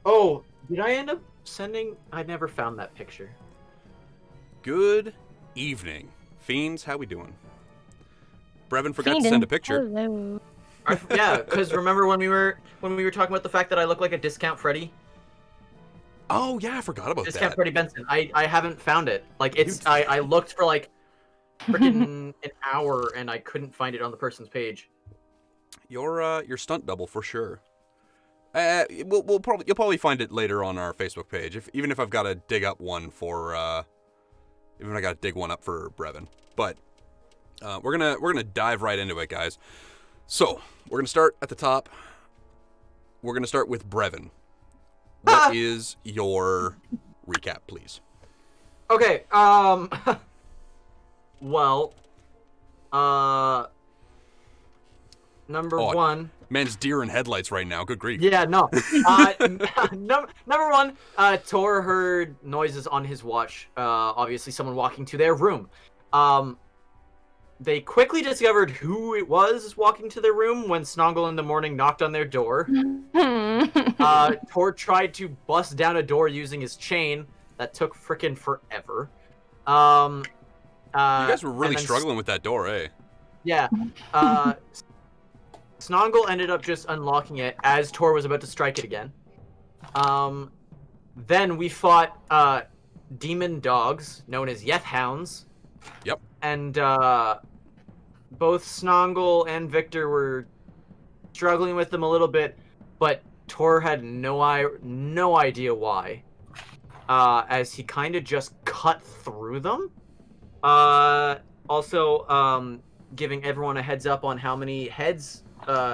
Oh, did I end up sending? I never found that picture. Good evening. Fiends, how we doing? Brevin forgot to Fiendin'. send a picture. Hello. Yeah, because remember when we were talking about the fact that I look like a discount Freddy? Oh, yeah, I forgot about Discount that. Freddy Benson. I haven't found it. Like, I looked for, like, freaking an hour, and I couldn't find it on the person's page. Your stunt double for sure. You'll probably find it later on our Facebook page. Even if I've got to dig up one for even if I got to dig one up for Brevin. But we're gonna dive right into it, guys. So we're gonna start at the top. We're gonna start with Brevin. What is your recap, please? Okay. Well, number one. Man's deer in headlights right now. Good grief. Yeah, no. Number one, Tor heard noises on his watch. Obviously, someone walking to their room. They quickly discovered who it was walking to their room when Snongle in the morning knocked on their door. Tor tried to bust down a door using his chain. That took frickin' forever. You guys were really struggling with that door, eh? Yeah. Snongle ended up just unlocking it as Tor was about to strike it again. Then we fought demon dogs known as Yeth Hounds. Yep. And both Snongle and Victor were struggling with them a little bit, but Tor had no idea why. As he kind of just cut through them. Also, giving everyone a heads up on how many heads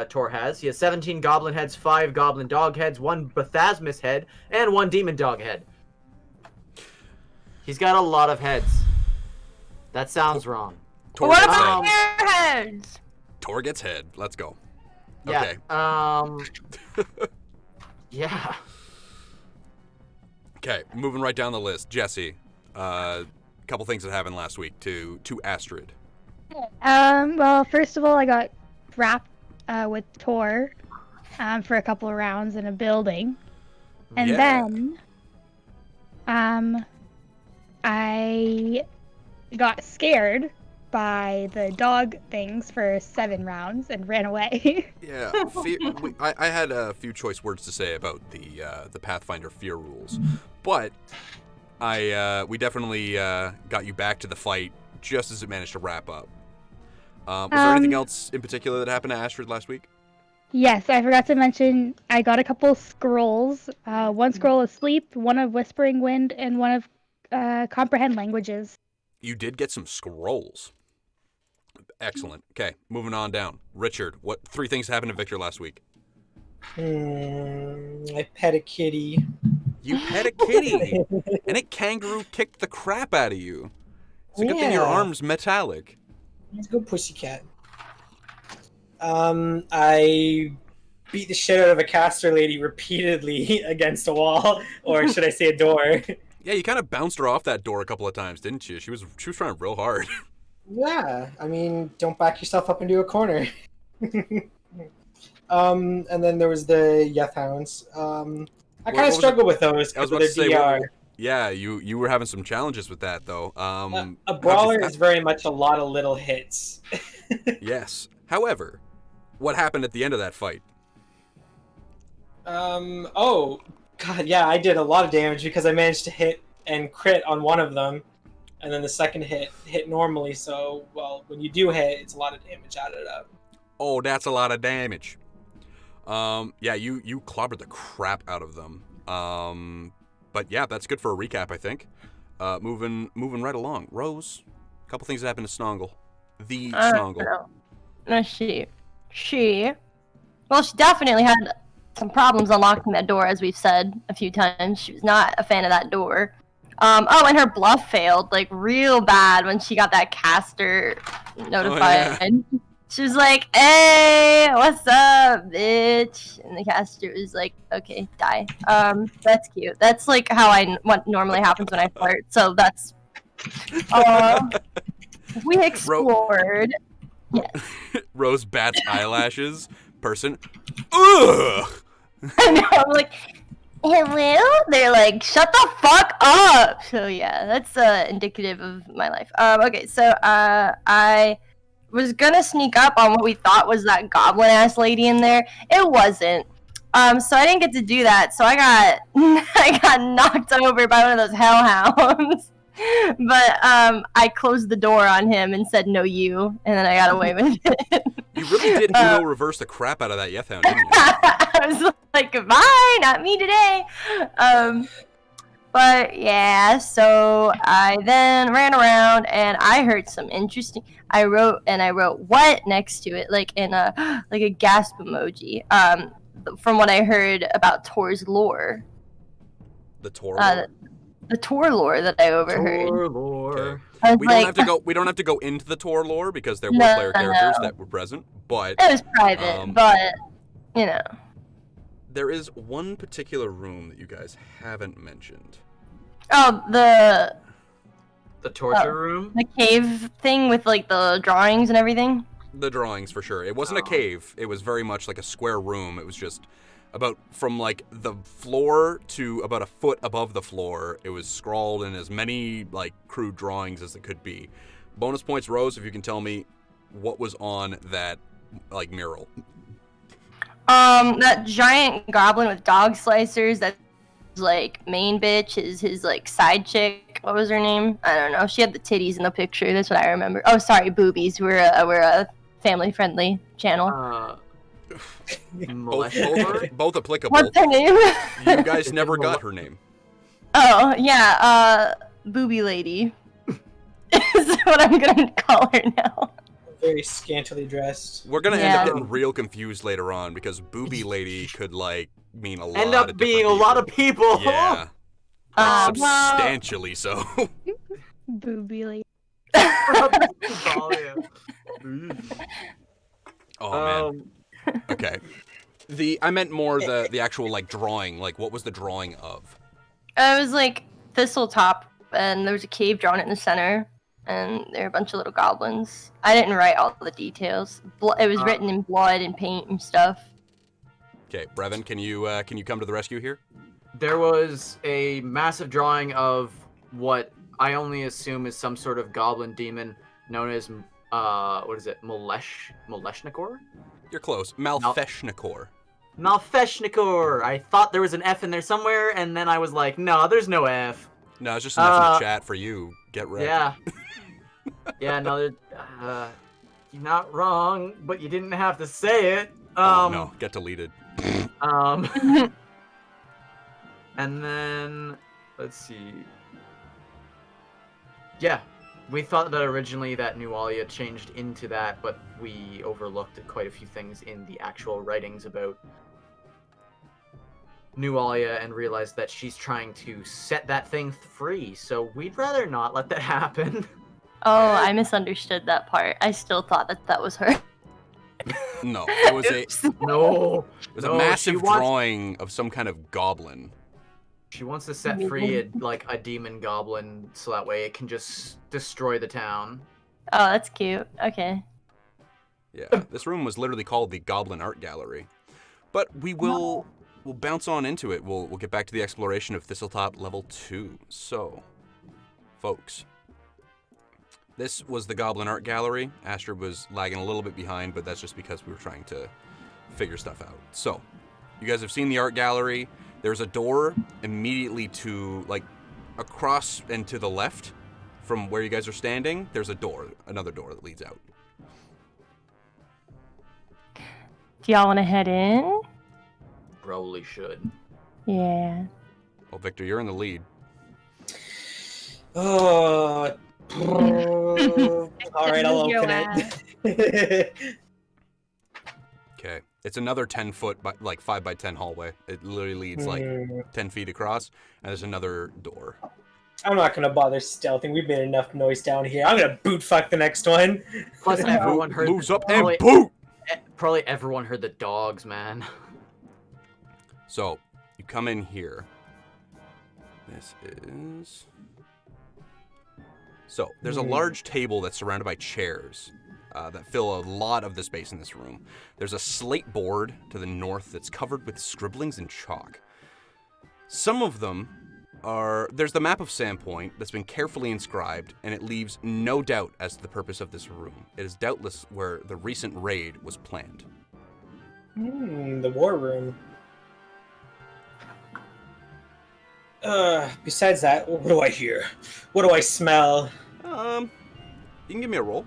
Tor has. He has 17 goblin heads, 5 goblin dog heads, 1 Bathasmus head, and 1 demon dog head. He's got a lot of heads. That sounds wrong. Tor What gets about head. your heads? Tor gets head. Let's go. Yeah. Okay. Yeah. Okay, moving right down the list. Jessie, a couple things that happened last week to Astrid. Well, first of all, I got wrapped with Tor for a couple of rounds in a building. And then I got scared by the dog things for 7 rounds and ran away. Yeah, I had a few choice words to say about the Pathfinder fear rules, but we definitely got you back to the fight just as it managed to wrap up. Was there anything else in particular that happened to Astrid last week? Yes, I forgot to mention I got a couple scrolls. 1 scroll of sleep, 1 of whispering wind, and 1 of comprehend languages. You did get some scrolls. Excellent. Okay, moving on down. Richard, what 3 things happened to Victor last week? I pet a kitty. You pet a kitty, and a kangaroo kicked the crap out of you. It's a good thing your arm's metallic. Let's go, pussycat. I beat the shit out of a caster lady repeatedly against a wall, or should I say a door? Yeah, you kind of bounced her off that door a couple of times, didn't you? She was trying real hard. Yeah, I mean, don't back yourself up into a corner. And then there was the Yeth Hounds. I kind of struggle with those because of their DR. Yeah, you were having some challenges with that, though. A brawler is very much a lot of little hits. Yes. However, what happened at the end of that fight? Oh, God, yeah, I did a lot of damage because I managed to hit and crit on one of them. And then the second hit normally, so, well, when you do hit, it's a lot of damage added up. Oh, that's a lot of damage. Yeah, you clobbered the crap out of them. But yeah, that's good for a recap, I think. Moving right along. Rose, a couple things that happened to Snongle. The Snongle. No, she definitely had some problems unlocking that door, as we've said a few times. She was not a fan of that door. And her bluff failed, like, real bad when she got that caster notified. Oh, yeah. She was like, hey, what's up, bitch? And the caster was like, okay, die. That's cute. That's, like, what normally happens when I flirt, so that's... we explored... Yes. Rose bats eyelashes. Person. Ugh! I know, I'm like... hello? They're like, shut the fuck up. So yeah, that's indicative of my life. Okay, so I was gonna sneak up on what we thought was that goblin ass lady in there. It wasn't. So I didn't get to do that. So I got I got knocked over by one of those hellhounds. But I closed the door on him and said no you, and then I got away with it. You really did Uno reverse the crap out of that Yeth Hound, didn't you? I was like, goodbye, not me today. But yeah, so I then ran around and I heard some interesting. I wrote what next to it, like in a like a gasp emoji. From what I heard about Tor's lore. The Tor lore? The Tor lore that I overheard. Tor lore. Okay. I was We like, don't have to go. We don't have to go into the Tor lore because there were player characters that were present. But it was private, but you know. there is one particular room that you guys haven't mentioned. Oh, the torture room? The cave thing with like the drawings and everything? The drawings, for sure. It wasn't a cave. It was very much like a square room. It was just about from like the floor to about a foot above the floor. It was scrawled in as many like crude drawings as it could be. Bonus points, Rose, if you can tell me what was on that like mural. That giant goblin with dog slicers, that's like main bitch, is his like side chick. What was her name? I don't know. She had the titties in the picture. That's what I remember. Oh, sorry, boobies. We're a family-friendly channel. Both applicable. What's her name? You guys never got her name. Oh, yeah, booby lady. Is what I'm gonna call her now. Very scantily dressed. We're gonna end up getting real confused later on because booby lady could like mean a lot. End up being a lot of people. Yeah. Substantially so. Booby lady. Oh man. Okay. I meant more the actual like drawing. Like what was the drawing of? It was like Thistletop, and there was a cave drawn in the center, and there were a bunch of little goblins. I didn't write all the details. It was written in blood and paint and stuff. Okay, Brevin, can you come to the rescue here? There was a massive drawing of what I only assume is some sort of goblin demon known as what is it? Maleshnikor? You're close. Malfeshnikor. Malfeshnikor. I thought there was an F in there somewhere, and then I was like, no, there's no F. No, it's just an F in the chat for you. Get ready. Yeah. Yeah, no, you're not wrong, but you didn't have to say it. Oh, no, get deleted. And then, let's see. Yeah, we thought that originally that Nualia changed into that, but we overlooked quite a few things in the actual writings about Nualia and realized that she's trying to set that thing free, so we'd rather not let that happen. Oh, I misunderstood that part. I still thought that was her. No, it was a massive drawing of some kind of goblin. She wants to set free a demon goblin so that way it can just destroy the town. Oh, that's cute. Okay. Yeah, this room was literally called the Goblin Art Gallery. But we'll bounce on into it. We'll get back to the exploration of Thistletop level 2. So, folks, this was the Goblin Art Gallery. Astrid was lagging a little bit behind, but that's just because we were trying to figure stuff out. So, you guys have seen the art gallery. There's a door immediately to, like, across and to the left from where you guys are standing. There's a door, another door that leads out. Do y'all want to head in? Probably should. Yeah. Well, Victor, you're in the lead. Oh. All right, I'll open it. Okay. It's another 10-foot, like 5x10 hallway. It literally leads like 10 feet across, and there's another door. I'm not gonna bother stealthing. We've made enough noise down here. I'm gonna boot fuck the next one. Plus, everyone heard. Moves up and boot. Probably everyone heard the dogs, man. So you come in here. This is. So there's a large table that's surrounded by chairs. That fill a lot of the space in this room. There's a slate board to the north that's covered with scribblings and chalk. Some of them are... There's the map of Sandpoint that's been carefully inscribed, and it leaves no doubt as to the purpose of this room. It is doubtless where the recent raid was planned. The war room. Besides that, what do I hear? What do I smell? You can give me a roll.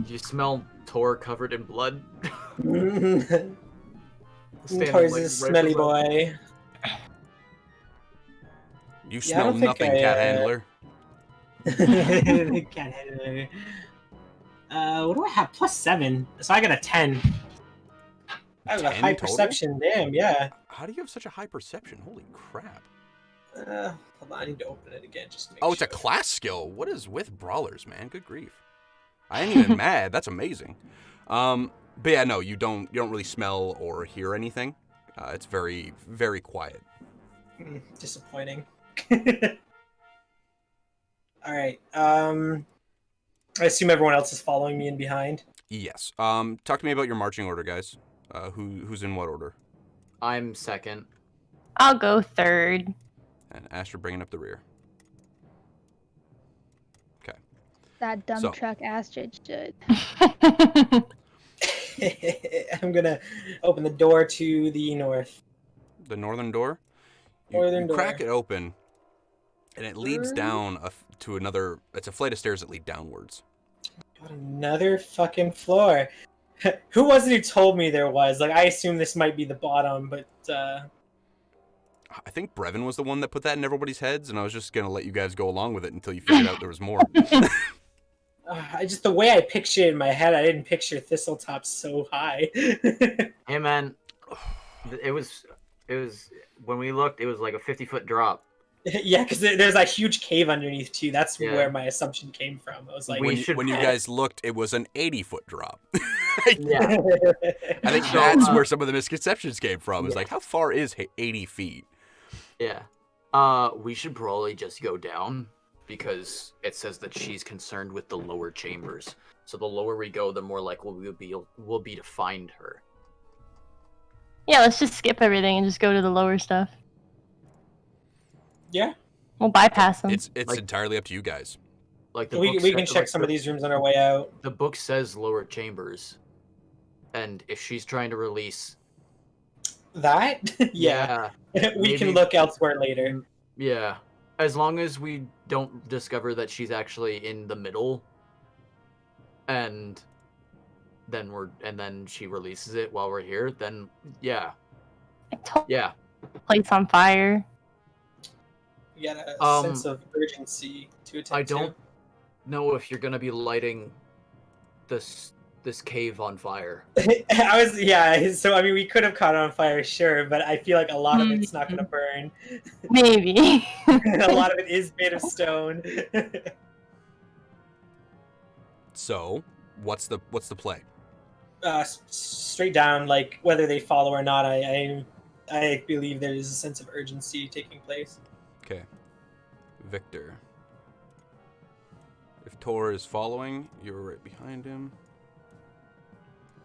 You smell Tor covered in blood. Tor's a smelly boy. You smell nothing, cat handler. Cat handler. What do I have? +7. So I got a 10. I have a 10 high total? perception. Damn, yeah. How do you have such a high perception? Holy crap. Hold on, I need to open it again just to make Oh, it's sure. a class skill. What is with brawlers, man? Good grief. I ain't even mad. That's amazing. But yeah, no, you don't really smell or hear anything. It's very, very quiet. Disappointing. Alright, I assume everyone else is following me in behind. Yes. Talk to me about your marching order, guys. Who's in what order? I'm second. I'll go third. And Astrid bringing up the rear. Okay. That dumb So- truck Astrid should. I'm gonna open the door to the north. The northern door. Northern you crack door. it open, and it leads down to another. It's a flight of stairs that lead downwards. Got another fucking floor. Who was it who told me there was? Like, I assume this might be the bottom, but I think Brevin was the one that put that in everybody's heads, and I was just gonna let you guys go along with it until you figured out there was more. the way I picture it in my head, I didn't picture Thistletop so high. Hey man, it was when we looked, it was like a 50-foot drop. Yeah, because there's a huge cave underneath too. That's Yeah. where my assumption came from. I was like, We when should you have- guys looked, it was an 80-foot drop. Yeah. I think So, that's where some of the misconceptions came from. It's like, how far is 80 feet? Yeah. We should probably just go down because it says that she's concerned with the lower chambers. So the lower we go, the more likely we'll be to find her. Yeah, let's just skip everything and just go to the lower stuff. Yeah, We'll bypass them. It's Like- entirely up to you guys. Like the we book can sa- check like some the- of these rooms on our way out. The book says lower chambers, and if she's trying to release, That? Yeah. We maybe- can look elsewhere later. yeah. As long as we don't discover that she's actually in the middle, and then she releases it while we're here, then yeah, I told yeah. place on fire. You got a Um, sense of urgency to attend I don't know if you're gonna be lighting this cave on fire. So I mean, we could have caught it on fire, sure, but I feel like a lot of it's not going to burn. Maybe. A lot of it is made of stone. So, what's the play? Straight down, like whether they follow or not. I believe there is a sense of urgency taking place. Okay. Victor. If Tor is following, you're right behind him.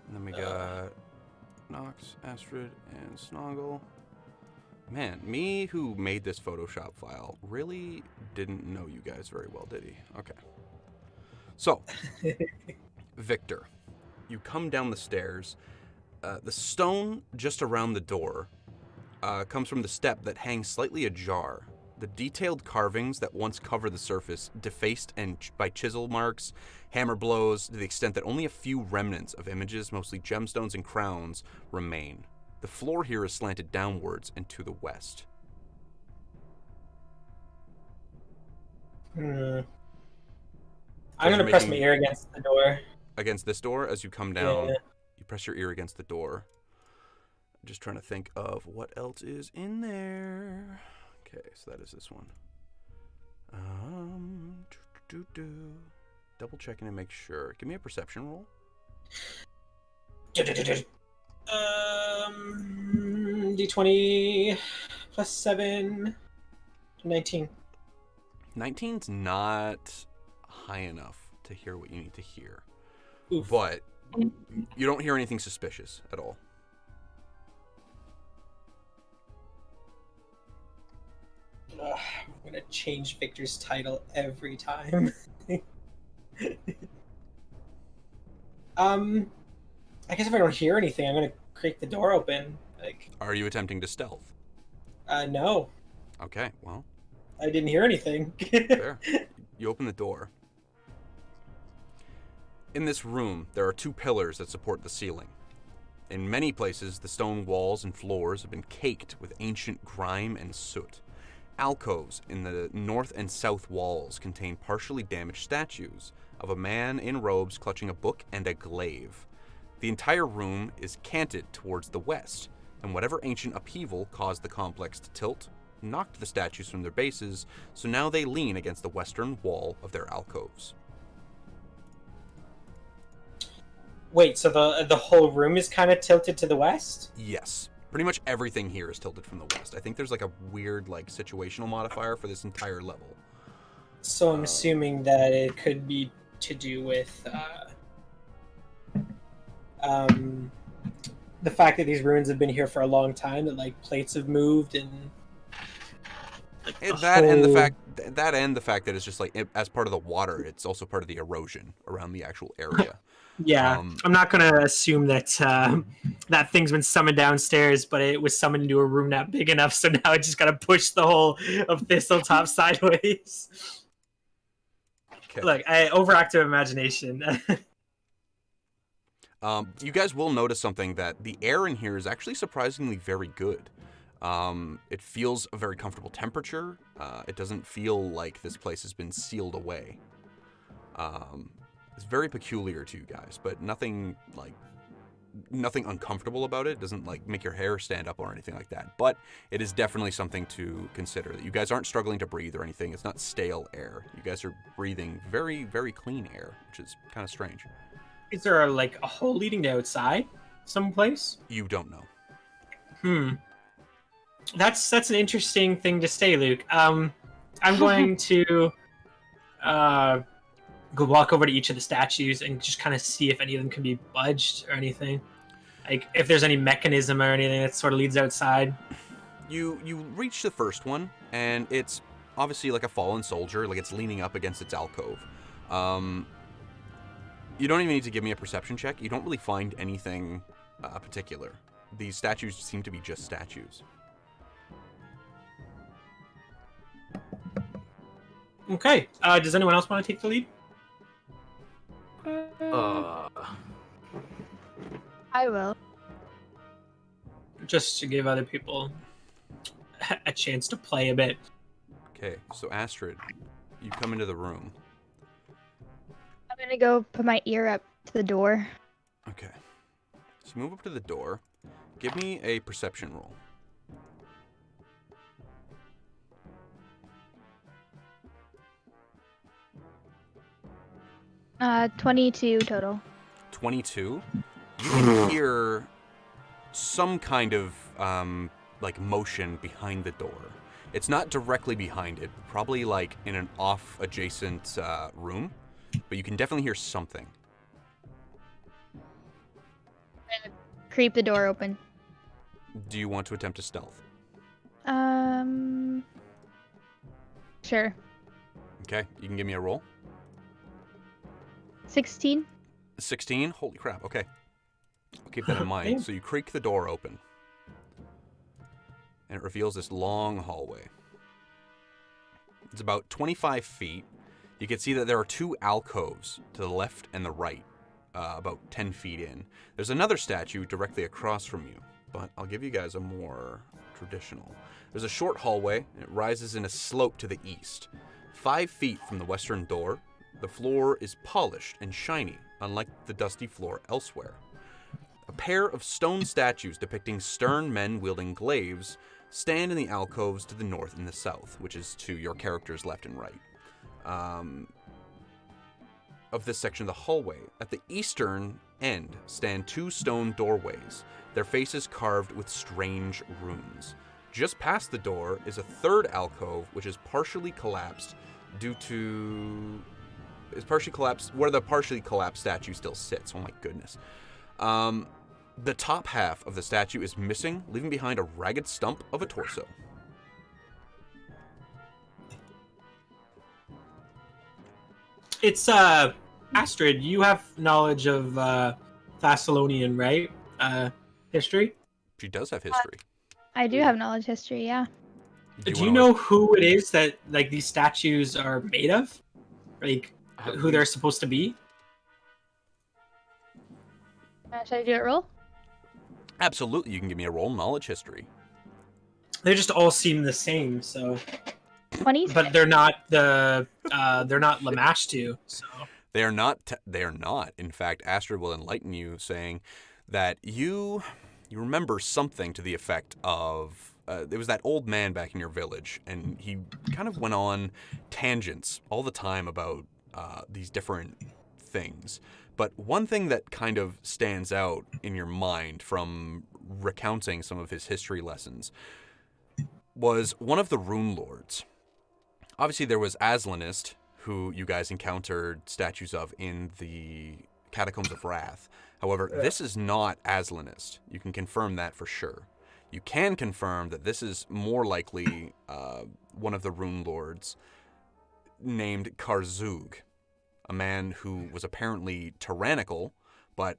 And then we got Nox, Astrid, and Snongle. Man, me who made this Photoshop file really didn't know you guys very well, did he? Okay. So, Victor, you come down the stairs. The stone just around the door comes from the step that hangs slightly ajar. The detailed carvings that once covered the surface, defaced and by chisel marks, hammer blows, to the extent that only a few remnants of images, mostly gemstones and crowns, remain. The floor here is slanted downwards and to the west. I'm Pleasure going to press my making- ear against the door. Against this door, as you come down, Yeah. you press your ear against the door. I'm just trying to think of what else is in there. Okay, so that is this one. Double checking to make sure. Give me a perception roll. D20 plus 7, 19. 19's not high enough to hear what you need to hear. Oof. But you don't hear anything suspicious at all. change Victor's title every time. I guess if I don't hear anything, I'm gonna creak the door open. Like, Are you attempting to stealth? No, Okay, well, I didn't hear anything. fair. You open the door. In this room, there are 2 pillars that support the ceiling. In many places, the stone walls and floors have been caked with ancient grime and soot. Alcoves in the north and south walls contain partially damaged statues of a man in robes clutching a book and a glaive. The entire room is canted towards the west, and whatever ancient upheaval caused the complex to tilt knocked the statues from their bases, so now they lean against the western wall of their alcoves. Wait, so the whole room is kind of tilted to the west? Yes. Pretty much everything here is tilted from the west. I think there's like a weird like situational modifier for this entire level. So I'm assuming that it could be to do with the fact that these ruins have been here for a long time, that like plates have moved and like, and the fact that it's just like as part of the water, it's also part of the erosion around the actual area. Yeah, I'm not gonna assume that that thing's been summoned downstairs, but it was summoned into a room not big enough, so now it just gotta push the whole of Thistletop sideways. Okay. Look, overactive imagination. You guys will notice something, that the air in here is actually surprisingly very good. It feels a very comfortable temperature. It doesn't feel like this place has been sealed away. It's very peculiar to you guys, but nothing uncomfortable about it. It doesn't like make your hair stand up or anything like that. But it is definitely something to consider. That you guys aren't struggling to breathe or anything. It's not stale air. You guys are breathing very, very clean air, which is kind of strange. Is there like a hole leading to outside someplace? You don't know. That's an interesting thing to say, Luke. I'm going to go walk over to each of the statues and just kind of see if any of them can be budged or anything. Like if there's any mechanism or anything that sort of leads outside. You reach the first one, and it's obviously like a fallen soldier, like it's leaning up against its alcove. You don't even need to give me a perception check. You don't really find anything particular. These statues seem to be just statues. Okay. Does anyone else want to take the lead? I will. Just to give other people a chance to play a bit. Okay, so Astrid, you come into the room. I'm gonna go put my ear up to the door. Okay. So move up to the door. Give me a perception roll. Uh, 22 total. 22. You can hear some kind of like motion behind the door. It's not directly behind it, probably like in an off adjacent room, but you can definitely hear something. Creep the door open. Do you want to attempt to stealth? Sure. Okay, you can give me a roll. 16. 16? Holy crap, okay. I'll keep that in mind. So you creak the door open, and it reveals this long hallway. It's about 25 feet. You can see that there are 2 alcoves to the left and the right, about 10 feet in. There's another statue directly across from you, but I'll give you guys a more traditional. There's a short hallway, and it rises in a slope to the east. 5 feet from the western door, the floor is polished and shiny, unlike the dusty floor elsewhere. A pair of stone statues depicting stern men wielding glaives stand in the alcoves to the north and the south, which is to your characters' left and right. Of this section of the hallway, at the eastern end stand 2 stone doorways, their faces carved with strange runes. Just past the door is a third alcove, which is partially collapsed where the partially collapsed statue still sits. Oh my goodness. The top half of the statue is missing, leaving behind a ragged stump of a torso. It's Astrid. You have knowledge of Thessalonian, right? History. She does have history. I do have knowledge history, yeah. Do you wanna, know who it is that like these statues are made of? Like who they're supposed to be? Should I do it roll? Absolutely, you can give me a roll knowledge history. They just all seem the same, so. 20. But they're not Lamashtu, so. They are not. They are not. In fact, Astrid will enlighten you, saying that you remember something to the effect of there was that old man back in your village, and he kind of went on tangents all the time about these different things. But one thing that kind of stands out in your mind from recounting some of his history lessons was one of the Runelords. Obviously, there was Aslanist, who you guys encountered statues of in the Catacombs of Wrath. However, this is not Aslanist. You can confirm that for sure. You can confirm that this is more likely one of the Runelords named Karzug, a man who was apparently tyrannical, but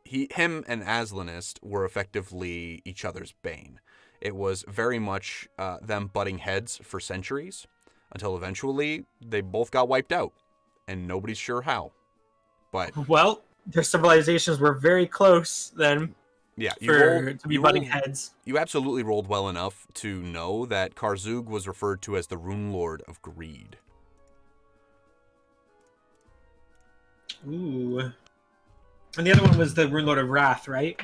him and Aslanist were effectively each other's bane. It was very much them butting heads for centuries, until eventually they both got wiped out, and nobody's sure how. But well, their civilizations were very close then. Yeah, to be butting heads. You absolutely rolled well enough to know that Karzug was referred to as the Runelord of Greed. Ooh. And the other one was the Runelord of Wrath, right?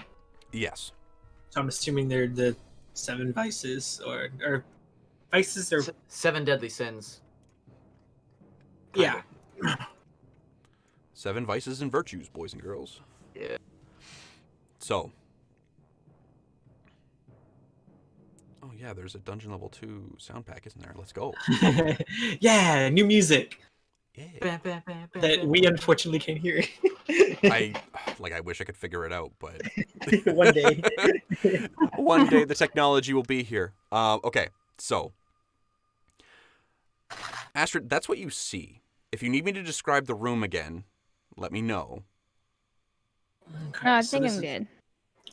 Yes. So I'm assuming they're the 7 vices, or vices, or 7 deadly sins. Yeah. 7 vices and virtues, boys and girls. Yeah. So. Oh yeah, there's a Dungeon Level 2 sound pack, isn't there? Let's go. Yeah, new music. Yeah. That we unfortunately can't hear. I wish I could figure it out, but one day. One day the technology will be here. Okay, so Astrid, that's what you see. If you need me to describe the room again, let me know. Okay, No, I so think this I'm is good.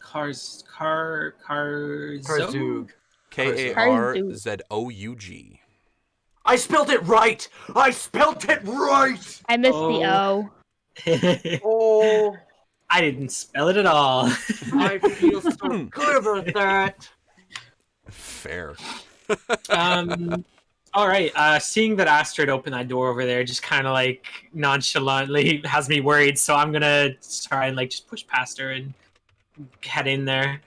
Karzug. Karzug. I spelled it right! I spelled it right! I missed the O. Oh, I didn't spell it at all. I feel so good about that. Fair. All right. Seeing that Astrid opened that door over there, just kind of like nonchalantly has me worried. So I'm gonna try and like just push past her and head in there.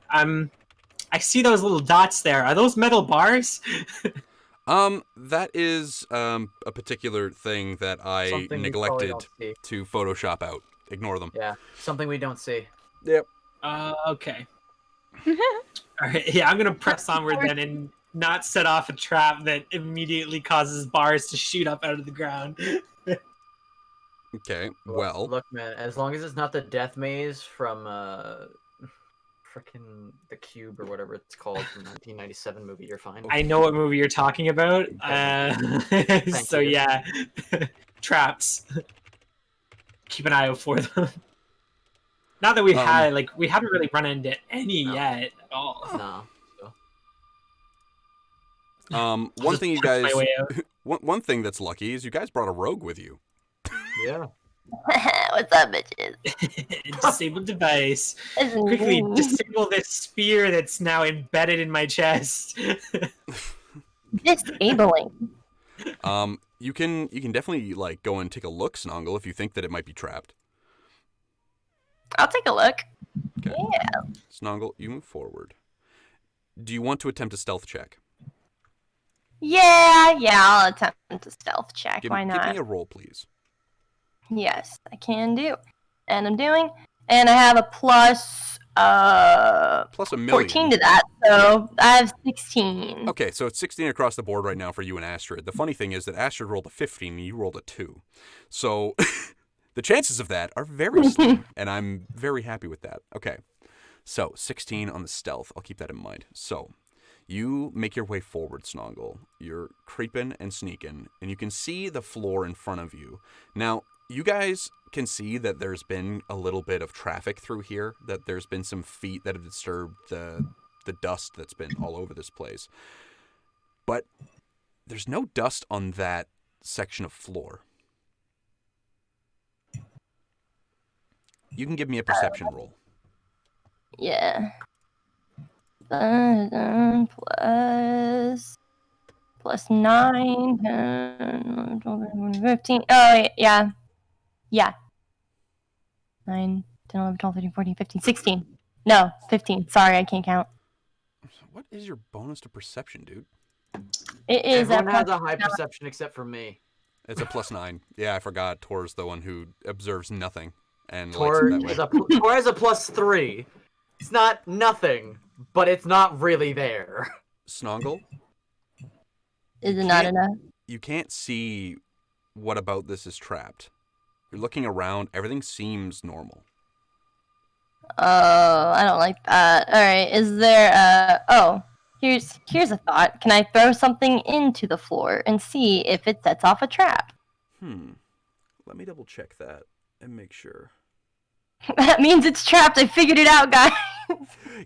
I see those little dots there. Are those metal bars? That is a particular thing that I Something we neglected probably don't see. to Photoshop out. Ignore them. Yeah, something we don't see. Yep. Okay. All right. Yeah, I'm gonna press onward then and not set off a trap that immediately causes bars to shoot up out of the ground. Okay. Well. Look, man. As long as it's not the death maze from frickin' The Cube or whatever it's called from 1997 movie, you're fine. I know what movie you're talking about. So you. yeah, traps. Keep an eye out for them. Not that we we haven't really run into any yet at all. No. One thing you guys, my way out. one thing that's lucky is you guys brought a rogue with you. Yeah. What's up, bitches? Disable device. Quickly disable this spear that's now embedded in my chest. Disabling. You can definitely like go and take a look, Snongle, if you think that it might be trapped. I'll take a look. Okay. Yeah. Snongle, you move forward. Do you want to attempt a stealth check? Yeah, I'll attempt a stealth check. Why Give not? me a roll, please. Yes, I can do. And I'm doing. And I have a plus Plus a million. 14 to that, so I have 16. Okay, so it's 16 across the board right now for you and Astrid. The funny thing is that Astrid rolled a 15 and you rolled a 2. So the chances of that are very slim, and I'm very happy with that. Okay, so 16 on the stealth. I'll keep that in mind. So you make your way forward, Snongle. You're creeping and sneaking, and you can see the floor in front of you. Now, You guys can see that there's been a little bit of traffic through here, that there's been some feet that have disturbed the dust that's been all over this place. But there's no dust on that section of floor. You can give me a perception roll. Yeah. Plus 9, 10, 12, 15. Oh, yeah. Yeah. 9, 10, 11, 12, 13, 14, 15, 16. No, 15. Sorry, I can't count. What is your bonus to perception, dude? It is Everyone has plus a high 9. perception except for me. It's a +9. Yeah, I forgot. Tor's the one who observes nothing and Tor likes it that way. Tor has a +3. It's not nothing, but it's not really there. Snongle? Is it not enough? You can't see what about this is trapped. You're looking around. Everything seems normal. Oh, I don't like that. Alright, is there here's a thought. Can I throw something into the floor and see if it sets off a trap? Let me double check that and make sure. That means it's trapped. I figured it out, guys.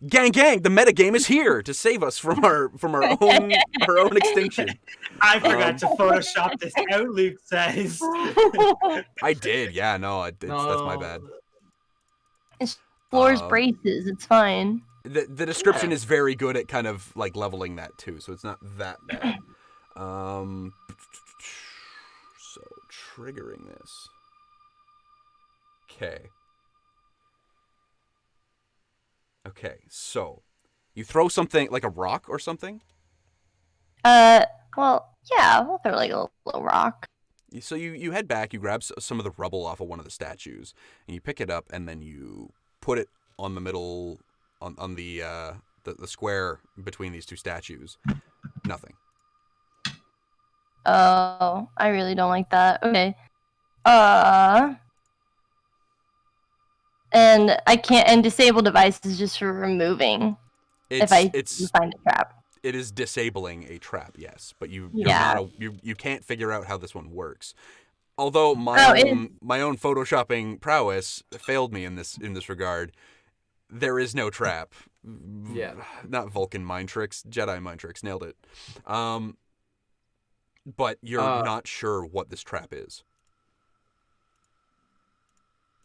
Gang, the metagame is here to save us from our own extinction. I forgot to Photoshop this out, Luke says. I did, yeah, no, that's my bad. Floor's braces. It's fine. The description is very good at kind of like leveling that too, so it's not that bad. So triggering this. Okay, so you throw something like a rock or something? Well, yeah, we'll throw like a little rock. So you head back, you grab some of the rubble off of one of the statues, and you pick it up, and then you put it on the middle, on the square between these two statues. Nothing. Oh, I really don't like that. Okay. And I can't. And disable device is just for removing. If I find a trap. It is disabling a trap, yes, but you can't figure out how this one works. Although my own photoshopping prowess failed me in this regard, there is no trap. Yeah, not Vulcan mind tricks, Jedi mind tricks, nailed it. But you're not sure what this trap is.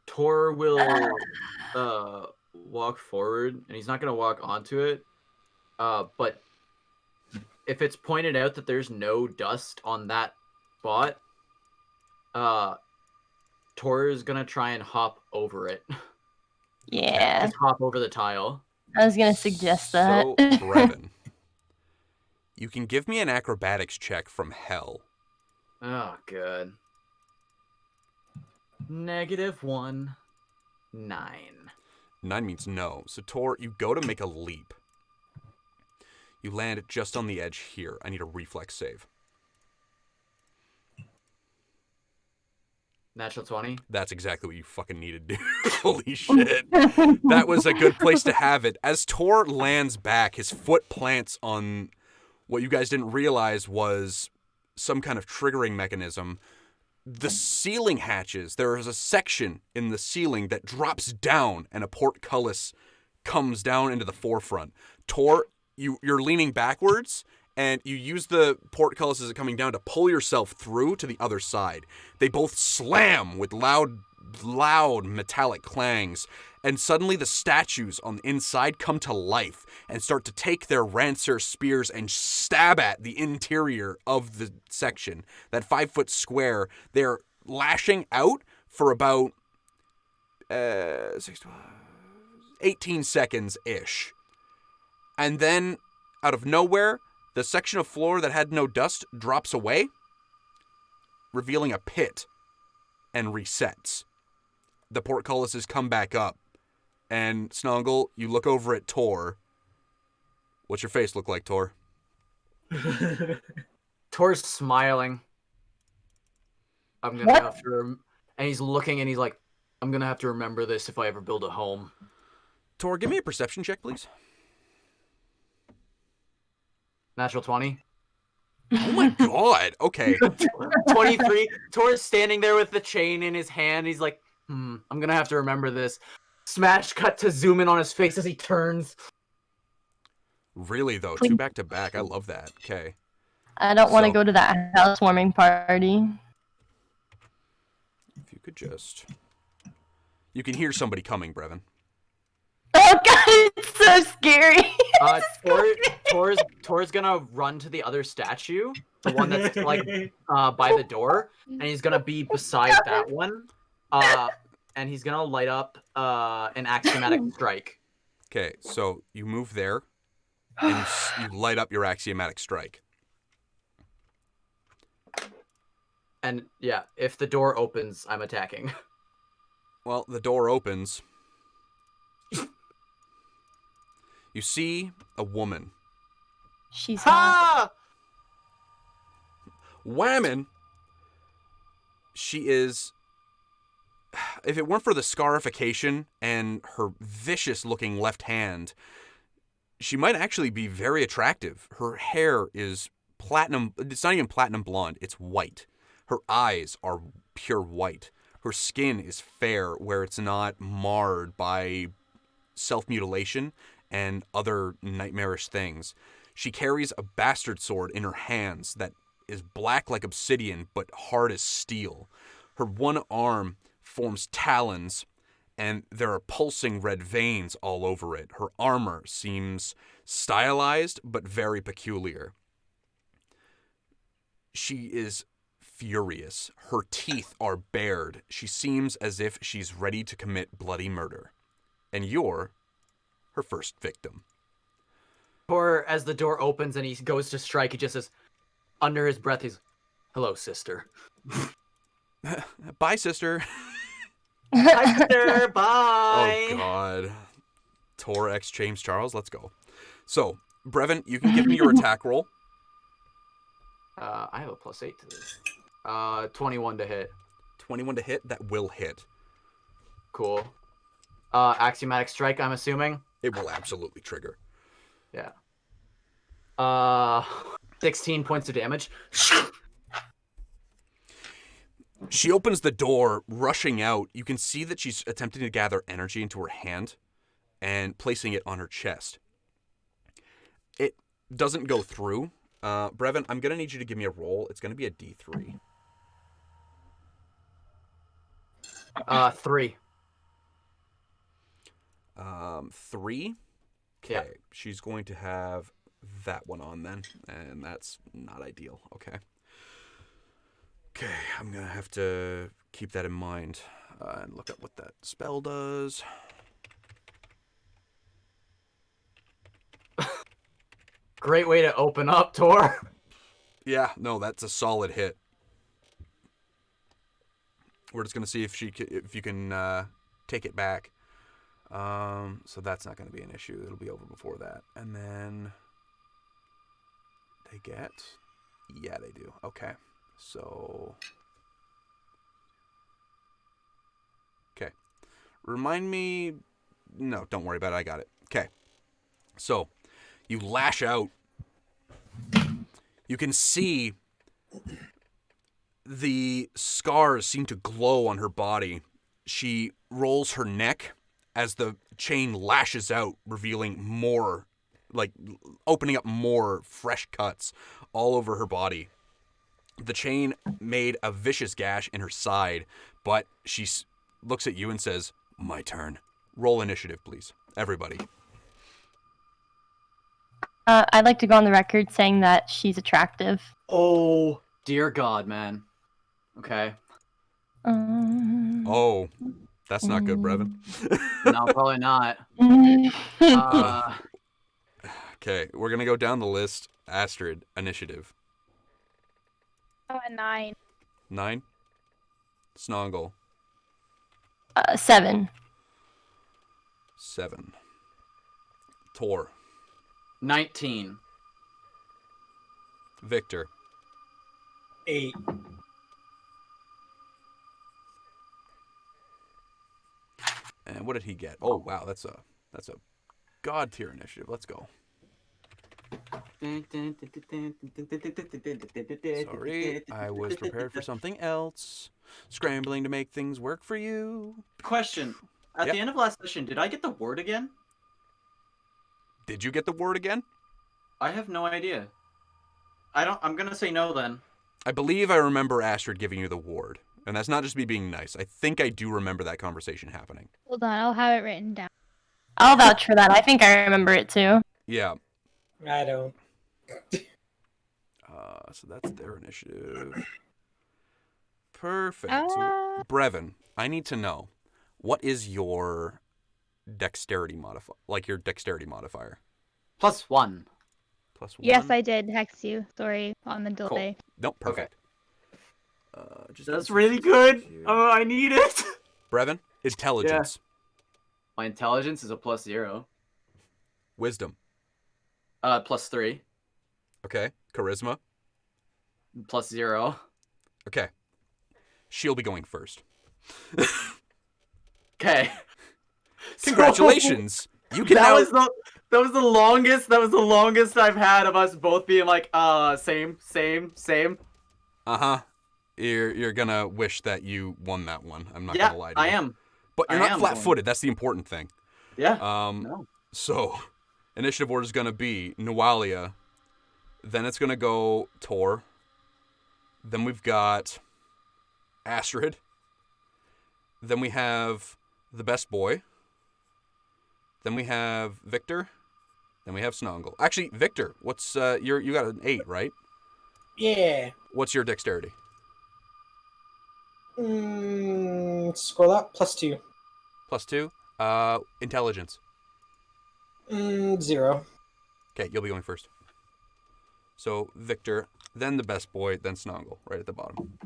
Tor will walk forward, and he's not going to walk onto it. But if it's pointed out that there's no dust on that spot, Tor is going to try and hop over it. Yeah. Just hop over the tile. I was going to suggest that. So, Brevin, you can give me an acrobatics check from hell. Oh, good. -1, 9. 9 means no. So, Tor, you go to make a leap. You land just on the edge here. I need a reflex save. Natural 20? That's exactly what you fucking needed to do. Holy shit. That was a good place to have it. As Tor lands back, his foot plants on what you guys didn't realize was some kind of triggering mechanism. The ceiling hatches. There is a section in the ceiling that drops down, and a portcullis comes down into the forefront. Tor, you're leaning backwards, and you use the portcullis as it's coming down to pull yourself through to the other side. They both slam with loud metallic clangs, and suddenly the statues on the inside come to life and start to take their Rancer spears and stab at the interior of the section. That 5-foot square, they're lashing out for about 18 seconds-ish. And then, out of nowhere, the section of floor that had no dust drops away, revealing a pit, and resets. The portcullises come back up. And, Snongle, you look over at Tor. What's your face look like, Tor? Tor's smiling. I'm gonna have to... And he's looking, and he's like, I'm gonna have to remember this if I ever build a home. Tor, give me a perception check, please. Natural 20? Oh my god. Okay. 23. Tor's standing there with the chain in his hand. He's like, I'm gonna have to remember this. Smash cut to zoom in on his face as he turns. Really though, 2 back to back. I love that. Okay. I don't want to So- go to that housewarming party. If you could just... You can hear somebody coming, Brevin. Oh god, it's so scary. Tor's gonna run to the other statue, the one that's like by the door, and he's gonna be beside that one, and he's gonna light up an axiomatic strike. Okay, so you move there, and you light up your axiomatic strike. And yeah, if the door opens, I'm attacking. Well, the door opens. You see a woman. She's hot. Ah! Whammon! She is... If it weren't for the scarification and her vicious-looking left hand, she might actually be very attractive. Her hair is platinum... It's not even platinum blonde. It's white. Her eyes are pure white. Her skin is fair, where it's not marred by self-mutilation and other nightmarish things. She carries a bastard sword in her hands that is black like obsidian but hard as steel. Her one arm forms talons, and there are pulsing red veins all over it. Her armor seems stylized but very peculiar. She is furious. Her teeth are bared. She seems as if she's ready to commit bloody murder. And you're her first victim. Tor, as the door opens and he goes to strike, he just says, under his breath, he's, "Hello, sister." Bye, sister. Bye, sister. Bye. Oh, God. Tor X James Charles, let's go. So, Brevin, you can give me your attack roll. I have a +8 to this. 21 to hit. 21 to hit, that will hit. Cool. Axiomatic strike, I'm assuming. It will absolutely trigger. Yeah. 16 points of damage. She opens the door, rushing out. You can see that she's attempting to gather energy into her hand and placing it on her chest. It doesn't go through. Brevin, I'm going to need you to give me a roll. It's going to be a D3. 3. 3? Okay. Yeah. She's going to have that one on then, and that's not ideal. Okay. Okay, I'm going to have to keep that in mind and look up what that spell does. Great way to open up, Tor. Yeah, no, that's a solid hit. We're just going to see if you can take it back. So that's not going to be an issue. It'll be over before that. And then they get... Yeah, they do. Okay. So... Okay. Remind me... No, don't worry about it. I got it. Okay. So, you lash out. You can see the scars seem to glow on her body. She rolls her neck as the chain lashes out, revealing more, like, opening up more fresh cuts all over her body. The chain made a vicious gash in her side, but she looks at you and says, "My turn. Roll initiative, please. Everybody." I'd like to go on the record saying that she's attractive. Oh, dear God, man. Okay. Oh, that's not good, Brevin. No, probably not. Okay, we're going to go down the list. Astrid, initiative. Oh, a 9. 9. Snongle, 7. 7. Tor, 19. Victor, 8. and what did he get? Oh, wow, that's a god tier initiative. Let's go. Sorry, I was prepared for something else. Scrambling to make things work for you. Question. At the end of last session, did I get the word again? Did you get the word again? I have no idea. I'm gonna say no then. I believe I remember Astrid giving you the ward. And that's not just me being nice. I think I do remember that conversation happening. Hold on, I'll have it written down. I'll vouch for that. I think I remember it too. Yeah. I don't. So that's their initiative. Perfect. So, Brevin, I need to know, what is your dexterity modifier? Like your dexterity modifier? +1. +1? Yes, I did hex you. Sorry on the delay. Nope, perfect. That's really good. Oh, I need it. Brevin, intelligence. My intelligence is a +0. Wisdom. +3. Okay. Charisma. +0. Okay. She'll be going first. Okay. Congratulations. You can that now... was the longest I've had of us both being like, same. Uh-huh. You're gonna wish that you won that one. I'm not gonna lie to you. I am. But you're not flat-footed. That's the important thing. Yeah. No. So, initiative order is gonna be Nualia. Then it's gonna go Tor. Then we've got Astrid. Then we have the best boy. Then we have Victor. Then we have Snongle. Actually, Victor, what's you got an 8, right? Yeah. What's your dexterity? Scroll up. +2. +2. Intelligence. 0. Okay, you'll be going first. So Victor, then the best boy, then Snongle, right at the bottom.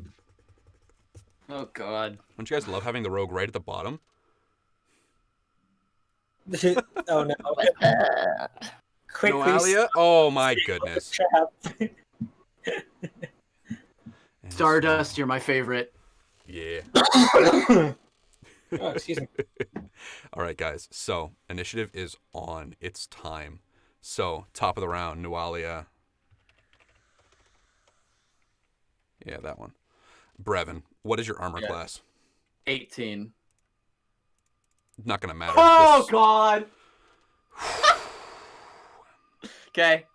Oh God. Don't you guys love having the rogue right at the bottom? Oh no. Quickly. Noalia? Oh my goodness. Stardust, you're my favorite. Yeah. Oh, excuse me. All right, guys. So, initiative is on. It's time. So, top of the round, Nualia. Yeah, that one. Brevin, what is your armor class? 18. Not going to matter. Oh, God! Okay.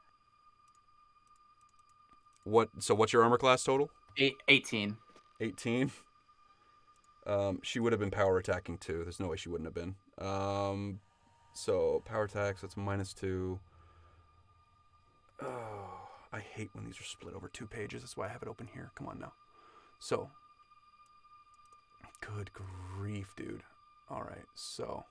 So, what's your armor class total? 18. 18. She would have been power attacking too. There's no way she wouldn't have been. So power attacks, that's -2. Oh, I hate when these are split over 2 pages. That's why I have it open here. Come on now. So, good grief, dude. All right, so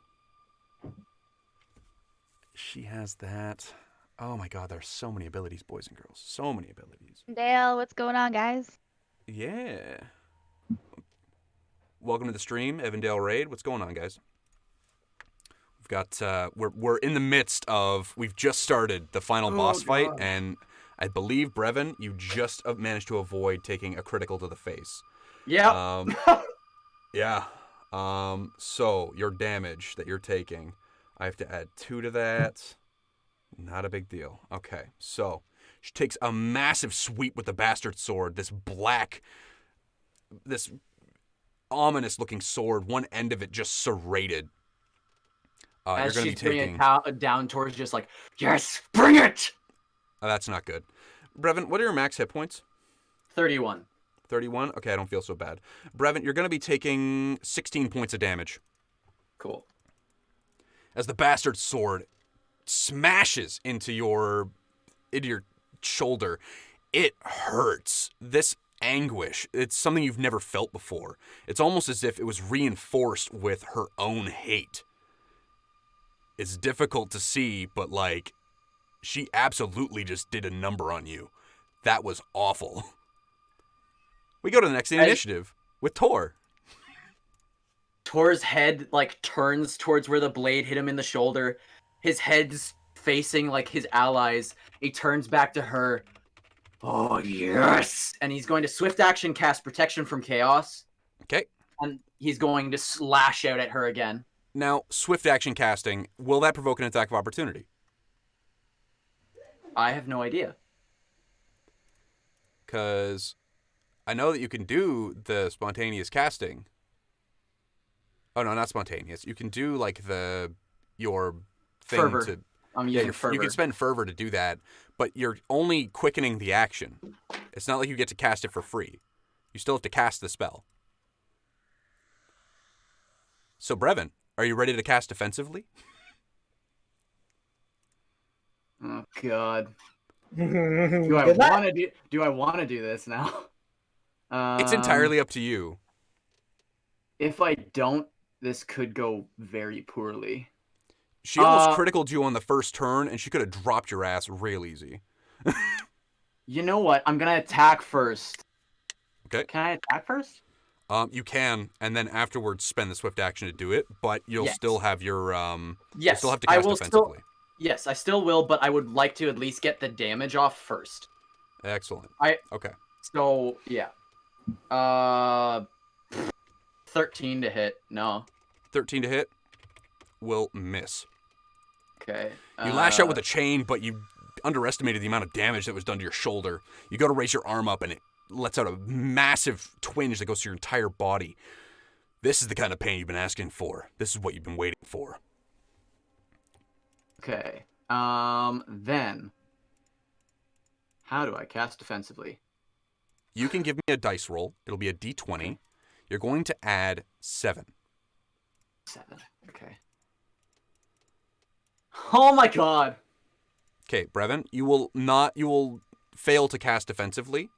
she has that. Oh my God, there's so many abilities, boys and girls. So many abilities. Dale, what's going on, guys? Yeah. Welcome to the stream, Evandale Raid. What's going on, guys? We've got we're in the midst of, we've just started the final boss fight, and I believe Brevin, you just managed to avoid taking a critical to the face. Yeah. Yeah. So your damage that you're taking, I have to add 2 to that. Not a big deal. Okay. So she takes a massive sweep with the bastard sword, this ominous looking sword, one end of it just serrated. As you're she's be bringing taking... it down towards, just like, yes, bring it! That's not good. Brevin, what are your max hit points? 31. 31? Okay, I don't feel so bad. Brevin, you're going to be taking 16 points of damage. Cool. As the bastard sword smashes into your shoulder, it hurts. This anguish, it's something you've never felt before. It's almost as if it was reinforced with her own hate. It's difficult to see, but like, she absolutely just did a number on you. That was awful. We go to the next initiative with Tor. Tor's head, like, turns towards where the blade hit him in the shoulder. His head's facing, like, his allies. He turns back to her. Oh, yes! And he's going to swift action cast Protection from Chaos. Okay. And he's going to slash out at her again. Now, swift action casting, will that provoke an attack of opportunity? I have no idea. Because I know that you can do the spontaneous casting. Oh no, not spontaneous. You can do like your thing Fervor. to. I'm Yeah, using fervor. you can spend fervor to do that, but you're only quickening the action. It's not like you get to cast it for free. You still have to cast the spell. So Brevin, are you ready to cast defensively? Oh God. Good Do I luck. want to do this now? It's entirely up to you. If I don't, this could go very poorly. She almost criticaled you on the first turn, and she could have dropped your ass real easy. You know what? I'm gonna attack first. Okay. Can I attack first? You can, and then afterwards spend the swift action to do it, but you'll Yes. still have your Yes, you'll still have to I cast will defensively. Yes, I still will, but I would like to at least get the damage off first. Excellent. Okay. So yeah. 13 to hit. No. 13 to hit will miss. Okay. You lash out with a chain, but you underestimated the amount of damage that was done to your shoulder. You go to raise your arm up, and it lets out a massive twinge that goes through your entire body. This is the kind of pain you've been asking for. This is what you've been waiting for. Okay. Then how do I cast defensively? You can give me a dice roll. It'll be a d20. You're going to add 7. 7. Okay. Oh my God. Okay, Brevin, you will fail to cast defensively.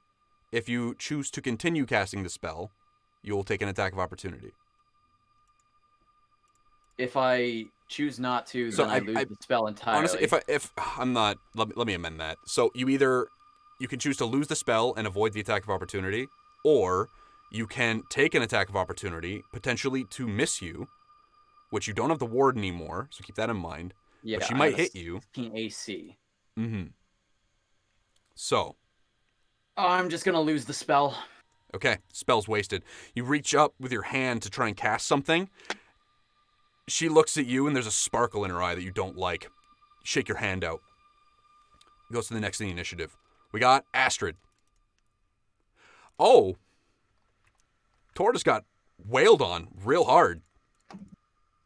If you choose to continue casting the spell, you will take an attack of opportunity. If I choose not to, So then I lose the spell entirely. Honestly, if I'm not, let me amend that. So you can choose to lose the spell and avoid the attack of opportunity, or you can take an attack of opportunity, potentially to miss you, which you don't have the ward anymore, so keep that in mind. Yeah, but she I might have a hit you. 16 AC. Mm-hmm. So. Oh, I'm just gonna lose the spell. Okay, spell's wasted. You reach up with your hand to try and cast something. She looks at you, and there's a sparkle in her eye that you don't like. Shake your hand out. Goes to the next in the initiative. We got Astrid. Oh. Tor just got wailed on real hard.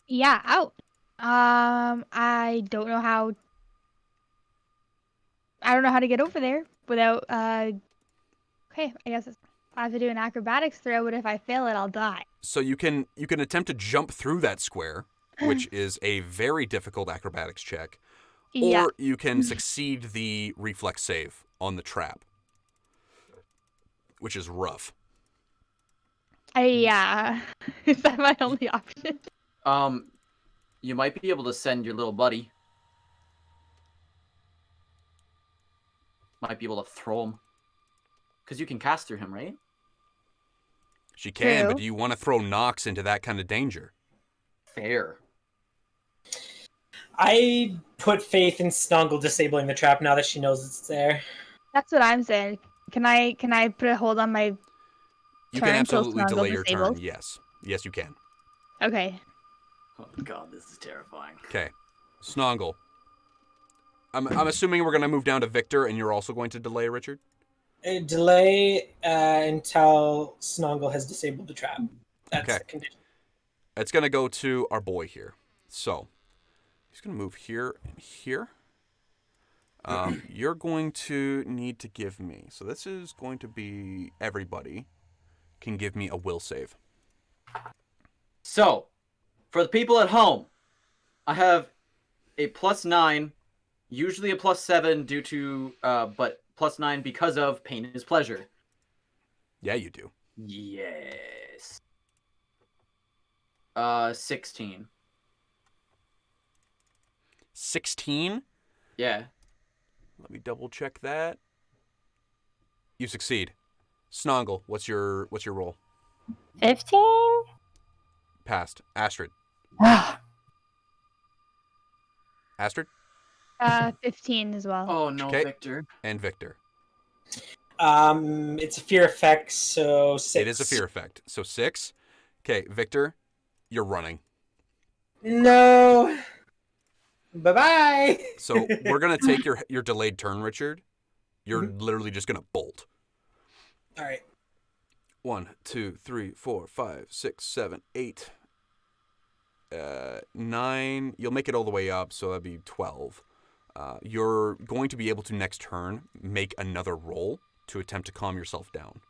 Yeah, out. I don't know how. I don't know how to get over there without. Okay, I guess I have to do an acrobatics throw, but if I fail it, I'll die. So you can attempt to jump through that square, which is a very difficult acrobatics check, Yeah. or you can succeed the reflex save on the trap, which is rough. Yeah. Is that my only option? You might be able to send your little buddy. Might be able to throw him. Because you can cast through him, right? She can, True. but do you want to throw Nox into that kind of danger? Fair. I put faith in Snongle disabling the trap now that she knows it's there. That's what I'm saying. Can I put a hold on my You turn can till absolutely Snongle delay your turn, disables? yes. Yes, you can. Okay. Oh God, this is terrifying. Okay. Snongle. I'm assuming we're going to move down to Victor, and you're also going to delay, Richard? Delay until Snongle has disabled the trap. That's Okay. the condition. It's going to go to our boy here. So, he's going to move here and here. You're going to need to give me... So this is going to be everybody can give me a will save. So, for the people at home, I have a +9, usually a +7 due to, but +9 because of pain is pleasure. Yeah, you do. Yes. 16. 16? Yeah. Let me double check that. You succeed. Snongle, what's your roll? 15? Passed. Astrid. Astrid 15 as well. Oh no, Okay. Victor. and Victor. It's a fear effect, so 6. It is a fear effect. So 6. Okay, Victor, you're running. No. Bye-bye. So we're going to take your delayed turn, Richard. You're literally just going to bolt. All right. 1, 2, 3, 4, 5, 6, 7, 8, 9. You'll make it all the way up, so that'd be 12. You're going to be able to next turn make another roll to attempt to calm yourself down.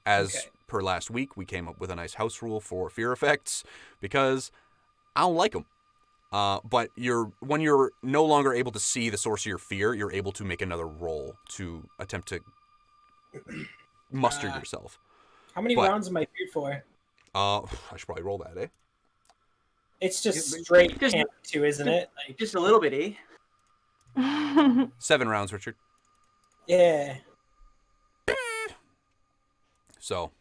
As per last week, we came up with a nice house rule for fear effects because I don't like them. But when you're no longer able to see the source of your fear, you're able to make another roll to attempt to muster yourself. How many rounds am I feared for? I should probably roll that, eh? It's just straight Just- camp too, isn't it? Like, Just a little bit, 7 rounds, Richard. yeah. So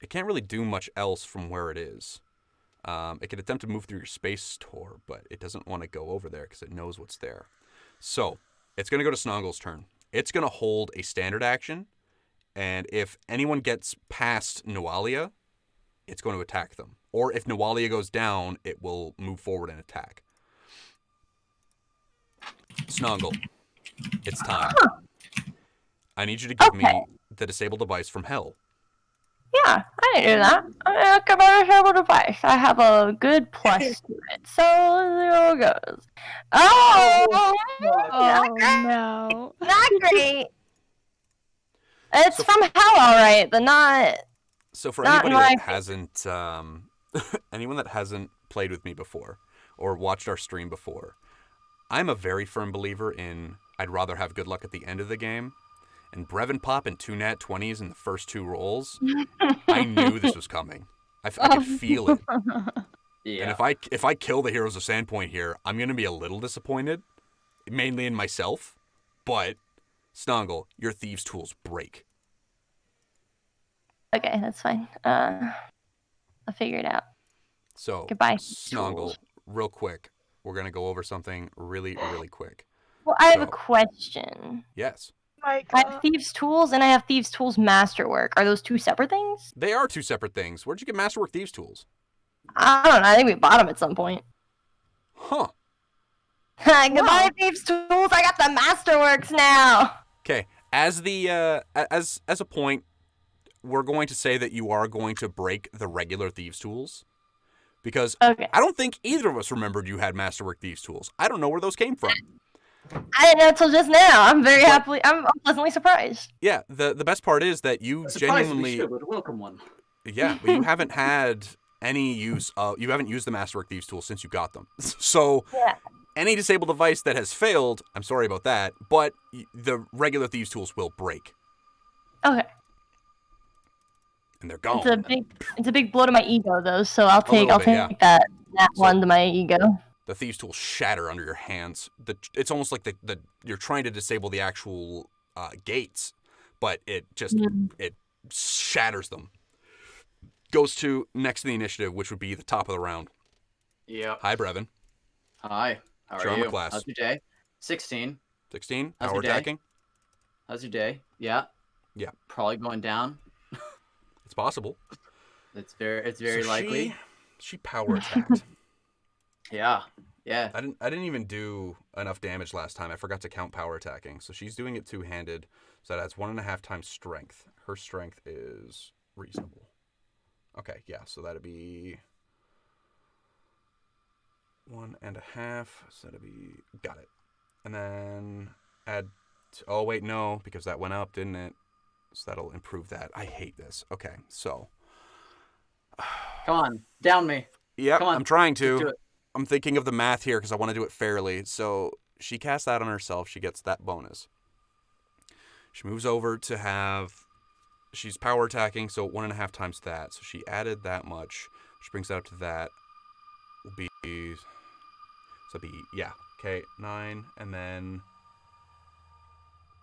it can't really do much else from where it is. It can attempt to move through your space tour, but it doesn't want to go over there because it knows what's there. So it's going to go to Snongle's turn. It's going to hold a standard action, and if anyone gets past Nualia, it's going to attack them. Or if Nualia goes down, it will move forward and attack. Snongle, it's time. I need you to give me the disable device from hell. Yeah, I didn't do that. I got my disable device. I have a good plus to it. So there it goes. Oh, Oh no. not great. It's from hell, all right, but not. So for Not anybody that my- hasn't, anyone that hasn't played with me before or watched our stream before, I'm a very firm believer in I'd rather have good luck at the end of the game. And Brevin popping 2 nat 20s in the first 2 rolls, I knew this was coming. I could feel it. Yeah. And if I kill the Heroes of Sandpoint here, I'm going to be a little disappointed, mainly in myself. But, Snongle, your Thieves' Tools break. Okay, that's fine. I'll figure it out. So, Goodbye, Snongle, tools. real quick, we're going to go over something really, really quick. Well, I have a So- question. Yes. I have Thieves' Tools and I have Thieves' Tools Masterwork. Are those 2 separate things? They are 2 separate things. Where'd you get Masterwork Thieves' Tools? I don't know. I think we bought them at some point. Huh. Goodbye, Thieves' Tools. I got the Masterworks now. Okay. As a point, we're going to say that you are going to break the regular Thieves' Tools. Because Okay. I don't think either of us remembered you had Masterwork Thieves' Tools. I don't know where those came from. I didn't know until just now. I'm pleasantly surprised. Yeah, the best part is that you genuinely, a welcome one. yeah, but you haven't had any use of, you haven't used the Masterwork Thieves Tools since you got them. So Yeah. any disabled device that has failed, I'm sorry about that, but the regular Thieves Tools will break, Okay. and they're gone. It's a big blow to my ego though, so I'll take little bit, that So- one to my ego. The Thieves Tools shatter under your hands. It's almost like the you're trying to disable the actual gates, but it just it shatters them. Goes to next to the initiative, which would be the top of the round. Yep. Hi, Brevin. Hi. How Your are armor you? class. How's your day? 16. 16. How's Power your day? attacking. How's your day? Yeah. Yeah. Probably going down. It's possible. It's very So likely. She power attacked. Yeah. Yeah. I didn't even do enough damage last time. I forgot to count power attacking. So she's doing it 2-handed. So that adds 1.5 times strength. Her strength is reasonable. Okay, yeah. So that'd be 1.5. So that'd be, got it. And then add. Oh wait, no, because that went up, didn't it? So that'll improve that. I hate this. Okay, so. Come on. Down me. Yep, Come on, I'm trying Just do to. it. I'm thinking of the math here because I want to do it fairly. So she casts that on herself. She gets that bonus. She moves over to have. She's power attacking, so 1.5 times that. So she added that much, which brings that up to that. Will be. So be yeah. Okay, 9, and then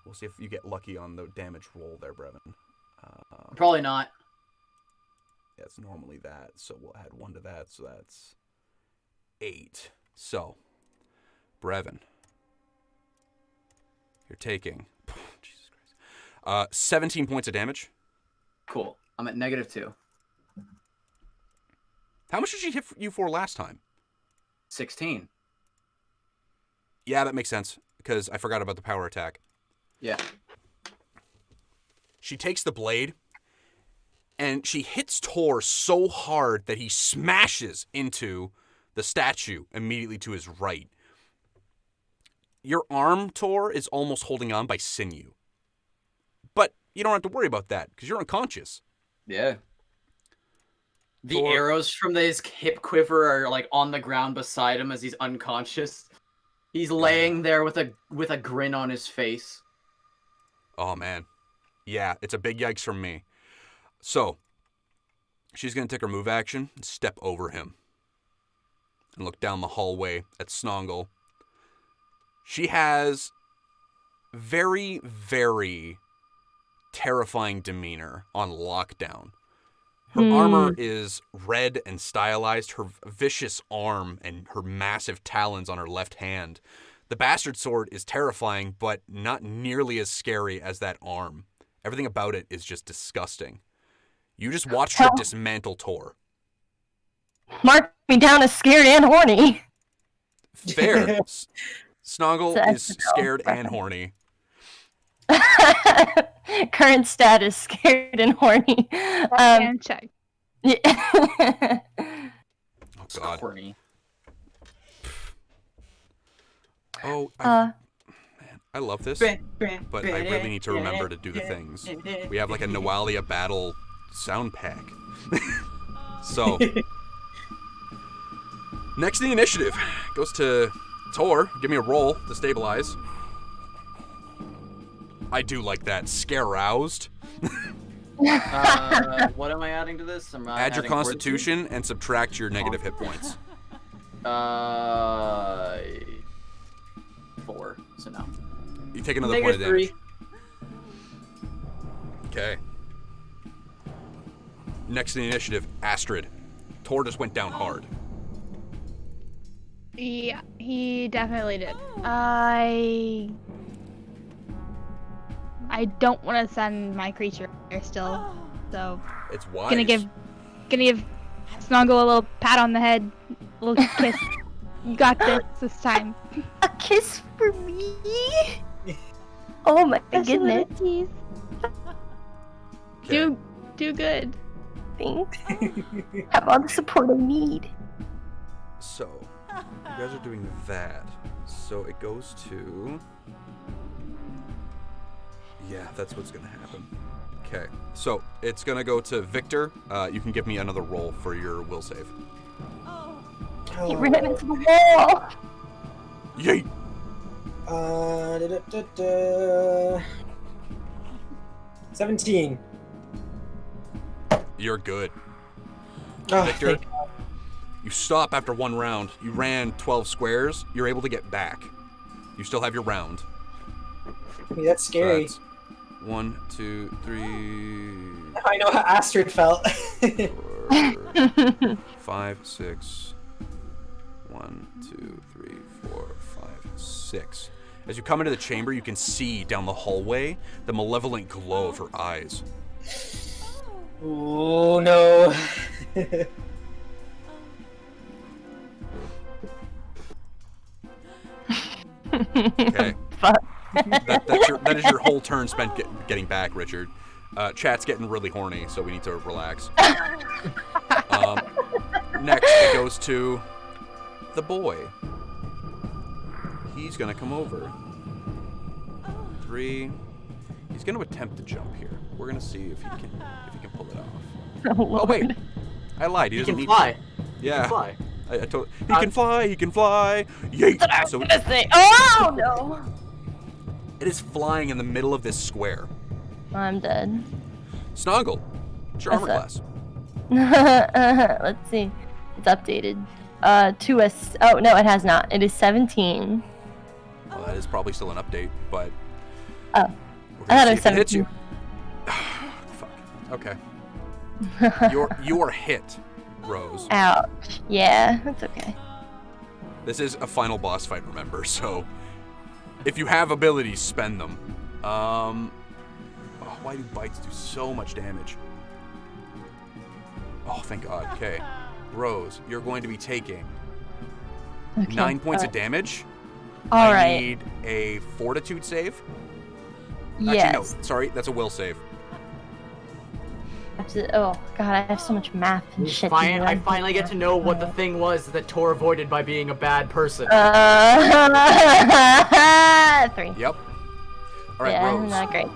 we'll see if you get lucky on the damage roll there, Brevin. Probably not. Yeah, it's normally that, so we'll add 1 to that, so that's 8. So, Brevin, you're taking Jesus Christ, 17 points of damage. Cool. I'm at -2. How much did she hit you for last time? 16. Yeah, that makes sense, because I forgot about the power attack. Yeah. She takes the blade, and she hits Tor so hard that he smashes into the statue immediately to his right. Your arm, Tor, is almost holding on by sinew. But you don't have to worry about that, because you're unconscious. Yeah. The Tor- arrows from his hip quiver are like on the ground beside him as he's unconscious. He's laying there with a grin on his face. Oh, man. Yeah, it's a big yikes from me. So, she's going to take her move action and step over him. And look down the hallway at Snongle. She has very, very terrifying demeanor on lockdown. Her armor is red and stylized. Her vicious arm and her massive talons on her left hand. The bastard sword is terrifying, but not nearly as scary as that arm. Everything about it is just disgusting. You just watched her dismantle Tor. Mark me down as scared and horny. Fair. Snongle So is scared and horny. Current status, scared and horny. And check. Yeah. Oh, God. Corny. Oh, man, I love this, but I really need to remember to do the things. We have like a Nawalia battle sound pack. So, next in the initiative goes to Tor. Give me a roll to stabilize. I do like that. Scare-roused. What am I adding to this? Add your constitution and subtract your negative hit points. 4. So no. You take another point of damage. -3. Okay. Next in the initiative, Astrid. Tor just went down hard. Yeah, he definitely did. I don't want to send my creature there still, so It's wise. gonna give Snongle a little pat on the head, a little kiss. You got this time. A kiss for me? Oh my Just a little goodness. tease. Okay. Do good. Thanks. Have all the support I need. So, you guys are doing that. So it goes to... Yeah, that's what's going to happen. Okay, so it's going to go to Victor. You can give me another roll for your will save. He ran into the wall. Yeet! 17. You're good. Oh, Victor, thank you stop after one round. You ran 12 squares. You're able to get back. You still have your round. God. That's So scary. that's 1, 2, 3, I know how Astrid felt. 4, 5, 6. 1, 2, 3, 4, 5, 6. As you come into the chamber, you can see down the hallway the malevolent glow of her eyes. Oh no. Okay. Fuck. That is your whole turn spent getting back, Richard. Chat's getting really horny, so we need to relax. Next, it goes to the boy. He's gonna come over. 3. He's gonna attempt to jump here. We're gonna see if he can pull it off. Oh wait, I lied. He He doesn't can need fly. to. He Yeah. can fly. He can fly. He can fly. Yeet! That's what I was So gonna say. Oh no. it is flying in the middle of this square. I'm dead. Snongle, what's your armor What's class? Let's see. It's updated. Oh no, it has not. It is 17. Well, that is probably still an update, but Oh. we're I gonna thought see it was if it hits 17. you. Fuck. Okay. You are hit, Rose. Ouch. Yeah, that's okay. This is a final boss fight, remember? So, if you have abilities, spend them. Why do bites do so much damage? Oh, thank God. Okay. Rose, you're going to be taking Okay. 9 points of damage. All I right. need a fortitude save. Yes. Actually, no. Sorry, that's a will save. Oh god, I have so much math and shit. to do. I finally get to know what the thing was that Tor avoided by being a bad person. 3. Yep. All right, Yeah, Rose. not great.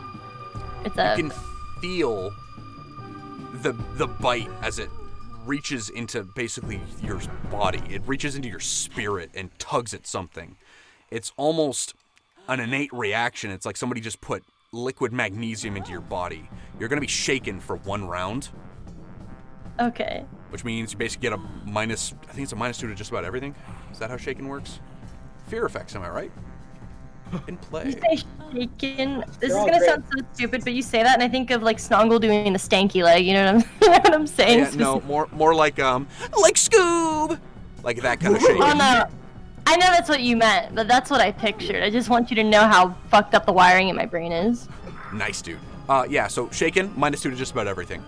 It's You a. can feel the bite as it reaches into basically your body. It reaches into your spirit and tugs at something. It's almost an innate reaction. It's like somebody just put liquid magnesium into your body. You're going to be shaken for 1 round. Okay. Which means you basically get a minus, I think it's a -2 to just about everything. Is that how shaken works? Fear effects, am I right? In play. You say shaken. This is all gonna great. sound so stupid, but you say that, and I think of like Snongle doing the stanky leg. You know what you know what I'm saying? Yeah, no, more like Scoob, like that kind of shaking. Oh no. I know that's what you meant, but that's what I pictured. I just want you to know how fucked up the wiring in my brain is. Nice, dude. Yeah, so shaken, -2 to just about everything.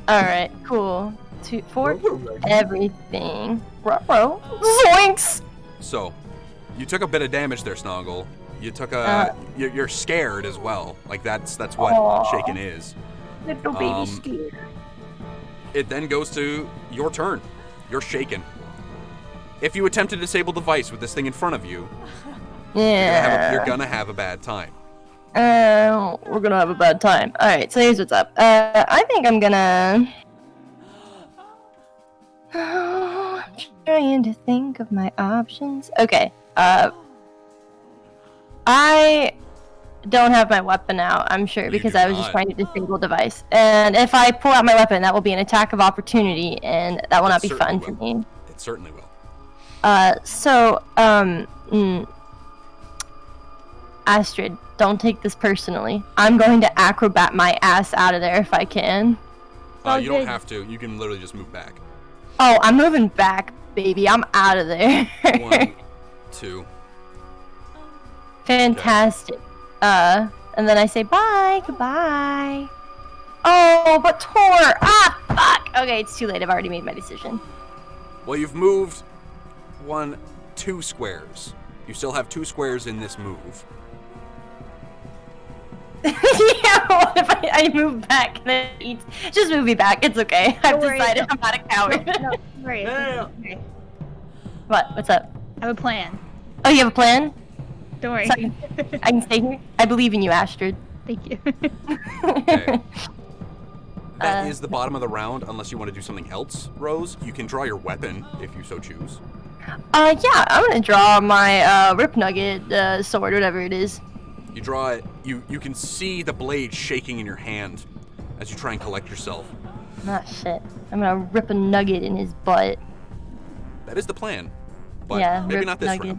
All right, cool. 2, 4, everything. Ruh-roh. Zoinks! So, you took a bit of damage there, Snongle. You took you're scared as well. Like that's what Aw. shaken is. Little baby scared. It then goes to your turn. You're shaken. If you attempt to disable the device with this thing in front of you, Yeah. you're gonna have a bad time. We're gonna have a bad time. Alright, so here's what's up. I think I'm gonna... I'm trying to think of my options. Okay, I don't have my weapon out, I'm sure, You because do I was just not. trying to disable device. And if I pull out my weapon, that will be an attack of opportunity, and that will not be fun for certainly me. It certainly will. Astrid, don't take this personally. I'm going to acrobat my ass out of there if I can. all You don't good. have to. You can literally just move back. Oh, I'm moving back, baby. I'm out of there. 1, 2. Fantastic. And then I say bye, goodbye. Oh, but Tor! Ah, fuck! Okay, it's too late. I've already made my decision. Well, you've moved 2 squares. You still have 2 squares in this move. Yeah, what if I move back and then eat? Just move me back. It's okay. I've Don't worry, decided no. I'm not a coward. No, right. No. Okay. What? What's up? I have a plan. Oh, you have a plan? Don't worry. So I can stay here? I believe in you, Astrid. Thank you. Okay. That Uh, is the bottom of the round, unless you want to do something else, Rose. You can draw your weapon if you so choose. Yeah, I'm gonna draw my Rip Nugget sword, whatever it is. You draw it. You can see the blade shaking in your hand as you try and collect yourself. Ah, shit. I'm gonna rip a nugget in his butt. That is the plan. But Yeah, maybe rip not this nugget.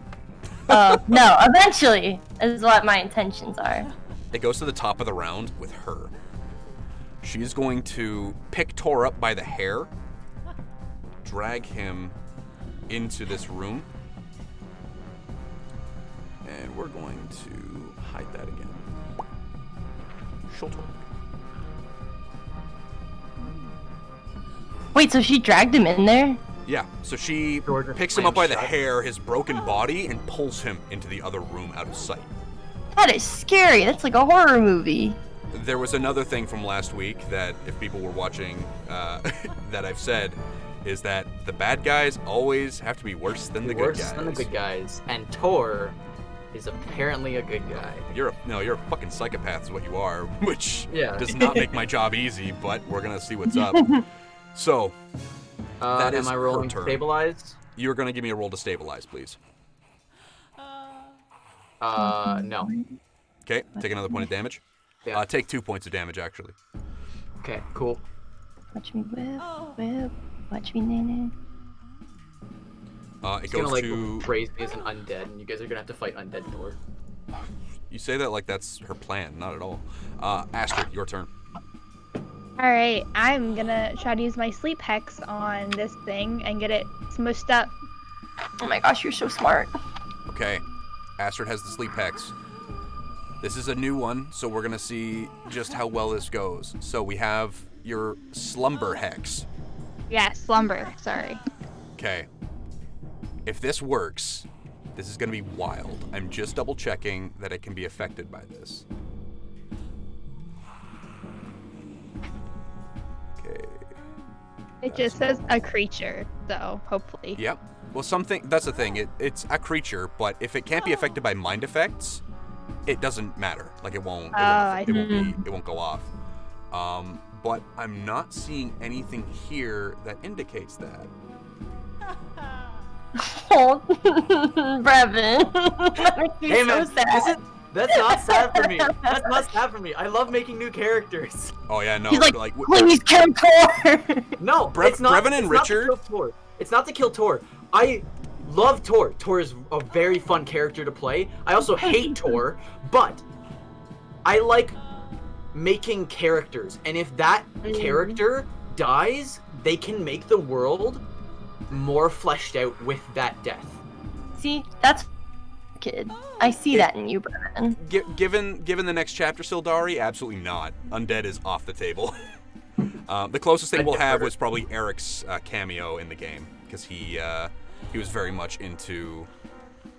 round. No, eventually is what my intentions are. It goes to the top of the round with her. She's going to pick Tor up by the hair, drag him into this room, and we're going to hide that again. Shoulder. Wait, so she dragged him in there? Yeah, so she Georgia picks him up by the shut. hair, his broken body, and pulls him into the other room out of sight. That is scary. That's like a horror movie. There was another thing from last week that, if people were watching, that I've said, is that the bad guys always have to be worse than the good Worse guys. than the good guys. And Tor is apparently a good guy. You're a fucking psychopath is what you are, which Yeah. does not make my job easy, but we're gonna see what's up. So, that is am I her rolling turn. stabilized? you're gonna give me a roll to stabilize, please. No. Okay, take another point of damage. Yeah. Take 2 points of damage, actually. Okay, cool. Watch me whip, whip. Watch me nene. It It's gonna goes like to... praise me as an undead, and you guys are gonna have to fight undead Tor. You say that like that's her plan, not at all. Astrid, your turn. All right, I'm gonna try to use my sleep hex on this thing and get it smushed up. Oh my gosh, you're so smart. Okay, Astrid has the sleep hex. This is a new one, so we're gonna see just how well this goes. So we have your slumber hex. Yeah, slumber. Sorry. Okay. If this works, this is going to be wild. I'm just double checking that it can be affected by this. Okay. It just says a creature, so hopefully. Yep. Well, that's the thing. It's a creature, but if it can't be affected by mind effects, it doesn't matter. Like it won't go off. But I'm not seeing anything here that indicates that. Oh, Brevin. That makes me Hey so man, sad. that's not sad for me. That's not sad for me. I love making new characters. Oh yeah, no. He's like, please kill Tor. No, it's not. Brevin and it's Richard. Not to kill Tor. It's not to kill Tor. I love Tor. Tor is a very fun character to play. I also hate Tor, but I like making characters. And if that character dies, they can make the world more fleshed out with that death. See, that's kid. I see that in you, Brevin. Given the next chapter, Sildari, absolutely not. Undead is off the table. The closest thing we'll have was probably Eric's cameo in the game, because he was very much into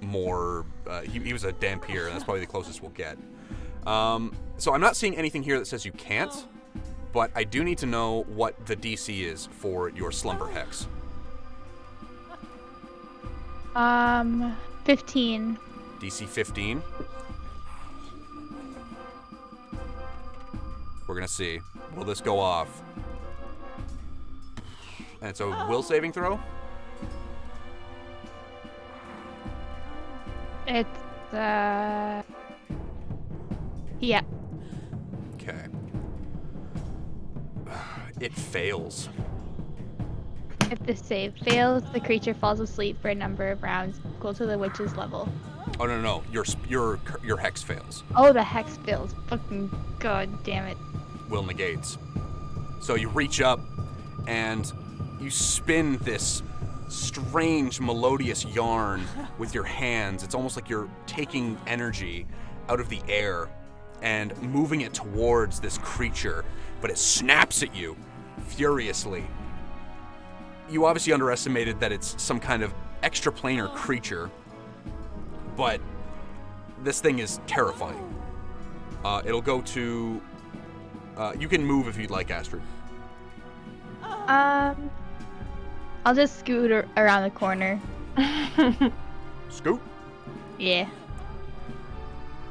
more. He was a Dampier, and that's probably the closest we'll get. So I'm not seeing anything here that says you can't, but I do need to know what the DC is for your Slumber Hex. 15. DC 15. We're gonna see. Will this go off? And it's a will saving throw? It's yeah. Okay. It fails. If the save fails, the creature falls asleep for a number of rounds equal to the witch's level. Oh no. Your hex fails. Oh, the hex fails. Fucking god damn it. Will negates. So you reach up and you spin this strange melodious yarn with your hands. It's almost like you're taking energy out of the air and moving it towards this creature, but it snaps at you furiously. You obviously underestimated that it's some kind of extraplanar creature, but this thing is terrifying. It'll go to... you can move if you'd like, Astrid. I'll just scoot around the corner. Scoot. Yeah.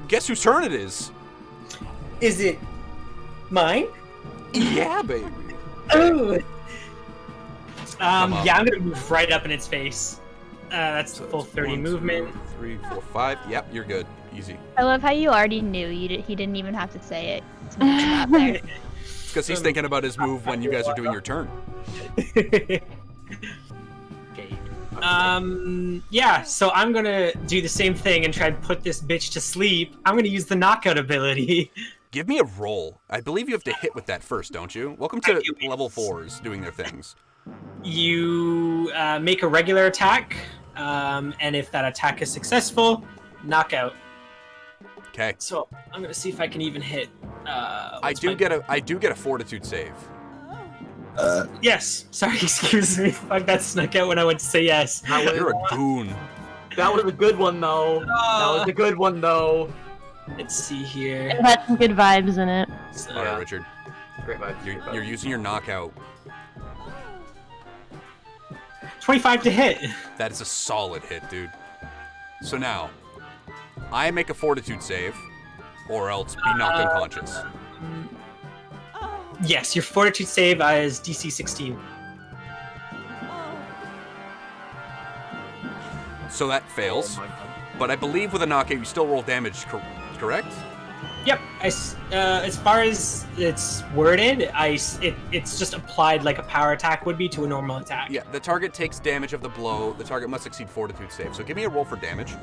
Guess whose turn it is? Is it mine? Yeah, baby. Oh, on. Yeah, I'm gonna move right up in its face. That's the full 30 movement. 2, 3, 4, 5. Yep, you're good. Easy. I love how you already knew. He didn't even have to say it. To make him out there. It's because he's thinking about his move when you guys are doing your turn. Yeah, so I'm gonna do the same thing and try and put this bitch to sleep. I'm gonna use the knockout ability. Give me a roll. I believe you have to hit with that first, don't you? Welcome to level 4s doing their things. You make a regular attack, and if that attack is successful, knockout. Okay. So I'm gonna see if I can even hit. I do get a fortitude save. Yes. Sorry, excuse me. Fuck, that snuck out when I went to say yes. You're a goon. That was a good one though. That was a good one though. Let's see here. It had some good vibes in it. So, All right, Richard. Great vibes. You're using your knockout. 25 to hit. That is a solid hit, dude. So now, I make a fortitude save, or else be knocked unconscious. Yes, your fortitude save is DC 16. So that fails. But I believe with a knockout, you still roll damage, correct? Yep. As far as it's worded, it's just applied like a power attack would be to a normal attack. Yeah, the target takes damage of the blow. The target must succeed fortitude save. So give me a roll for damage.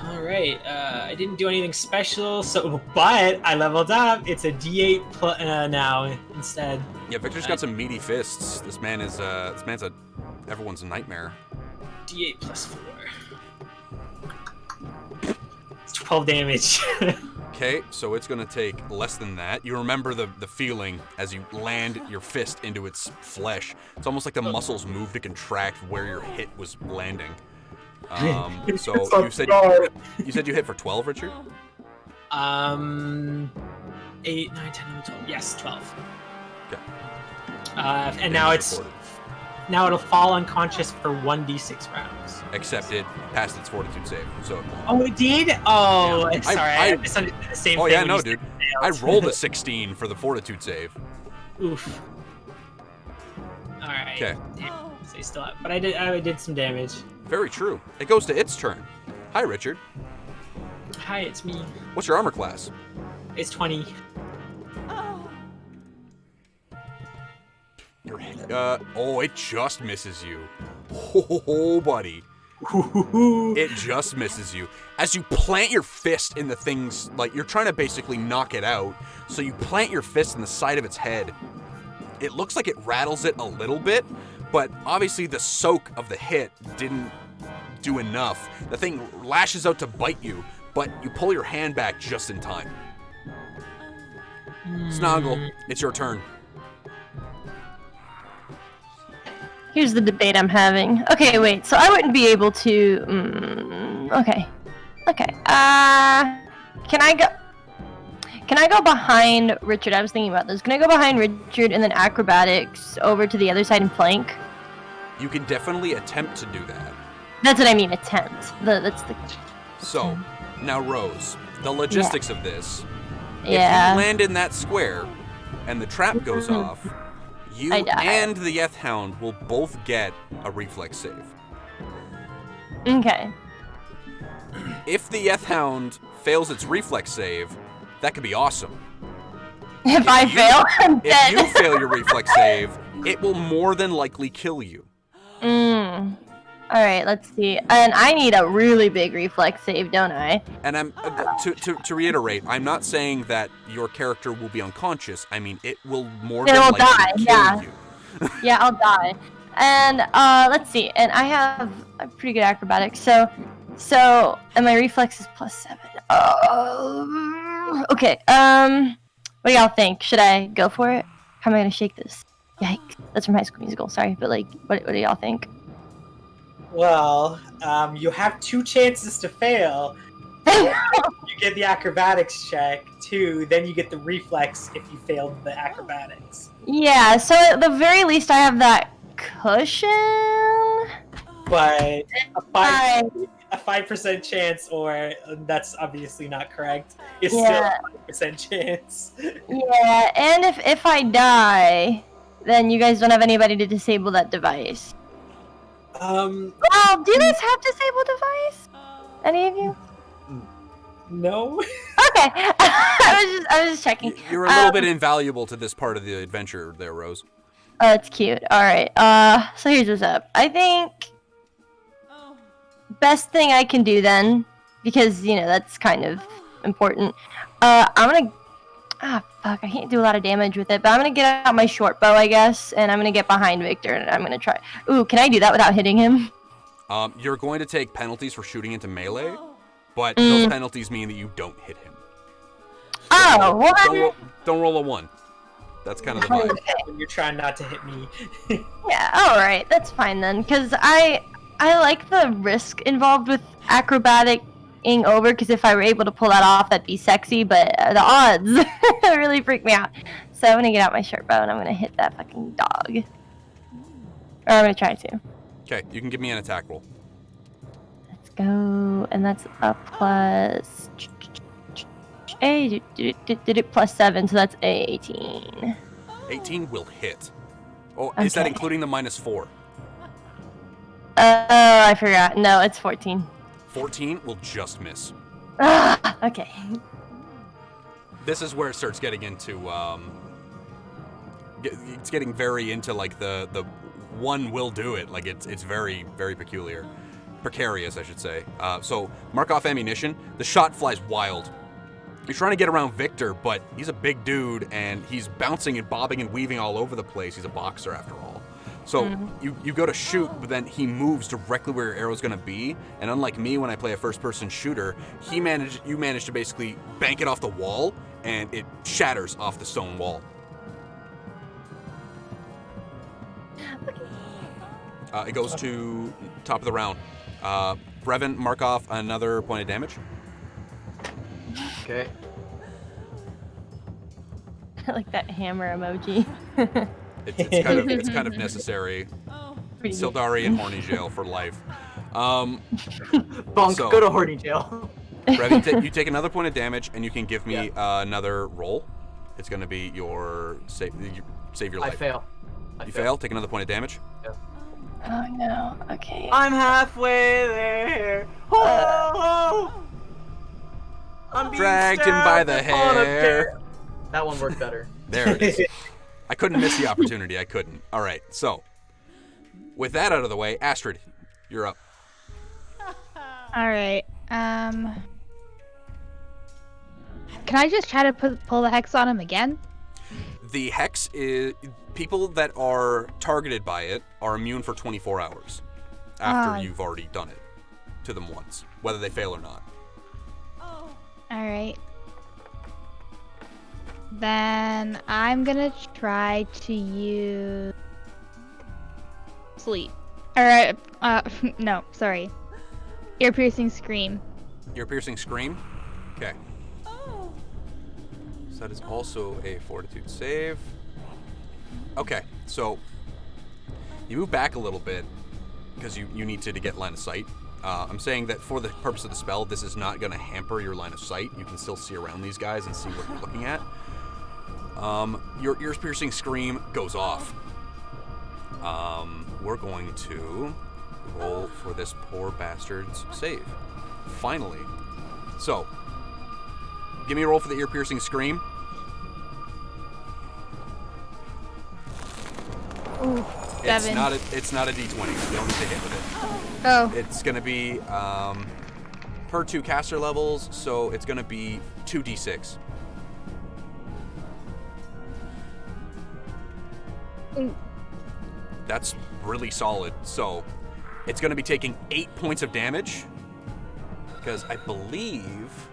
All right. I didn't do anything special, but I leveled up. It's a D8 now instead. Yeah, Victor's got some meaty fists. This man's everyone's nightmare. D8 plus 4. It's 12 damage. Okay, so it's going to take less than that. You remember the feeling as you land your fist into its flesh. It's almost like the muscles move to contract where your hit was landing. So you said you hit for 12, Richard? 8, 9, 10, 11, 12. Yes, 12. Okay. And now it'll fall unconscious for 1d6 rounds. Except it passed its fortitude save. So. Oh, it did? Oh, Yeah. sorry. I misunderstood the same Oh thing. yeah, when no, you dude. said I rolled a 16 for the fortitude save. Oof. All right. Okay. So you still have, but I did some damage. Very true. It goes to its turn. Hi, Richard. Hi, it's me. What's your armor class? It's 20. It just misses you. Oh, buddy. It just misses you. As you plant your fist in the thing's, like, you're trying to basically knock it out, so you plant your fist in the side of its head. It looks like it rattles it a little bit, but obviously the soak of the hit didn't do enough. The thing lashes out to bite you, but you pull your hand back just in time. Snongle, it's your turn. Here's the debate I'm having. Okay, wait. So I wouldn't be able to. Okay. Can I go behind Richard? I was thinking about this. Can I go behind Richard and then acrobatics over to the other side and flank? You can definitely attempt to do that. That's what I mean. Attempt. That's the. So, now Rose, the logistics of this. Yeah. If you land in that square and the trap goes off, you I die. and the Yeth Hound will both get a reflex save. Okay. If the Yeth Hound fails its reflex save, that could be awesome. If I fail, I'm If dead. you fail your reflex save, it will more than likely kill you. All right, let's see. And I need a really big reflex save, don't I? And I'm to reiterate, I'm not saying that your character will be unconscious. I mean, it will more than likely kill die, you. Yeah, I'll die. And let's see. And I have a pretty good acrobatics. So and my reflex is +7. Okay. What do y'all think? Should I go for it? How am I gonna shake this? Yikes! That's from High School Musical. Sorry, but like, what do y'all think? Well, you have 2 chances to fail. You get the acrobatics check, 2, then you get the reflex if you failed the acrobatics. Yeah. So at the very least, I have that cushion. But a 5% chance, or that's obviously not correct, is still a 5% chance. Yeah, and if I die, then you guys don't have anybody to disable that device. Well, do you guys have disable device? Any of you? No. Okay. I was just checking. You're a little bit invaluable to this part of the adventure there, Rose. Oh, that's cute. All right. So here's what's up. I think best thing I can do then, because that's kind of important. I'm gonna. Fuck! I can't do a lot of damage with it, but I'm gonna get out my short bow, I guess, and I'm gonna get behind Victor, and I'm gonna try. Ooh, can I do that without hitting him? You're going to take penalties for shooting into melee, but those penalties mean that you don't hit him. Oh, what? Don't roll a 1. That's kind of the vibe. When you're trying not to hit me. Yeah. All right. That's fine then, because I like the risk involved with acrobatic over, because if I were able to pull that off, that'd be sexy, but the odds really freak me out. So I'm gonna get out my short bow and I'm gonna hit that fucking dog. Or I'm gonna try to. Okay, you can give me an attack roll. Let's go, and that's a plus. Did it +7, so that's a 18. 18 will hit. Oh, is that Okay. including the -4? I forgot. No, it's 14. 14 will just miss. Okay. This is where it starts getting into, it's getting very into, like, the one will do it. Like, it's very, very peculiar. Precarious, I should say. So, mark off ammunition. The shot flies wild. You're trying to get around Victor, but he's a big dude, and he's bouncing and bobbing and weaving all over the place. He's a boxer, after all. So you go to shoot, but then he moves directly where your arrow's going to be. And unlike me, when I play a first-person shooter, you manage to basically bank it off the wall, and it shatters off the stone wall. It goes to top of the round. Brevin, mark off another point of damage. Okay. I like that hammer emoji. It's kind of necessary. Pretty Sildari in horny jail for life. Bonk, So- go to horny jail. Brevin, you take another point of damage, and you can give me another roll. It's going to be your save your I life. fail. You fail. Take another point of damage. Oh no. Okay. I'm halfway there. Oh, I'm being Dragged him by stabbed the upon a hair. bear. That one worked better. There it is. I couldn't miss the opportunity. I couldn't. All right. So, with that out of the way, Astrid, you're up. All right. Can I just try to pull the hex on him again? The hex is people that are targeted by it are immune for 24 hours after you've already done it to them once, whether they fail or not. All right. Then I'm gonna try to use sleep. All right. No, sorry. Ear-piercing scream. Ear-piercing scream. Okay. So that is also a fortitude save. Okay, so you move back a little bit because you need to get line of sight. I'm saying that for the purpose of the spell, this is not going to hamper your line of sight. You can still see around these guys and see what you're looking at. Your ear-piercing scream goes off. We're going to roll for this poor bastard's save. Finally. So, give me a roll for the ear-piercing scream. Ooh, 7. It's not a d20. You don't need to hit with it. Oh. It's going to be per 2 caster levels, so it's going to be 2d6. Ooh. That's really solid. So, it's going to be taking 8 points of damage. Because I believe...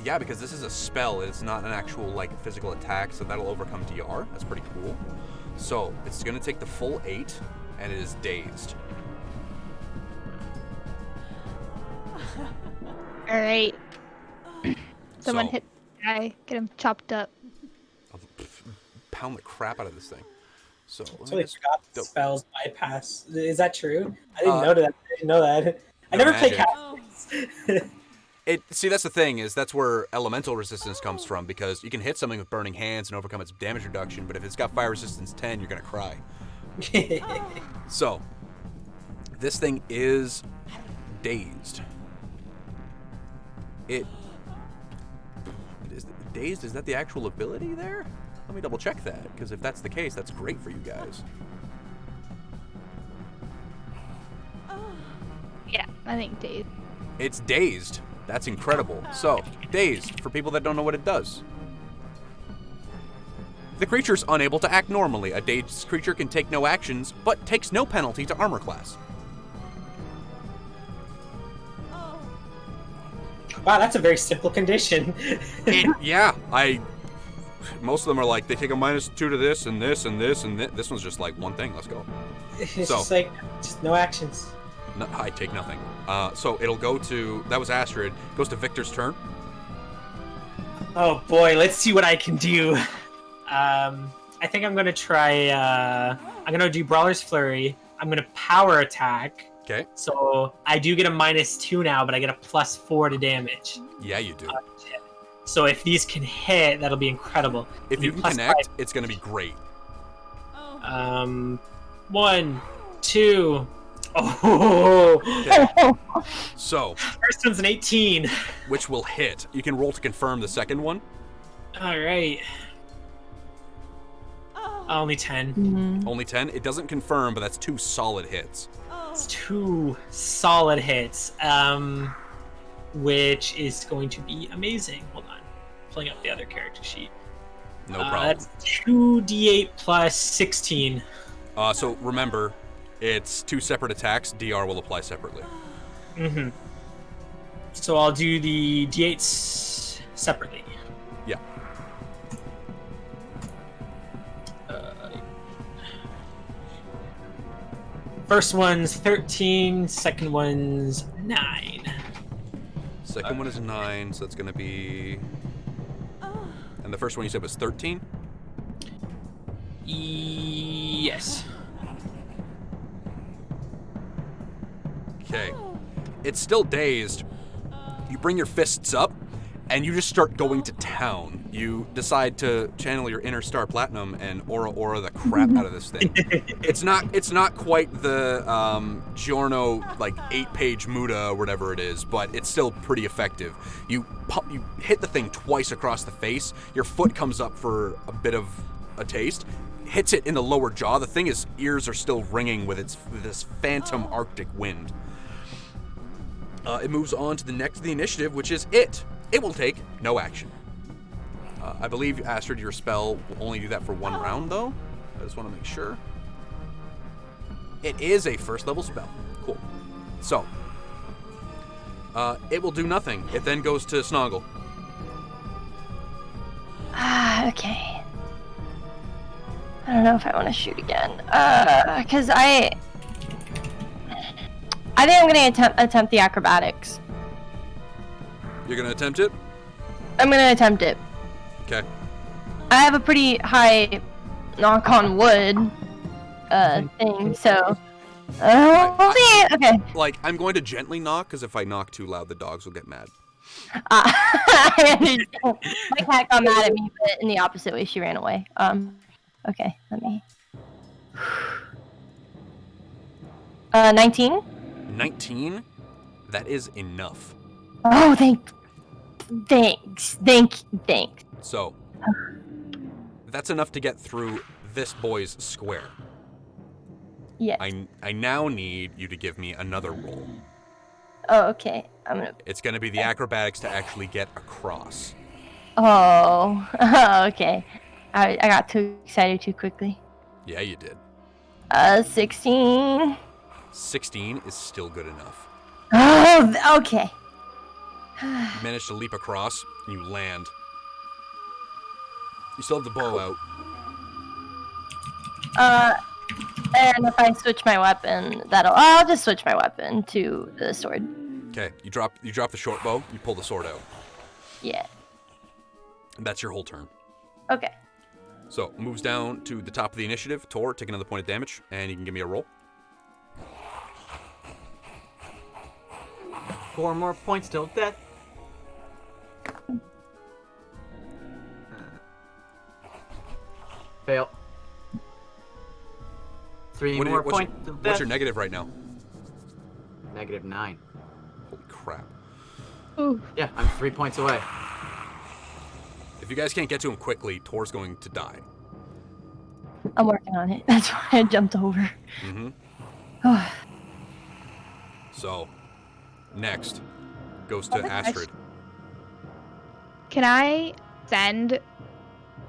Yeah, because this is a spell. It's not an actual, like, physical attack, so that'll overcome DR. That's pretty cool. So, it's going to take the full 8, and it is dazed. All right. Someone So- hit the guy. Get him chopped up. I'll pound the crap out of this thing. So, let me Totally just- forgot the Dope. spells bypass. Is that true? I didn't know that. I didn't know that. I never played magic. See, that's the thing, is that's where elemental resistance comes from, because you can hit something with burning hands and overcome its damage reduction, but if it's got fire resistance 10, you're gonna cry. So, this thing is dazed. Dazed, is that the actual ability there? Let me double check that, because if that's the case, that's great for you guys. Yeah, I think Dave. It's dazed. That's incredible. So, dazed, for people that don't know what it does. The creature's unable to act normally. A dazed creature can take no actions, but takes no penalty to armor class. Wow, that's a very simple condition. Yeah, most of them are like, they take a -2 to this, and this, and this, and this. This one's just like, one thing, let's go. It's So- just like, just no actions. No, I take nothing. So it'll go to, that was Astrid, goes to Victor's turn. Oh boy, let's see what I can do. I think I'm gonna try. I'm gonna do Brawler's Flurry. I'm gonna power attack. Okay. So I do get a -2 now, but I get a +4 to damage. Yeah, you do. So if these can hit, that'll be incredible. If you can Plus connect, it's going to be great. 1, 2. Oh, Okay. So, first one's an 18. which will hit. You can roll to confirm the second one. All right. Only 10. Only 10. It doesn't confirm, but that's 2 solid hits. It's 2 solid hits, which is going to be amazing. Hold on, pulling up the other character sheet. No problem. That's 2d8 plus 16. So remember, it's 2 separate attacks. DR will apply separately. Mm-hmm. So I'll do the d8s separately. Yeah. First one's 13, second one's 9. Second one is 9, so that's going to be... And the first one you said was 13? Yes. Okay. It's still dazed. You bring your fists up, and you just start going to town. You decide to channel your inner Star Platinum and aura the crap out of this thing. It's not quite the Giorno like 8-page Muda or whatever it is, but it's still pretty effective. You hit the thing twice across the face. Your foot comes up for a bit of a taste. Hits it in the lower jaw. The thing's ears are still ringing with this phantom Arctic wind. It moves on to the next of the initiative, which is it. It will take no action. I believe, Astrid, your spell will only do that for 1 round, though. I just want to make sure. It is a first level spell. Cool. So, it will do nothing. It then goes to Snongle. Okay. I don't know if I want to shoot again. Because I think I'm gonna attempt the acrobatics. You're gonna attempt it? I'm gonna attempt it. Okay. I have a pretty high knock on wood thing, so we'll see. Okay. Like, I'm going to gently knock, because if I knock too loud, the dogs will get mad. I understand. My cat got mad at me, but in the opposite way, she ran away. Okay, let me. 19? 19? That is enough. Oh, thanks. So, that's enough to get through this boy's square. Yes. I now need you to give me another roll. Oh, okay. It's gonna be the acrobatics to actually get across. Oh, okay. I got too excited too quickly. Yeah, you did. 16. 16 is still good enough. Oh, okay. You manage to leap across, and you land. You still have the bow out. And if I switch my weapon, I'll just switch my weapon to the sword. Okay, you drop the short bow, you pull the sword out. Yeah. And that's your whole turn. Okay. So, moves down to the top of the initiative. Tor, take another point of damage, and you can give me a roll. 4 more points till death. Fail. 3 more points till death. What's your negative right now? -9. Holy crap. Ooh. Yeah, I'm 3 points away. If you guys can't get to him quickly, Tor's going to die. I'm working on it. That's why I jumped over. Mm-hmm. So, next goes to Astrid. Can I send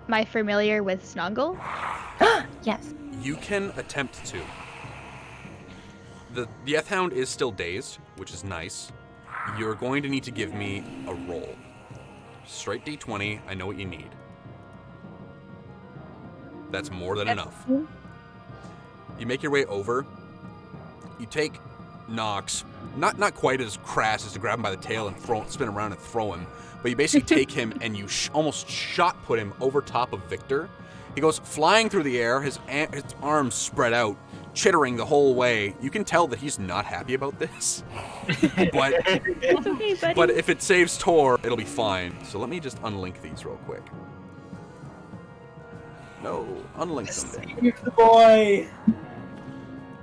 my familiar with Snongle? Yes. You can attempt to. The F-Hound is still dazed, which is nice. You're going to need to give me a roll. Straight D20, I know what you need. That's more than enough. You make your way over. You take Nox, not quite as crass as to grab him by the tail and spin around and throw him, but you basically take him and you almost shot put him over top of Victor. He goes flying through the air, his arms spread out, chittering the whole way. You can tell that he's not happy about this. But, It's okay, buddy. but if it saves Tor, it'll be fine. So let me just unlink these real quick. No, unlink them. Save the boy.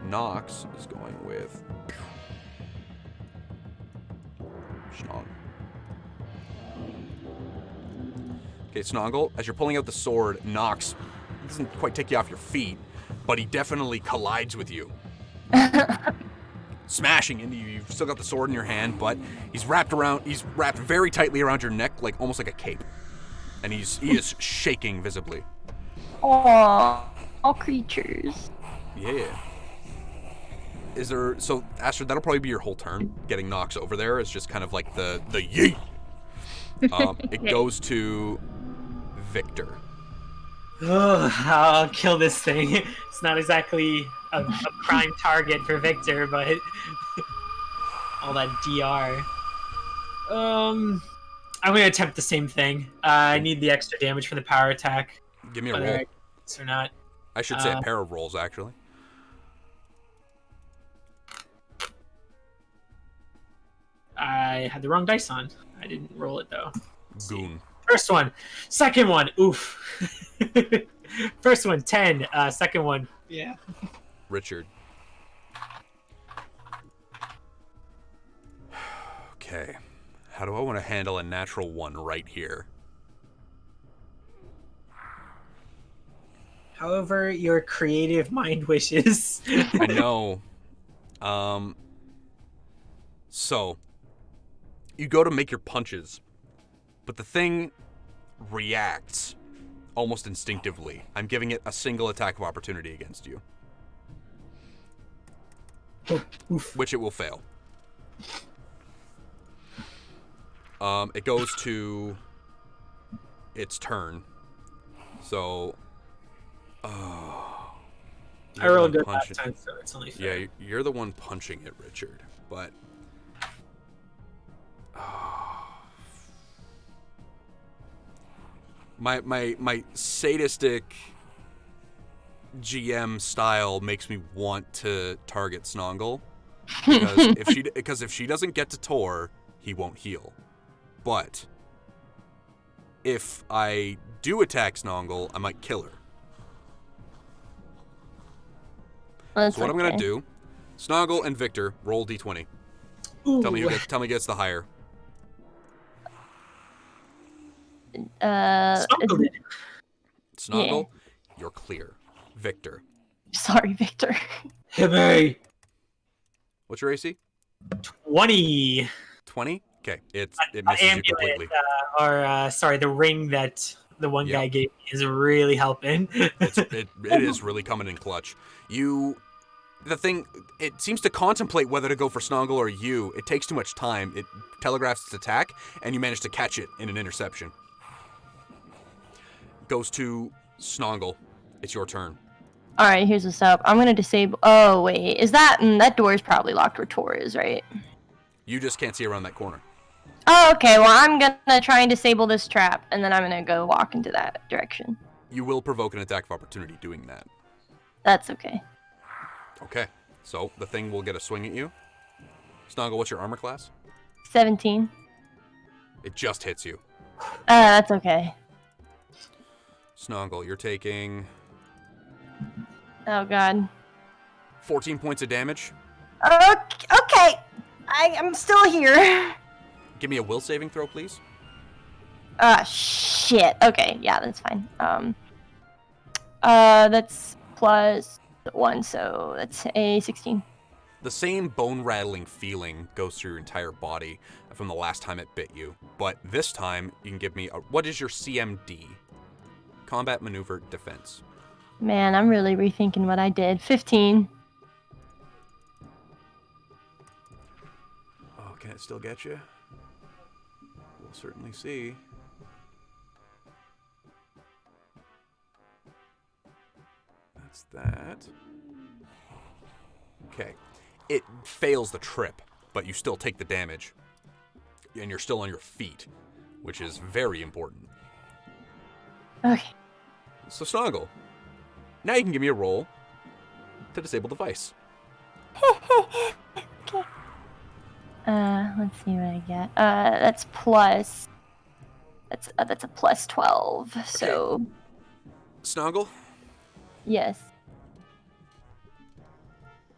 Nox is going with Snongle. Okay, Snongle, as you're pulling out the sword, Nox doesn't quite take you off your feet, but he definitely collides with you. Smashing into you. You've still got the sword in your hand, but he's wrapped very tightly around your neck, like almost like a cape. And he is shaking visibly. Aww. All creatures. Yeah. Is there... So, Astrid, that'll probably be your whole turn. Getting Nox over there is just kind of like the yeet. It goes to Victor. Oh, I'll kill this thing. It's not exactly a prime target for Victor, but all that DR. I'm gonna attempt the same thing. I need the extra damage for the power attack. Give me a whether roll. I guess or not. I should say a pair of rolls, actually. I had the wrong dice on. I didn't roll it though. Goon. First one, second one, oof. First one, 10. Second one, yeah. Richard. Okay. How do I want to handle a natural one right here? However, your creative mind wishes. I know. So, you go to make your punches, but the thing reacts almost instinctively. I'm giving it a single attack of opportunity against you. Which it will fail. It goes to its turn. So, I rolled good last time, so it's only fair. Yeah, you're the one punching it, Richard. But my sadistic GM style makes me want to target Snongle because if she doesn't get to Tor, he won't heal. But if I do attack Snongle, I might kill her. That's So what I'm gonna do, Snongle and Victor, roll d20. Ooh. Tell me who gets the higher. Snongle did. Snongle, you're clear. Victor, Sorry, Victor. Hit me. what's your AC? 20. 20? Okay, it misses you completely. Sorry, the ring that the one guy gave me is really helping. It is really coming in clutch. The thing, it seems to contemplate whether to go for Snongle or you. It takes too much time. It telegraphs its attack, and you manage to catch it in an interception. Goes to Snongle. It's your turn. All right, here's what's up. I'm gonna disable. Oh wait, is that door is probably locked where Tor is, right? You just can't see around that corner. Oh, okay. Well, I'm gonna try and disable this trap, and then I'm gonna go walk into that direction. You will provoke an attack of opportunity doing that. That's okay. Okay, so the thing will get a swing at you. Snongle, what's your armor class? 17. It just hits you. That's okay. Snongle, you're taking Oh god. 14 points of damage. Okay. I'm still here. Give me a will saving throw, please. Shit. Okay, yeah, that's fine. That's +1, so that's a 16. The same bone-rattling feeling goes through your entire body from the last time it bit you. But this time, you can give me what is your CMD? Combat Maneuver Defense. Man, I'm really rethinking what I did. 15. Oh, can it still get you? We'll certainly see. That's that. Okay. It fails the trip, but you still take the damage. And you're still on your feet, which is very important. Okay. So, Snongle, now you can give me a roll to disable the device. Okay. Let's see what I get. That's plus. That's a +12. So. Snongle, Yes.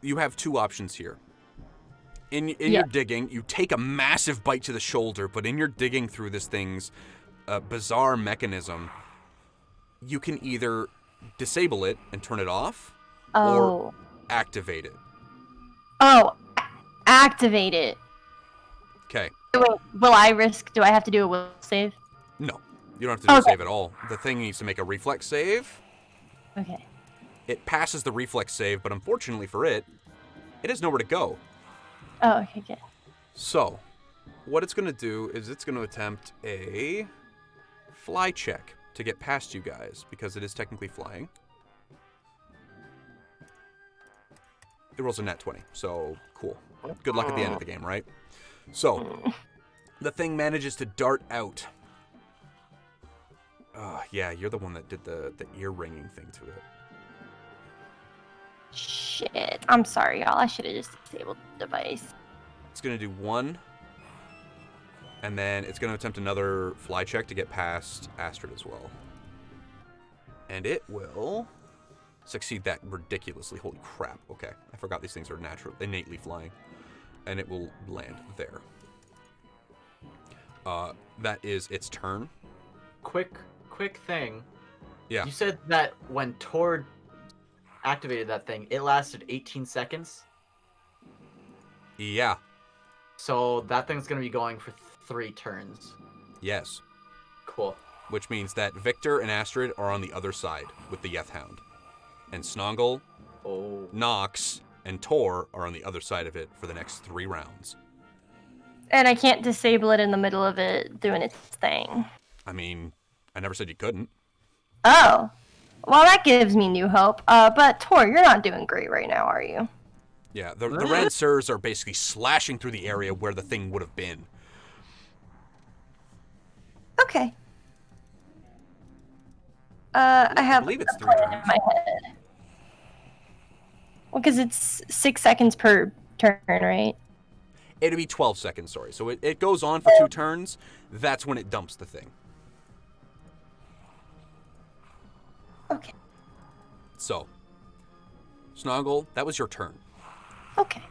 you have two options here. In your digging, you take a massive bite to the shoulder, but in your digging through this thing's bizarre mechanism, you can either disable it and turn it off, or activate it. Oh, activate it. Okay. Wait, will I risk? Do I have to do a will save? No, you don't have to do a save at all. The thing needs to make a reflex save. Okay. It passes the reflex save, but unfortunately for it, it has nowhere to go. Oh, okay, good. So, what it's going to do is it's going to attempt a fly check to get past you guys, because it is technically flying. It rolls a nat 20, so cool. Good luck at the end of the game, right? So, the thing manages to dart out. Yeah, you're the one that did the ear-ringing thing to it. Shit. I'm sorry, y'all. I should have just disabled the device. It's going to do 1, and then it's going to attempt another fly check to get past Astrid as well. And it will succeed that ridiculously. Holy crap. Okay, I forgot these things are innately flying. And it will land there. That is its turn. Quick thing. Yeah. You said that when Tor activated that thing, it lasted 18 seconds. Yeah. So that thing's gonna be going for 3 turns. Yes. Cool. Which means that Victor and Astrid are on the other side with the Yeth Hound. And Snongle, Oh. Nox, and Tor are on the other side of it for the next 3 rounds. And I can't disable it in the middle of it doing its thing. I mean, I never said you couldn't. Oh. Well, that gives me new hope. But Tor, you're not doing great right now, are you? Yeah, the red sirs are basically slashing through the area where the thing would have been. Okay. I have believe it's a 3 plan turns. in my head. Well, because it's 6 seconds per turn, right? It'd be 12 seconds, sorry. So it goes on for 2 turns. That's when it dumps the thing. Okay. So, Snongle, that was your turn. Okay.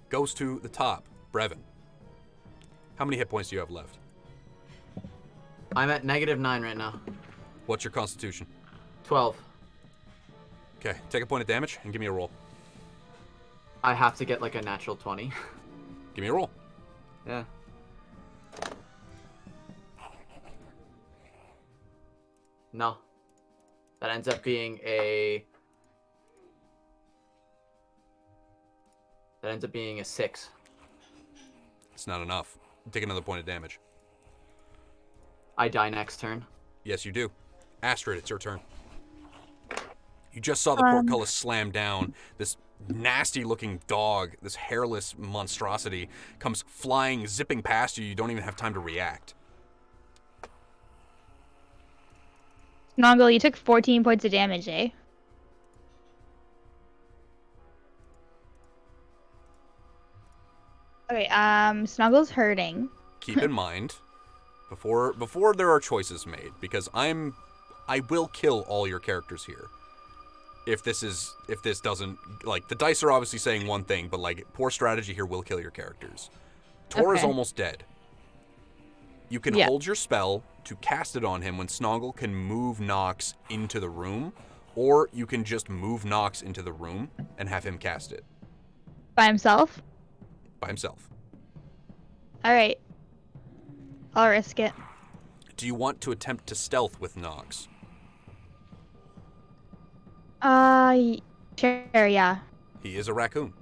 Goes to the top. Brevin. How many hit points do you have left? I'm at -9 right now. What's your constitution? 12. Okay, take a point of damage and give me a roll. I have to get like a natural 20. Give me a roll. Yeah. No. That ends up being a... That ends up being a 6. It's not enough. Take another point of damage. I die next turn. Yes, you do. Astrid, it's your turn. You just saw the portcullis slam down. This nasty-looking dog, this hairless monstrosity, comes flying, zipping past you. You don't even have time to react. Snongle, you took 14 points of damage, eh? Okay, Snuggle's hurting. Keep in mind, before there are choices made, because I will kill all your characters here. If this doesn't, like, the dice are obviously saying one thing, but, like, poor strategy here will kill your characters. Tor is Okay. almost dead. You can hold your spell to cast it on him when Snongle can move Nox into the room, or you can just move Nox into the room and have him cast it By himself? by himself. Alright. I'll risk it. Do you want to attempt to stealth with Nox? Sure, yeah. He is a raccoon.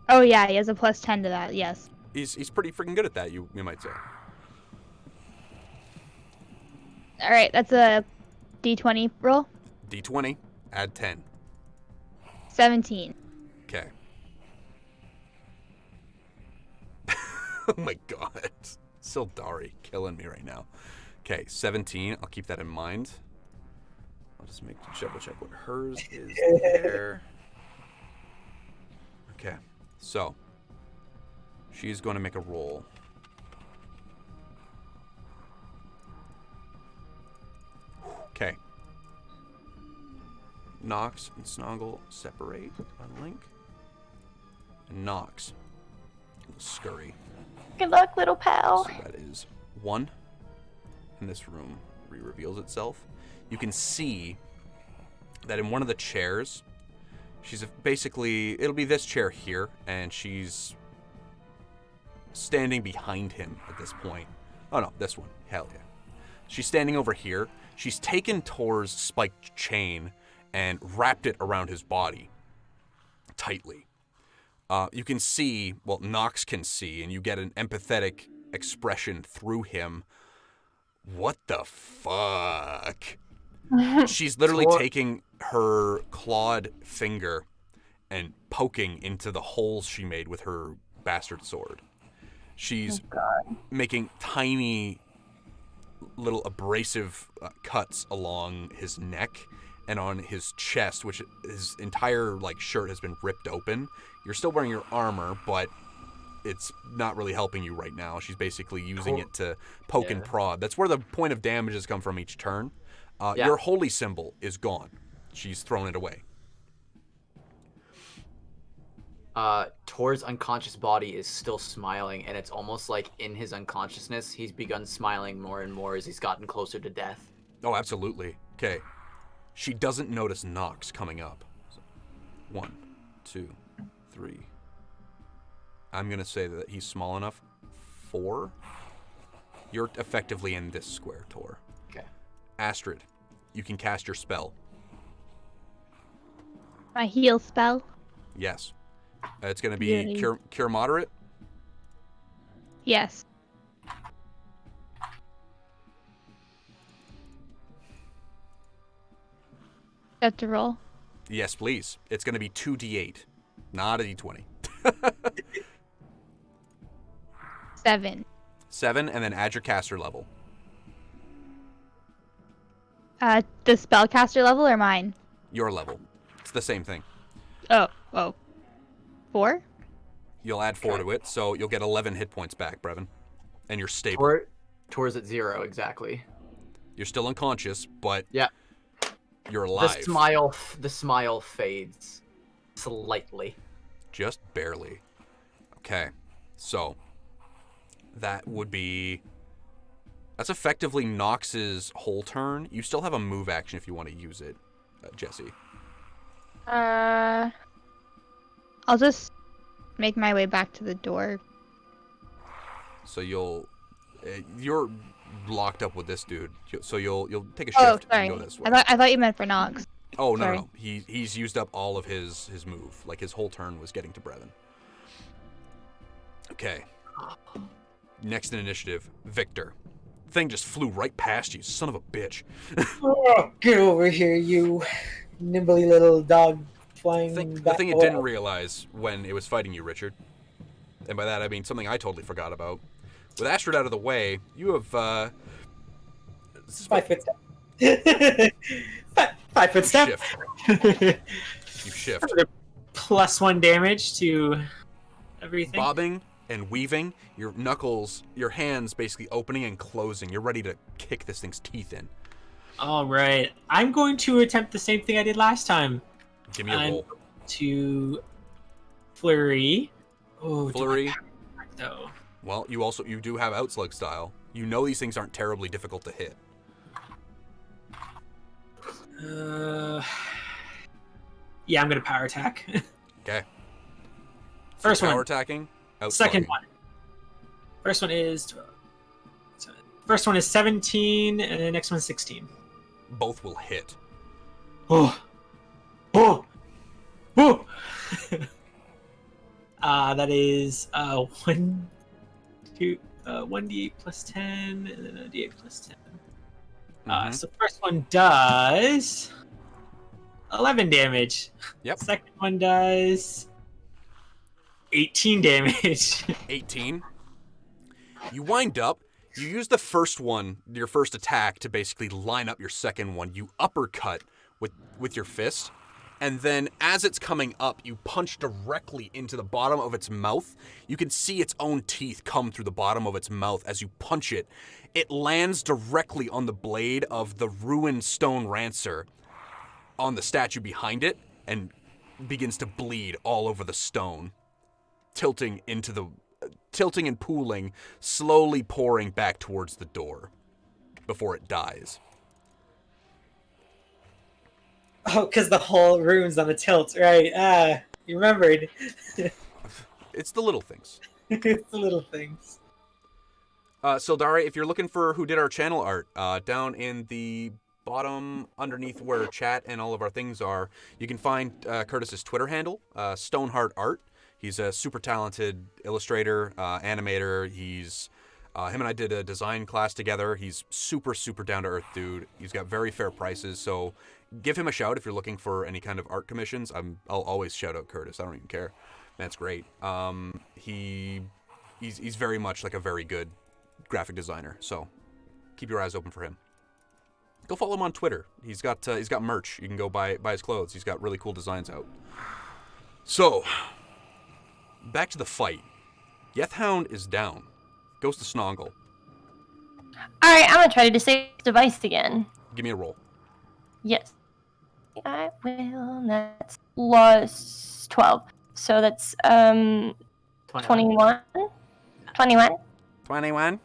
Oh yeah, he has a +10 to that, yes. He's pretty freaking good at that, you might say. Alright, that's a D20 roll. D20, add 10. 17. Okay. Oh my god. Sildari killing me right now. Okay, 17. I'll keep that in mind. I'll just double check what hers is there. Okay, so she's going to make a roll. Okay. Nox and Snongle separate on Link. And Nox will scurry. Good luck, little pal. So that is 1. And this room re-reveals itself. You can see that in one of the chairs, she's basically, it'll be this chair here, and she's standing behind him at this point. Oh no, this one. Hell yeah. She's standing over here. She's taken Tor's spiked chain and wrapped it around his body tightly. You can see, well, Nox can see, and you get an empathetic expression through him. What the fuck? She's literally taking her clawed finger and poking into the holes she made with her bastard sword. She's making tiny little abrasive cuts along his neck and on his chest, which his entire shirt has been ripped open. You're still wearing your armor, but it's not really helping you right now. She's basically using it to poke and prod. That's where the point of damage has come from each turn. Your holy symbol is gone. She's thrown it away. Tor's unconscious body is still smiling, and it's almost like in his unconsciousness, he's begun smiling more and more as he's gotten closer to death. Oh, absolutely. Okay. She doesn't notice Nox coming up. 1, 2, 3. I'm going to say that he's small enough. 4. You're effectively in this square, Tor. Okay. Astrid, you can cast your spell. My heal spell? Yes. It's going to be cure moderate. Yes. Got to roll? Yes, please. It's going to be 2d8, not a d20. 7. 7, and then add your caster level. The spellcaster level or mine? Your level. It's the same thing. Oh. 4? You'll add 4 to it, so you'll get 11 hit points back, Brevin. And you're stable. Tor's at 0, exactly. You're still unconscious, but you're The alive. smile fades slightly. Just barely. Okay, so that would be... That's effectively Nox's whole turn. You still have a move action if you want to use it, Jessie. I'll just make my way back to the door. So you're locked up with this dude. So you'll take a shift and go this way. I thought you meant for Nox. Oh, Sorry. no. He's used up all of his move. Like, his whole turn was getting to Brevin. Okay. Next in initiative, Victor. Thing just flew right past you, son of a bitch. Oh, get over here, you nimbly little dog flying The thing it didn't realize when it was fighting you, Richard, and by that I mean something I totally forgot about. With Astrid out of the way, you have 5 foot step. 5 foot step. You shift. +1 damage to everything. Bobbing and weaving, your knuckles, your hands basically opening and closing. You're ready to kick this thing's teeth in. All right, I'm going to attempt the same thing I did last time. Give me a roll. To flurry. Oh, Flurry. Though. Well, you do have outslug style. You know these things aren't terribly difficult to hit. Yeah, I'm gonna power attack. Okay. First power one. Attacking. Second one. First one is 12. First one is 17, and the next one's 16. Both will hit. Oh. That is 1d8 plus 10, and then a d8 plus 10. So first one does 11 damage. Yep. Second one does 18 damage. 18. You wind up. You use the first one, your first attack, to basically line up your second one. You uppercut with your fist, and then as it's coming up, you punch directly into the bottom of its mouth. You can see its own teeth come through the bottom of its mouth as you punch it. It lands directly on the blade of the ruined stone rancer on the statue behind it and begins to bleed all over the stone, tilting and pooling, slowly pouring back towards the door before it dies. Oh, because the whole room's on a tilt, right? You remembered. It's the little things. It's the little things. So Dari, if you're looking for who did our channel art, down in the bottom underneath where chat and all of our things are, you can find Curtis's Twitter handle, Stoneheart Art. He's a super talented illustrator, animator. He's him and I did a design class together. He's super down to earth dude. He's got very fair prices, so give him a shout if you're looking for any kind of art commissions. I'll always shout out Curtis. I don't even care. That's great. He's very much like a very good graphic designer. So keep your eyes open for him. Go follow him on Twitter. He's got merch. You can go buy his clothes. He's got really cool designs out. So back to the fight. Yethhound is down. Goes to Snongle. Alright, I'm gonna try to disable the device again. Give me a roll. Yes. I will. That's plus 12. So that's 21. 21. 21.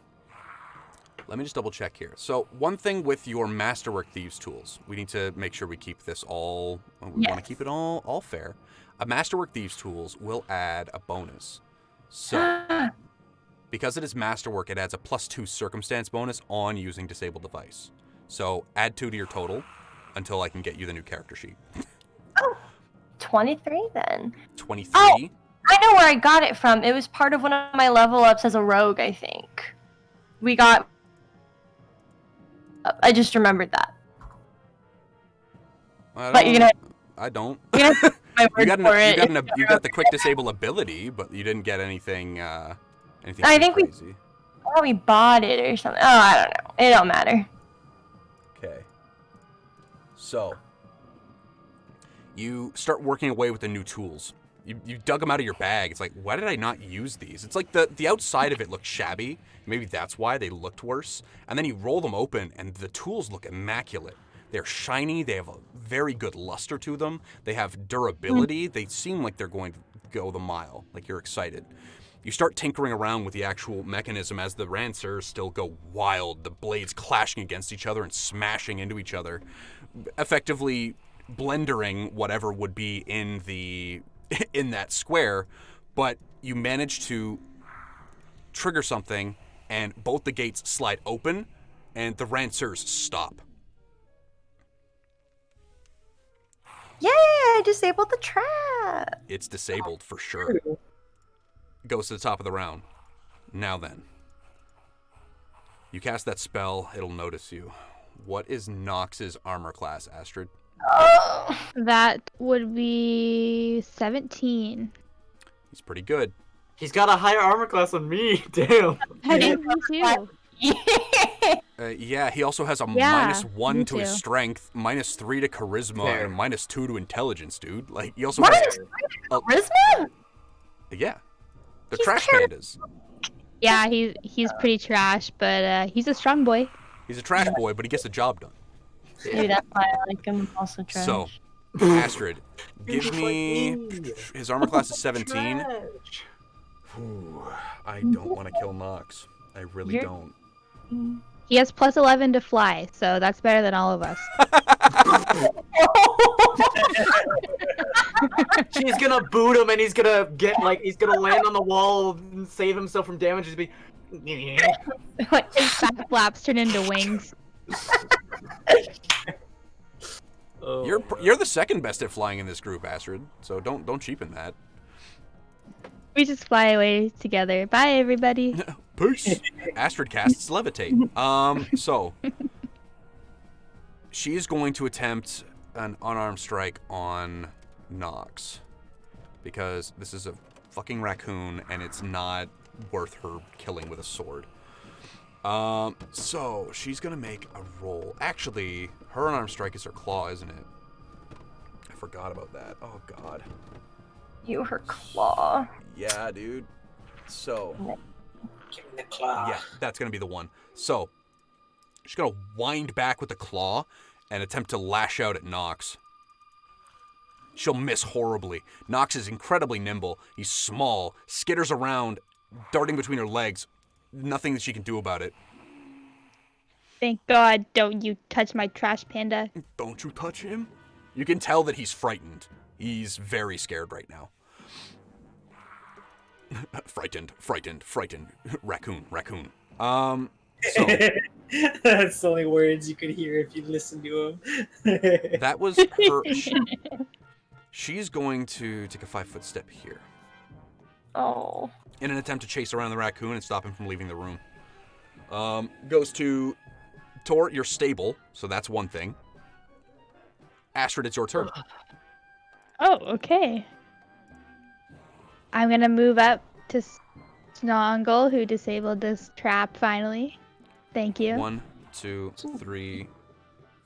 Let me just double check here. So one thing with your Masterwork Thieves tools, we need to make sure we keep this all, we want to keep it all fair. A Masterwork Thieves tools will add a bonus. So because it is Masterwork, it adds a +2 circumstance bonus on using disabled device. So add 2 to your total until I can get you the new character sheet. Oh, 23 then. 23? Oh, I know where I got it from. It was part of one of my level ups as a rogue, I think. We got... I just remembered that. But you're gonna... I don't. You're gonna take my word for it. You got the quick disable ability, but you didn't get anything anything I think crazy. we bought it or something. Oh, I don't know. It don't matter. Okay. So, you start working away with the new tools. You dug them out of your bag. It's like, why did I not use these? It's like the outside of it looked shabby. Maybe that's why they looked worse. And then you roll them open, and the tools look immaculate. They're shiny. They have a very good luster to them. They have durability. They seem like they're going to go the mile. Like you're excited. You start tinkering around with the actual mechanism as the Rancers still go wild, the blades clashing against each other and smashing into each other, effectively blendering whatever would be in that square, but you manage to trigger something and both the gates slide open and the Rancers stop. Yay, I disabled the trap. It's disabled for sure. Goes to the top of the round. Now then. You cast that spell, it'll notice you. What is Nox's armor class, Astrid? That would be 17. He's pretty good. He's got a higher armor class than me. Damn. I think me too. Yeah, he also has a Yeah, -1 me to his too. strength, -3 to charisma, Fair. and -2 to intelligence, dude. Like, he also What has... is charisma? Yeah. The He's trash char- pandas. Yeah, he's pretty trash, but he's a strong boy. He's a trash boy, but he gets the job done. Maybe that's why I like him. Also trash. So, Astrid, give Just me... like me. His armor class is 17. Trash. Ooh, I don't want to kill Nox. I really You're- don't. He has +11 to fly, so that's better than all of us. She's gonna boot him, and he's gonna land on the wall and save himself from damage. Just be. Like his back flaps turn into wings. Oh. You're the second best at flying in this group, Astrid. So don't cheapen that. We just fly away together. Bye, everybody. Peace. Astrid casts levitate. So she's going to attempt an unarmed strike on Nox because this is a fucking raccoon and it's not worth her killing with a sword. So she's gonna make a roll. Actually, her unarmed strike is her claw, isn't it? I forgot about that. Oh god. You her claw. Yeah, dude. So Give him the claw. yeah, that's gonna be the one. So she's gonna wind back with the claw and attempt to lash out at Nox. She'll miss horribly. Nox is incredibly nimble. He's small, skitters around, darting between her legs. Nothing that she can do about it. Thank God, don't you touch my trash panda. Don't you touch him? You can tell that he's frightened. He's very scared right now. frightened. Raccoon. So That's the only words you could hear if you listened to him. that was her. She's going to take a 5-foot step here Oh. in an attempt to chase around the raccoon and stop him from leaving the room. Goes to Tor, you're stable, so that's one thing. Astrid, it's your turn. Oh, okay. I'm gonna move up to Snongle, who disabled this trap finally. Thank you. 1, 2, 3,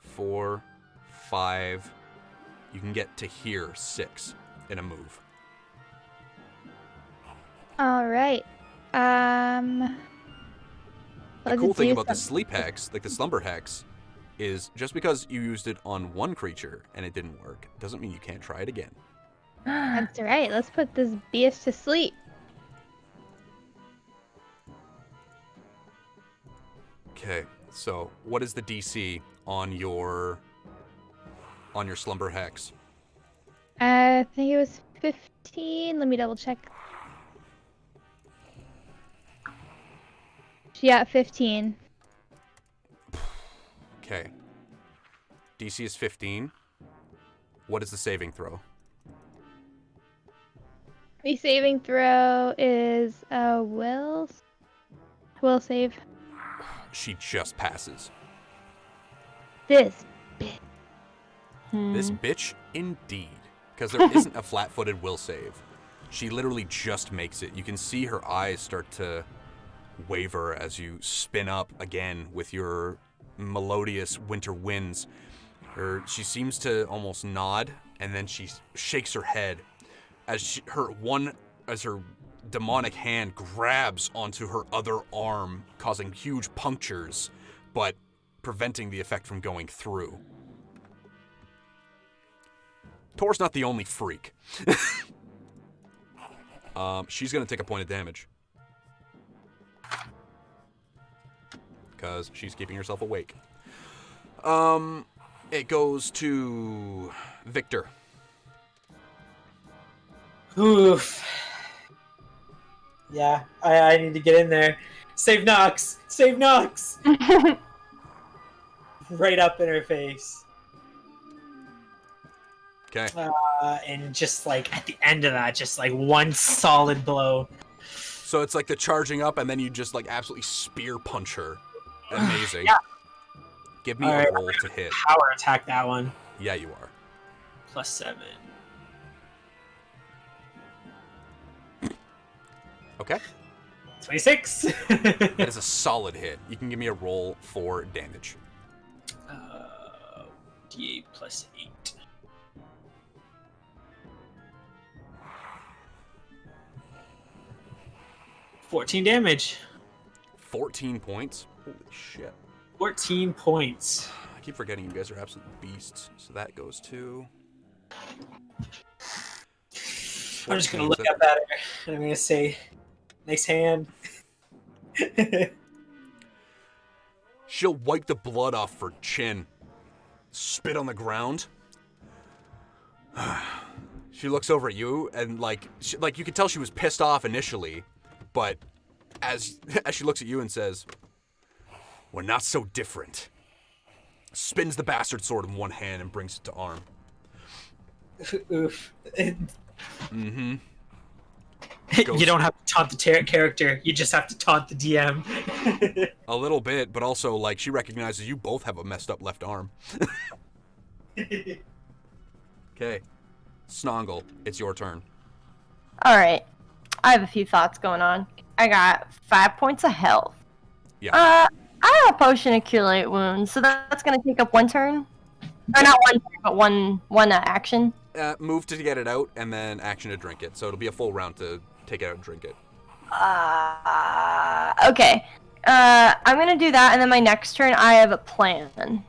4, 5. You can get to here 6 in a move. All right. The let's cool thing do about the some- sleep hex, like the slumber hex, is just because you used it on one creature and it didn't work, doesn't mean you can't try it again. That's right. Let's put this beast to sleep. Okay, so what is the DC on your slumber hex? I think it was 15. Let me double check. She got 15. Okay. DC is 15. What is the saving throw? The saving throw is a will save. She just passes. This. This bitch, indeed. Because there isn't a flat-footed will save. She literally just makes it. You can see her eyes start to waver as you spin up again with your melodious winter winds. She seems to almost nod, and then she shakes her head as her demonic hand grabs onto her other arm, causing huge punctures, but preventing the effect from going through. Tor's not the only freak. She's gonna take a point of damage. Because she's keeping herself awake. It goes to Victor. Oof. Yeah, I need to get in there. Save Nox! Save Nox! Right up in her face. Okay. And just like at the end of that, just like one solid blow. So it's like the charging up, and then you just like absolutely spear punch her. Amazing. Yeah. Give me All a right, roll to hit. Power attack that one. Yeah, you are. +7. Okay. 26. That is a solid hit. You can give me a roll for damage. D8 +8. 14 damage. 14 points. Holy shit. 14 points. I keep forgetting you guys are absolute beasts. So that goes to... I'm just gonna look up at her and I'm gonna say, nice hand. She'll wipe the blood off her chin. Spit on the ground. She looks over at you and you could tell she was pissed off initially, but as she looks at you and says, "We're not so different." Spins the bastard sword in one hand and brings it to arm. Oof. Mm-hmm. You don't have to taunt the character, you just have to taunt the DM. A little bit, but also, like, she recognizes you both have a messed up left arm. Okay. Snongle, it's your turn. Alright. I have a few thoughts going on. I got 5 points of health. Yeah. I have a potion of Cure Light Wounds, so that's gonna take up one turn. Or not one turn, but one action. Move to get it out, and then action to drink it. So it'll be a full round to take it out and drink it. Okay. I'm gonna do that, and then my next turn I have a plan.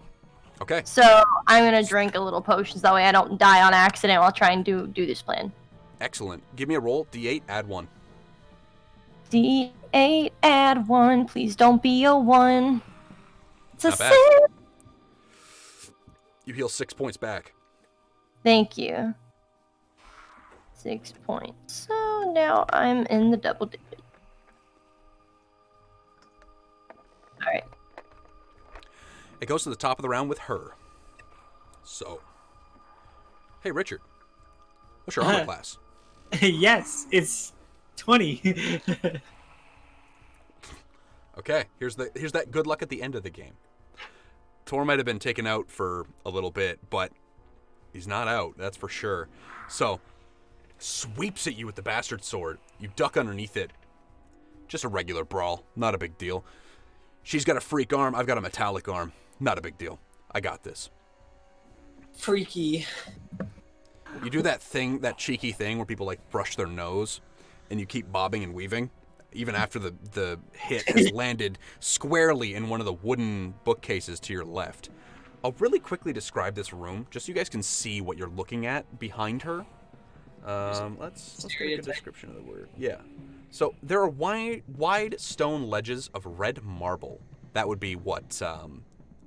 Okay. So I'm gonna drink a little potion, so that way I don't die on accident while trying to do this plan. Excellent. Give me a roll. D8, add 1. D8, add 1. Please don't be a 1. It's a Not bad. 6. You heal 6 points back. Thank you. 6 points. So now I'm in the double digits. It goes to the top of the round with her. So, hey Richard, what's your armor class? Yes, it's 20. Okay, here's that good luck at the end of the game. Tor might have been taken out for a little bit, but he's not out, that's for sure. So, sweeps at you with the bastard sword. You duck underneath it. Just a regular brawl, not a big deal. She's got a freak arm, I've got a metallic arm. Not a big deal. I got this. Freaky. You do that thing, that cheeky thing where people like brush their nose and you keep bobbing and weaving, even after the hit has landed squarely in one of the wooden bookcases to your left. I'll really quickly describe this room, just so you guys can see what you're looking at behind her. Let's get a good description of the word. Yeah. So there are wide stone ledges of red marble. That would be what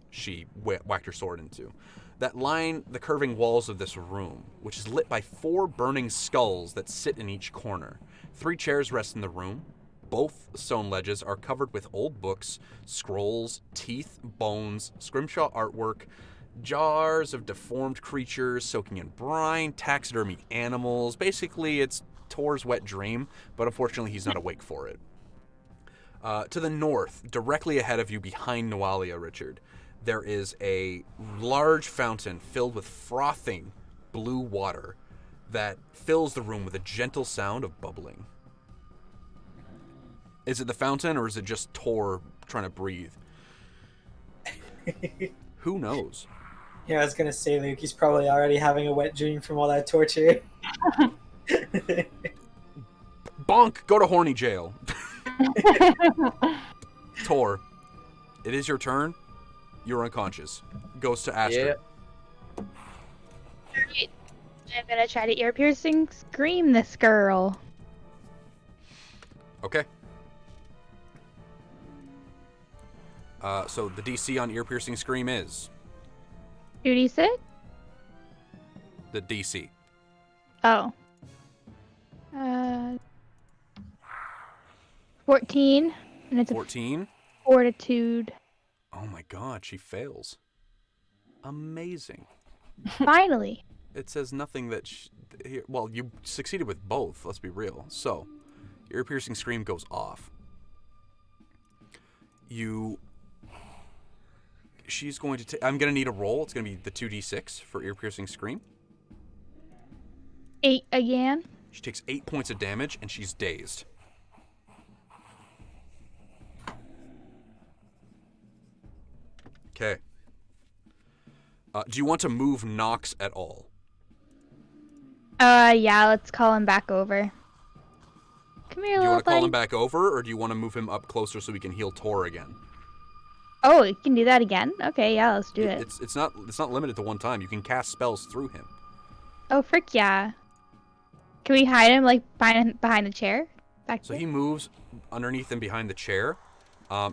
she whacked her sword into. That line the curving walls of this room, which is lit by 4 burning skulls that sit in each corner. 3 chairs rest in the room. Both stone ledges are covered with old books, scrolls, teeth, bones, scrimshaw artwork, jars of deformed creatures soaking in brine, taxidermied animals. Basically, it's Tor's wet dream, but unfortunately he's not awake for it. To the north, directly ahead of you behind Noalia, Richard, there is a large fountain filled with frothing blue water that fills the room with a gentle sound of bubbling. Is it the fountain, or is it just Tor trying to breathe? Who knows? Yeah, I was gonna say, Luke, he's probably already having a wet dream from all that torture. Bonk! Go to horny jail. Tor, it is your turn. You're unconscious. Goes to Astrid. Yeah. Alright, I'm gonna try to ear-piercing scream this girl. Okay. So the DC on ear-piercing scream is 2d6? the DC. Oh. 14, and it's 14. a fortitude. Oh my god, she fails. Amazing. Finally. It says nothing that... well, you succeeded with both, let's be real. So, your ear-piercing scream goes off. She's going to... I'm going to need a roll. It's going to be the 2d6 for ear-piercing scream. 8 again. She takes 8 points of damage, and she's dazed. Okay. Do you want to move Nox at all? Yeah, let's call him back over. Come here, Do you little want to call buddy. him back over, or do you want to move him up closer so we can heal Tor again? Oh, you can do that again? Okay, yeah, let's do it. It's not limited to one time. You can cast spells through him. Oh, frick yeah. Can we hide him, like, behind the chair? Back So there? he moves underneath and behind the chair.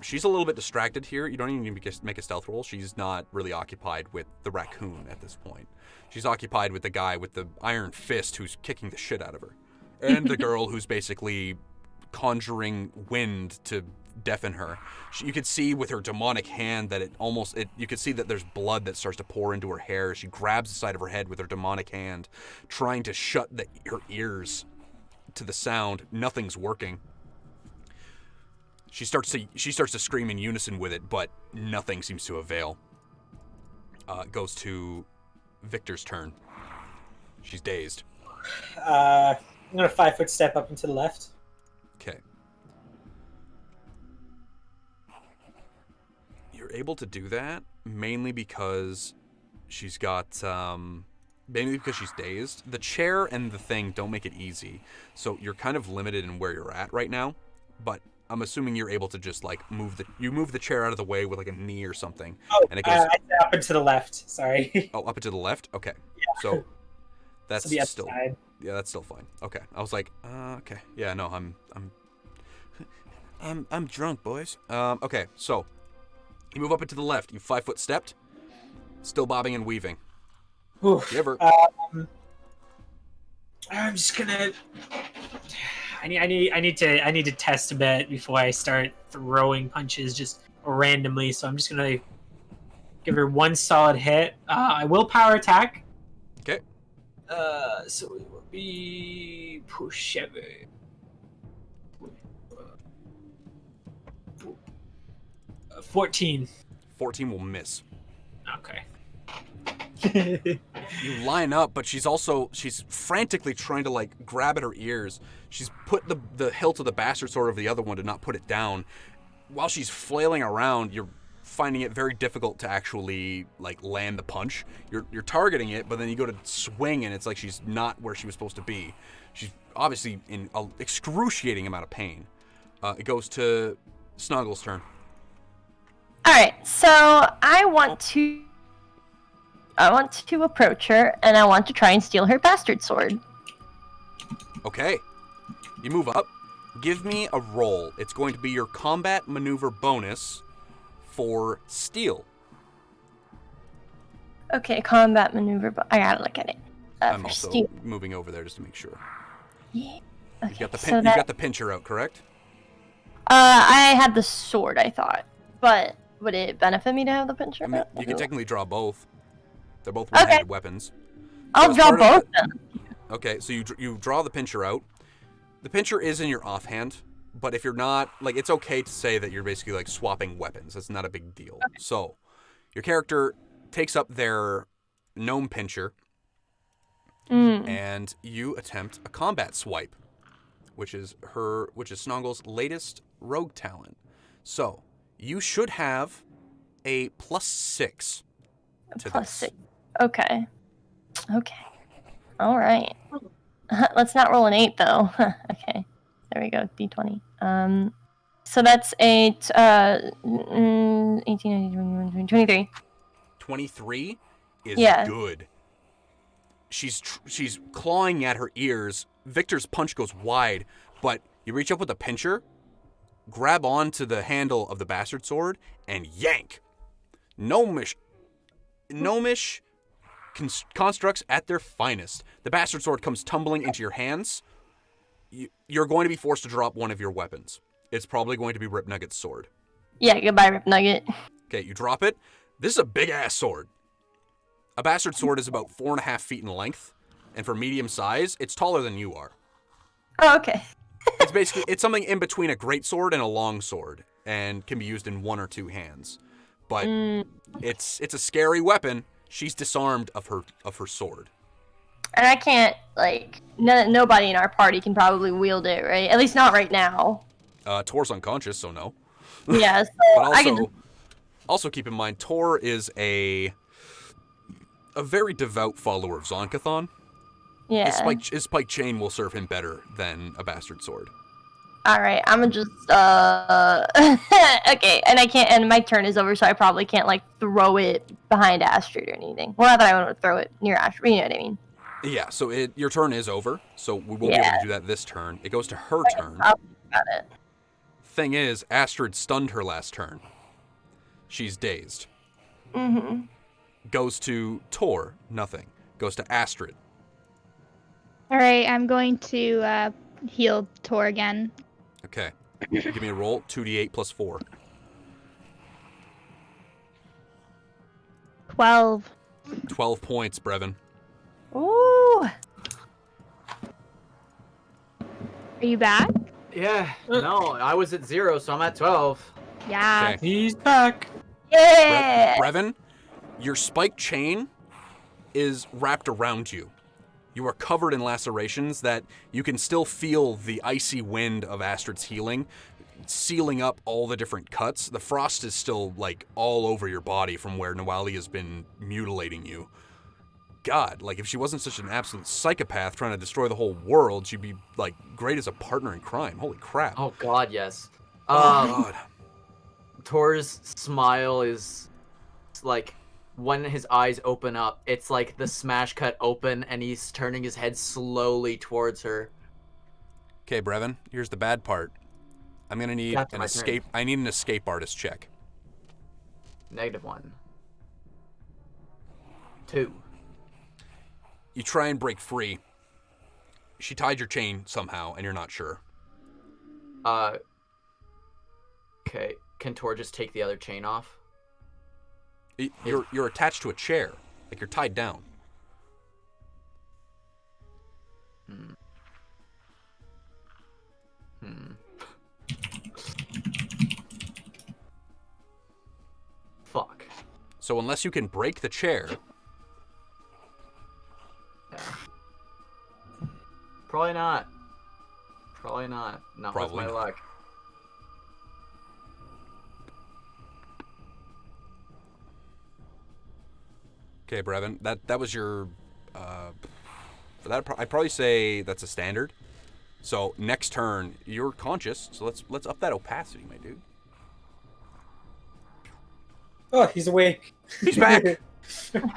She's a little bit distracted here. You don't even need to make a stealth roll. She's not really occupied with the raccoon at this point. She's occupied with the guy with the iron fist who's kicking the shit out of her. And the girl who's basically conjuring wind to deafen her. You could see with her demonic hand that you could see that there's blood that starts to pour into her hair. She grabs the side of her head with her demonic hand, trying to shut her ears to the sound. Nothing's working. She starts to scream in unison with it, but nothing seems to avail. It goes to Victor's turn. She's dazed. I'm gonna 5-foot step up and to the left. Okay. You're able to do that mainly because she's got mainly because she's dazed. The chair and the thing don't make it easy, so you're kind of limited in where you're at right now. But I'm assuming you're able to just like move the chair out of the way with like a knee or something. Oh, and it goes I said up and to the left. Sorry. up and to the left. Okay. Yeah. So that's So the other still side. yeah, that's still fine. Okay. I was like, okay. Yeah, no, I'm drunk, boys. Okay. So you move up and to the left. You 5-foot stepped, still bobbing and weaving. Oof. You ever I'm just gonna. I need to test a bit before I start throwing punches just randomly. So I'm just gonna Give her one solid hit. I will power attack. Okay. So it will be push 14. 14 will miss. Okay. You line up, but she's frantically trying to like grab at her ears. She's put the hilt of the bastard sword over the other one to not put it down. While she's flailing around, you're finding it very difficult to actually like land the punch. You're targeting it, but then you go to swing and it's like she's not where she was supposed to be. She's obviously in an excruciating amount of pain. It goes to Snongle's turn. All right, so I want to approach her, and I want to try and steal her bastard sword. Okay. You move up. Give me a roll. It's going to be your combat maneuver bonus for steal. Okay, combat maneuver, but I gotta look at it. I'm for also steal. moving over there just to make sure. Yeah. Okay, You've got the so you've got the pincher out, correct? I had the sword, I thought, but would it benefit me to have the pincher? I mean, you can technically draw both. They're both Okay. one-handed weapons. I'll as draw part of both the- then. Okay, so you draw the pincher out. The pincher is in your offhand, but if you're not, like, it's okay to say that you're basically like swapping weapons. That's not a big deal. Okay. So, your character takes up their gnome pincher, and you attempt a combat swipe, which is Snongle's latest rogue talent. So, you should have a +6 to Plus this. 6. Okay. All right. Let's not roll an 8 though. Okay. There we go. D20. So that's 8. 18, 19, 23. 23 is Yeah. good. She's clawing at her ears. Victor's punch goes wide, but you reach up with a pincher, grab onto the handle of the bastard sword, and yank. Gnomish constructs at their finest. The bastard sword comes tumbling into your hands. You're going to be forced to drop one of your weapons. It's probably going to be Rip Nugget's sword. Yeah, goodbye, Rip Nugget. Okay, you drop it. This is a big-ass sword. A bastard sword is about 4.5 feet in length, and for medium size, it's taller than you are. Oh, okay. It's something in between a great sword and a long sword, and can be used in one or two hands. But it's a scary weapon. She's disarmed of her sword. And I can't, like, nobody in our party can probably wield it, right? At least not right now. Tor's unconscious, so no. Yeah, so But also keep in mind, Tor is a very devout follower of Zonkathon. Yeah. His spike chain will serve him better than a bastard sword. Alright, I'm gonna just, okay, and I can't, and my turn is over, so I probably can't, like, throw it behind Astrid or anything. Well, not that I want to throw it near Astrid, you know what I mean? Yeah, so your turn is over, so we won't be able to do that this turn. It goes to her turn. I'll think about it. Thing is, Astrid stunned her last turn. She's dazed. Goes to Tor, nothing. Goes to Astrid. Alright, I'm going to heal Tor again. Okay. Give me a roll. 2d8 plus 4. 12. 12 points, Brevin. Ooh! Are you back? Yeah. No, I was at 0, so I'm at 12. Yeah. Okay. He's back. Yeah! Brevin, your spike chain is wrapped around you. You are covered in lacerations that you can still feel the icy wind of Astrid's healing, sealing up all the different cuts. The frost is still, like, all over your body from where Nawali has been mutilating you. God, like, if she wasn't such an absolute psychopath trying to destroy the whole world, she'd be, like, great as a partner in crime. Holy crap. Oh God, yes. Oh, God. Tor's smile is like when his eyes open up, it's like the smash cut open and he's turning his head slowly towards her. Okay, Brevin, here's the bad part. I'm gonna need That's an my escape. turn. I need an escape artist check. -1. 2. You try and break free. She tied your chain somehow, and you're not sure. Okay. Can Tor just take the other chain off? You're attached to a chair. Like you're tied down. Fuck. So unless you can break the chair, Probably not. Probably not. Not Probably with my not. luck. okay, Brevin, that was your. For that, I'd probably say that's a standard. So next turn, you're conscious. So let's up that opacity, my dude. Oh, he's awake. He's back.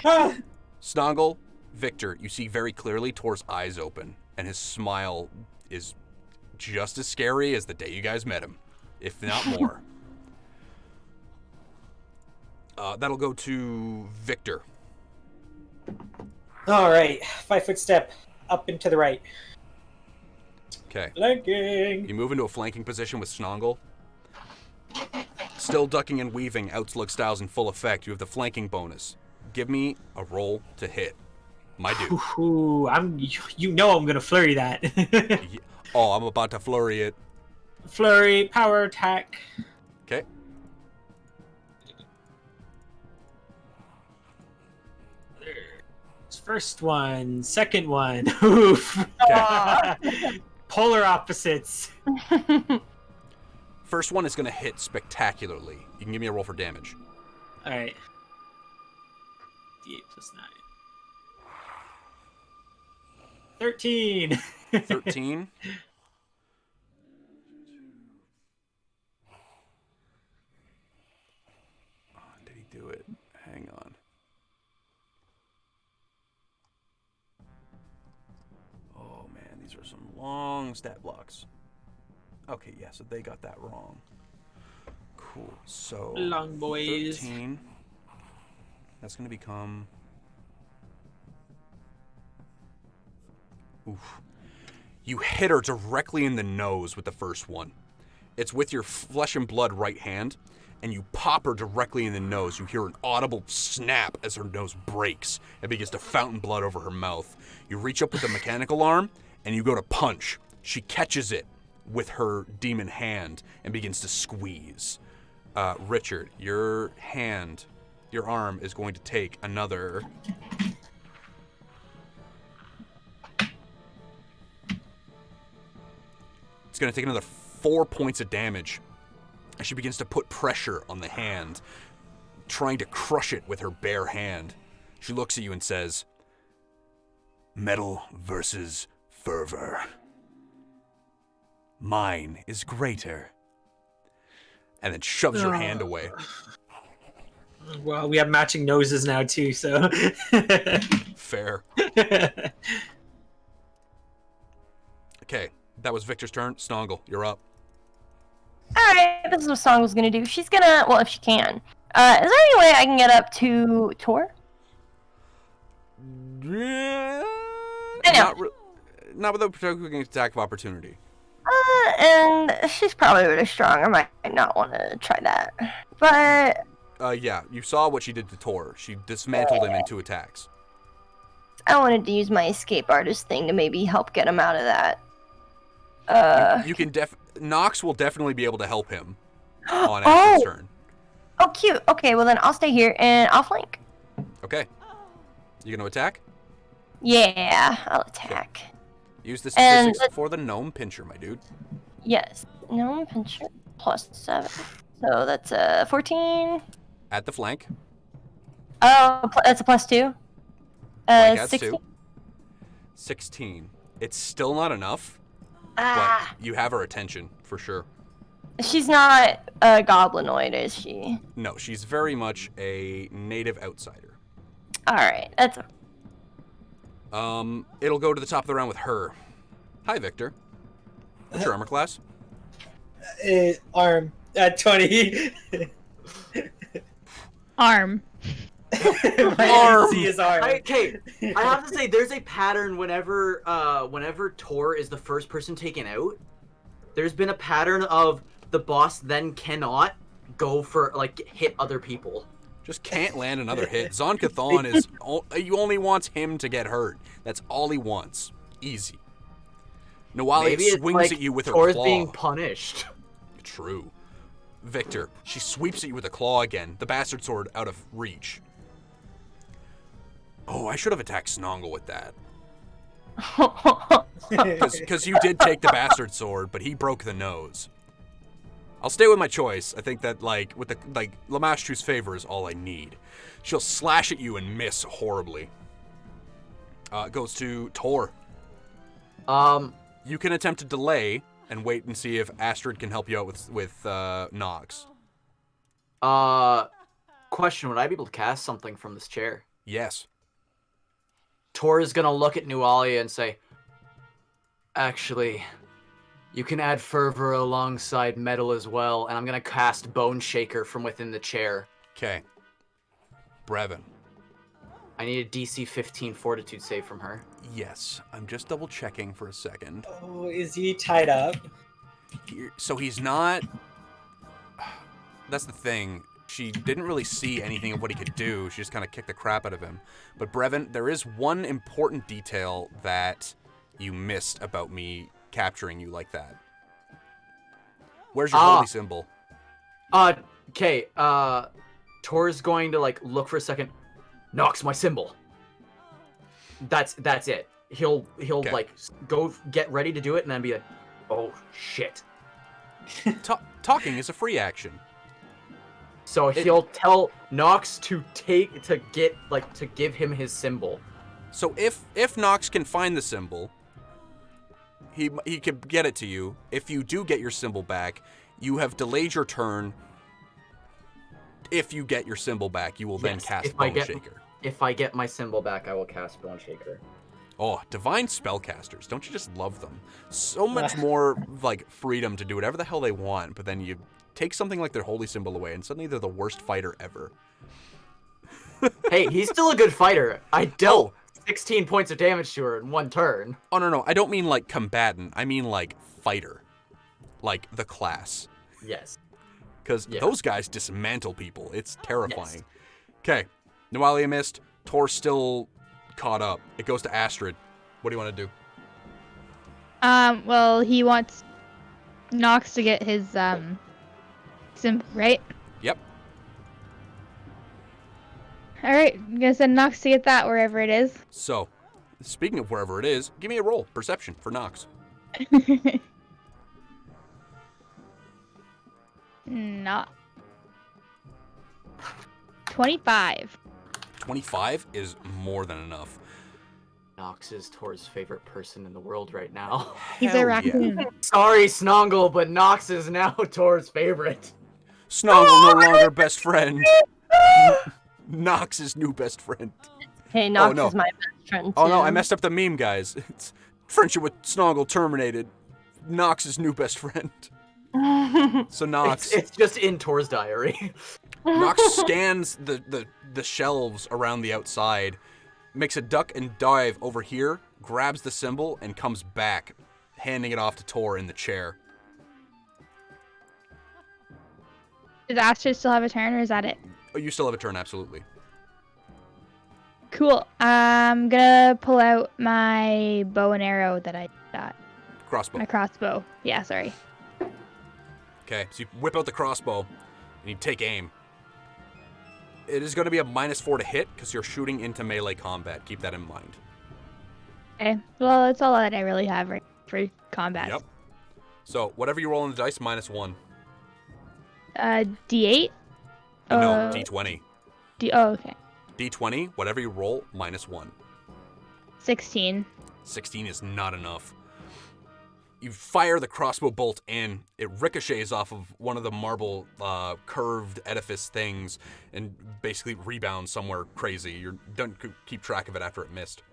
Ah. Snongle, Victor, you see very clearly Tor's eyes open, and his smile is just as scary as the day you guys met him, if not more. That'll go to Victor. All right, 5-foot step up and to the right. Okay. Flanking. You move into a flanking position with Snongle. Still ducking and weaving, outlook styles in full effect. You have the flanking bonus. Give me a roll to hit. My dude. Ooh, I'm gonna flurry that. Oh, I'm about to flurry it. Flurry, power attack. Okay. First one, second one. Oof. Polar opposites. First one is going to hit spectacularly. You can give me a roll for damage. All right. D8 plus 9. 13. 13. Oh, did he do it? Hang on. Oh, man, these are some long stat blocks. Okay, yeah, so they got that wrong. Cool. So Long boys. 13. That's going to become... Oof. You hit her directly in the nose with the first one. It's with your flesh and blood right hand, and you pop her directly in the nose. You hear an audible snap as her nose breaks and begins to fountain blood over her mouth. You reach up with the mechanical arm, and you go to punch. She catches it with her demon hand and begins to squeeze. Richard, your arm is going to take another... It's going to take another 4 points of damage as she begins to put pressure on the hand, trying to crush it with her bare hand. She looks at you and says, "Metal versus fervor. Mine is greater." And then shoves her hand away. Well, we have matching noses now too, so. Fair. Okay, that was Victor's turn. Snongle, you're up. Alright, this is what Snongle's gonna do. She's gonna, well, if she can. Is there any way I can get up to Tor? Not with a particular attack of opportunity. And she's probably really strong. I might not want to try that. But Yeah, you saw what she did to Tor. She dismantled him in 2 attacks. I wanted to use my escape artist thing to maybe help get him out of that. You can Nox will definitely be able to help him on Astrid's turn. Oh, cute. Okay, well then I'll stay here and I'll flank. Okay. You gonna attack? Yeah, I'll attack. Use the And statistics for the gnome pincher, my dude. Yes. No, pincher plus 7. So that's 14. At the flank. Oh, that's a plus 2. Flank adds 16. 2. 16. It's still not enough, Ah, but you have her attention for sure. she's not a goblinoid, is she? No, she's very much a native outsider. All right, that's It'll go to the top of the round with her. Hi, Victor. What's your armor class? Arm. 20. Arm. My Arm. AC is arm. Okay, I have to say, there's a pattern whenever Tor is the first person taken out. There's been a pattern of the boss then cannot go for, like, hit other people. Just can't land another hit. Zonkathon is... You only wants him to get hurt. That's all he wants. Easy. Nawali Maybe it's swings like at you with her Tor's claw. being punished. True. Victor, she sweeps at you with a claw again. The bastard sword out of reach. Oh, I should have attacked Snongle with that. Because you did take the bastard sword, but he broke the nose. I'll stay with my choice. I think that, like, with the, like, Lamastru's favor is all I need. She'll slash at you and miss horribly. It goes to Tor. You can attempt to delay and wait and see if Astrid can help you out with Nox. Question, would I be able to cast something from this chair? Yes. Tor is gonna look at Nualia and say, actually, you can add fervor alongside metal as well, and I'm gonna cast Bone Shaker from within the chair. Okay. Brevin. I need a DC 15 Fortitude save from her. Yes. I'm just double checking for a second. Oh, is he tied up? So he's not... That's the thing. She didn't really see anything of what he could do. She just kind of kicked the crap out of him. But Brevin, there is one important detail that you missed about me capturing you like that. Where's your holy symbol? Okay, Tor's going to, like, look for a second. Nox, my symbol. That's it. He'll Okay. like, go get ready to do it and then be like, oh, shit. Talking is a free action. So he'll tell Nox to give him his symbol. So if Nox can find the symbol, he could get it to you. If you do get your symbol back, you have delayed your turn. If you get your symbol back, you will then cast Bone Shaker. If I get my symbol back, I will cast Bone Shaker. Oh, divine spellcasters. Don't you just love them? So much more, like, freedom to do whatever the hell they want, but then you take something like their holy symbol away, and suddenly they're the worst fighter ever. Hey, he's still a good fighter. I dealt 16 points of damage to her in one turn. Oh, no. I don't mean, like, combatant. I mean, like, fighter. Like, the class. Yes. Because those guys dismantle people. It's terrifying. Okay. Nualia missed. Tor's still caught up. It goes to Astrid. What do you want to do? Well, he wants Nox to get his symbol, right? Yep. All right, I'm gonna send Nox to get that wherever it is. So, speaking of wherever it is, give me a roll. Perception for Nox. Not 25. 25 is more than enough. Nox is Tor's favorite person in the world right now. He's Hell a raccoon. Sorry, Snongle, but Nox is now Tor's favorite. Snongle no longer best friend. Nox's new best friend. Hey, Nox no. is my best friend, too. Oh no, I messed up the meme, guys. It's friendship with Snongle terminated. Nox's new best friend. So Nox... It's just in Tor's diary. Nox scans the shelves around the outside, makes a duck and dive over here, grabs the symbol, and comes back, handing it off to Tor in the chair. Does Astrid still have a turn, or is that it? Oh, you still have a turn, absolutely. Cool. I'm gonna pull out my bow and arrow that I got. Crossbow. My crossbow. Yeah, sorry. Okay, so you whip out the crossbow, and you take aim. It is going to be a -4 to hit, because you're shooting into melee combat. Keep that in mind. Okay. Well, that's all that I really have right for combat. Yep. So, whatever you roll on the dice, -1. D8? No, D20. Oh, okay. D20, whatever you roll, -1. 16. 16 is not enough. You fire the crossbow bolt in, it ricochets off of one of the marble curved edifice things and basically rebounds somewhere crazy. You don't keep track of it after it missed.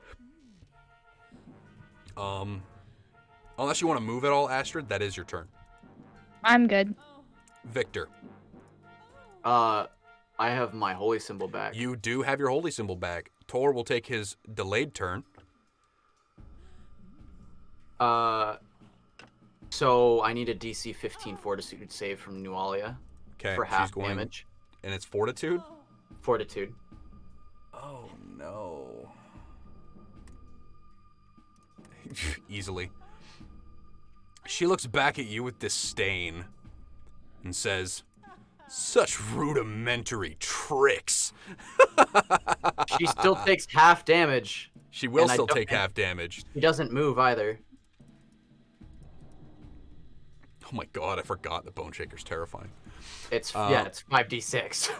Unless you want to move at all, Astrid, that is your turn. I'm good. Victor. I have my holy symbol back. You do have your holy symbol back. Tor will take his delayed turn. So I need a DC 15 Fortitude save from Nualia Okay, for she's half going, damage. And it's Fortitude? Fortitude. Oh no. Easily. She looks back at you with disdain and says, "Such rudimentary tricks." She still takes half damage. She will And I still don't- take half damage. She doesn't move either. Oh my god, I forgot that Bone Shaker's terrifying. It's 5d6.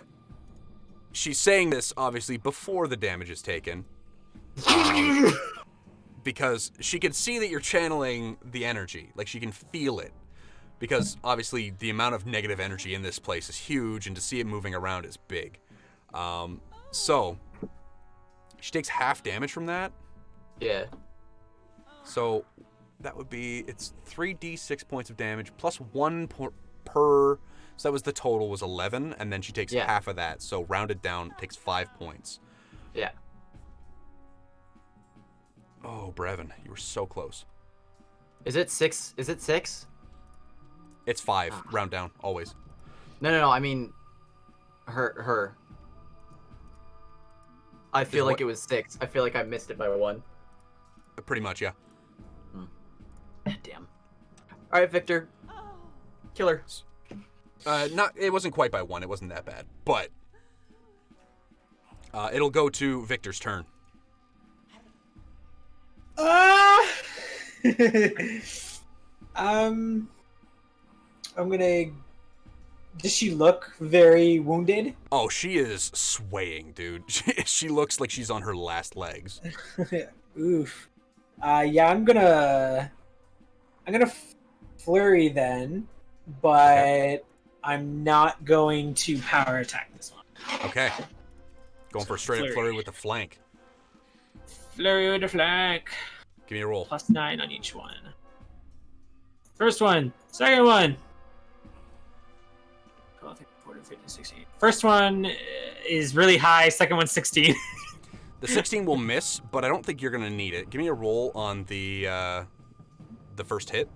She's saying this, obviously, before the damage is taken. Because she can see that you're channeling the energy. Like, she can feel it. Because, obviously, the amount of negative energy in this place is huge, and to see it moving around is big. So, she takes half damage from that. Yeah. So, that would be, it's 3d6 points of damage, plus 1 per, so that was the total, was 11, and then she takes half of that, so rounded down, takes 5 points. Yeah. Oh, Brevin, you were so close. Is it 6? Is it 6? It's 5, round down, always. No, I mean, her. I feel like it was 6. I feel like I missed it by 1. Pretty much, yeah. Damn. All right, Victor. Kill her. It wasn't quite by 1, it wasn't that bad, but it'll go to Victor's turn. I'm gonna. Does she look very wounded? Oh, she is swaying, dude. She looks like she's on her last legs. Oof. Yeah, I'm gonna flurry then, but Okay. I'm not going to power attack this one. Okay. Going for a straight up Flurry. flurry with the flank. Flurry with the flank. Give me a roll. +9 on each one. First one. Second one. 12, 14, 15, 16. First one is really high. Second one's 16. The 16 will miss, but I don't think you're gonna need it. Give me a roll on the first hit.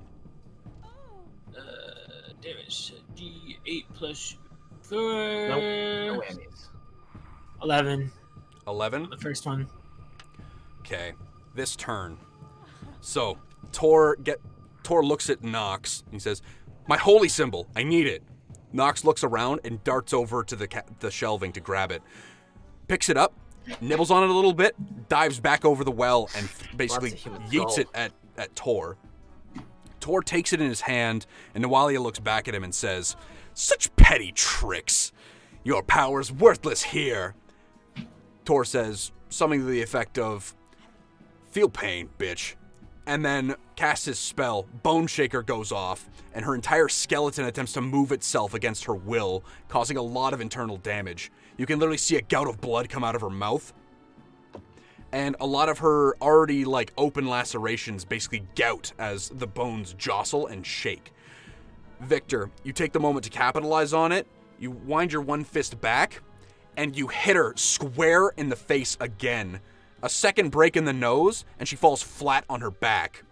Damage. D8 plus 4. Nope. No whammies. 11. 11. The first one. Okay. This turn. So Tor looks at Nox. He says, "My holy symbol. I need it." Nox looks around and darts over to the shelving to grab it. Picks it up, nibbles on it a little bit, dives back over the well, and basically Lots of human yeets skull. it at Tor. Tor takes it in his hand, and Nawalia looks back at him and says, "Such petty tricks. Your power's worthless here." Tor says something to the effect of, "Feel pain, bitch." And then casts his spell. Bone Shaker goes off, and her entire skeleton attempts to move itself against her will, causing a lot of internal damage. You can literally see a gout of blood come out of her mouth. And a lot of her already, open lacerations basically gout as the bones jostle and shake. Victor, you take the moment to capitalize on it. You wind your one fist back, and you hit her square in the face again. A second break in the nose, and she falls flat on her back.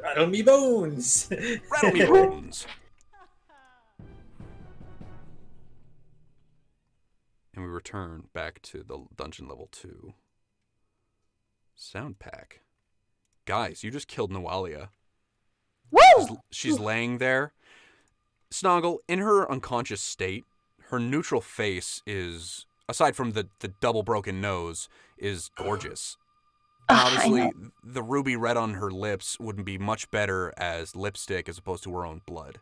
Rattle me bones. Rattle me bones. And we return back to the dungeon level 2. Sound pack. Guys, you just killed Nawalia. Woo! She's laying there. Snongle, in her unconscious state, her neutral face is, aside from the double broken nose, is gorgeous. And I obviously, know. the ruby red on her lips wouldn't be much better as lipstick as opposed to her own blood.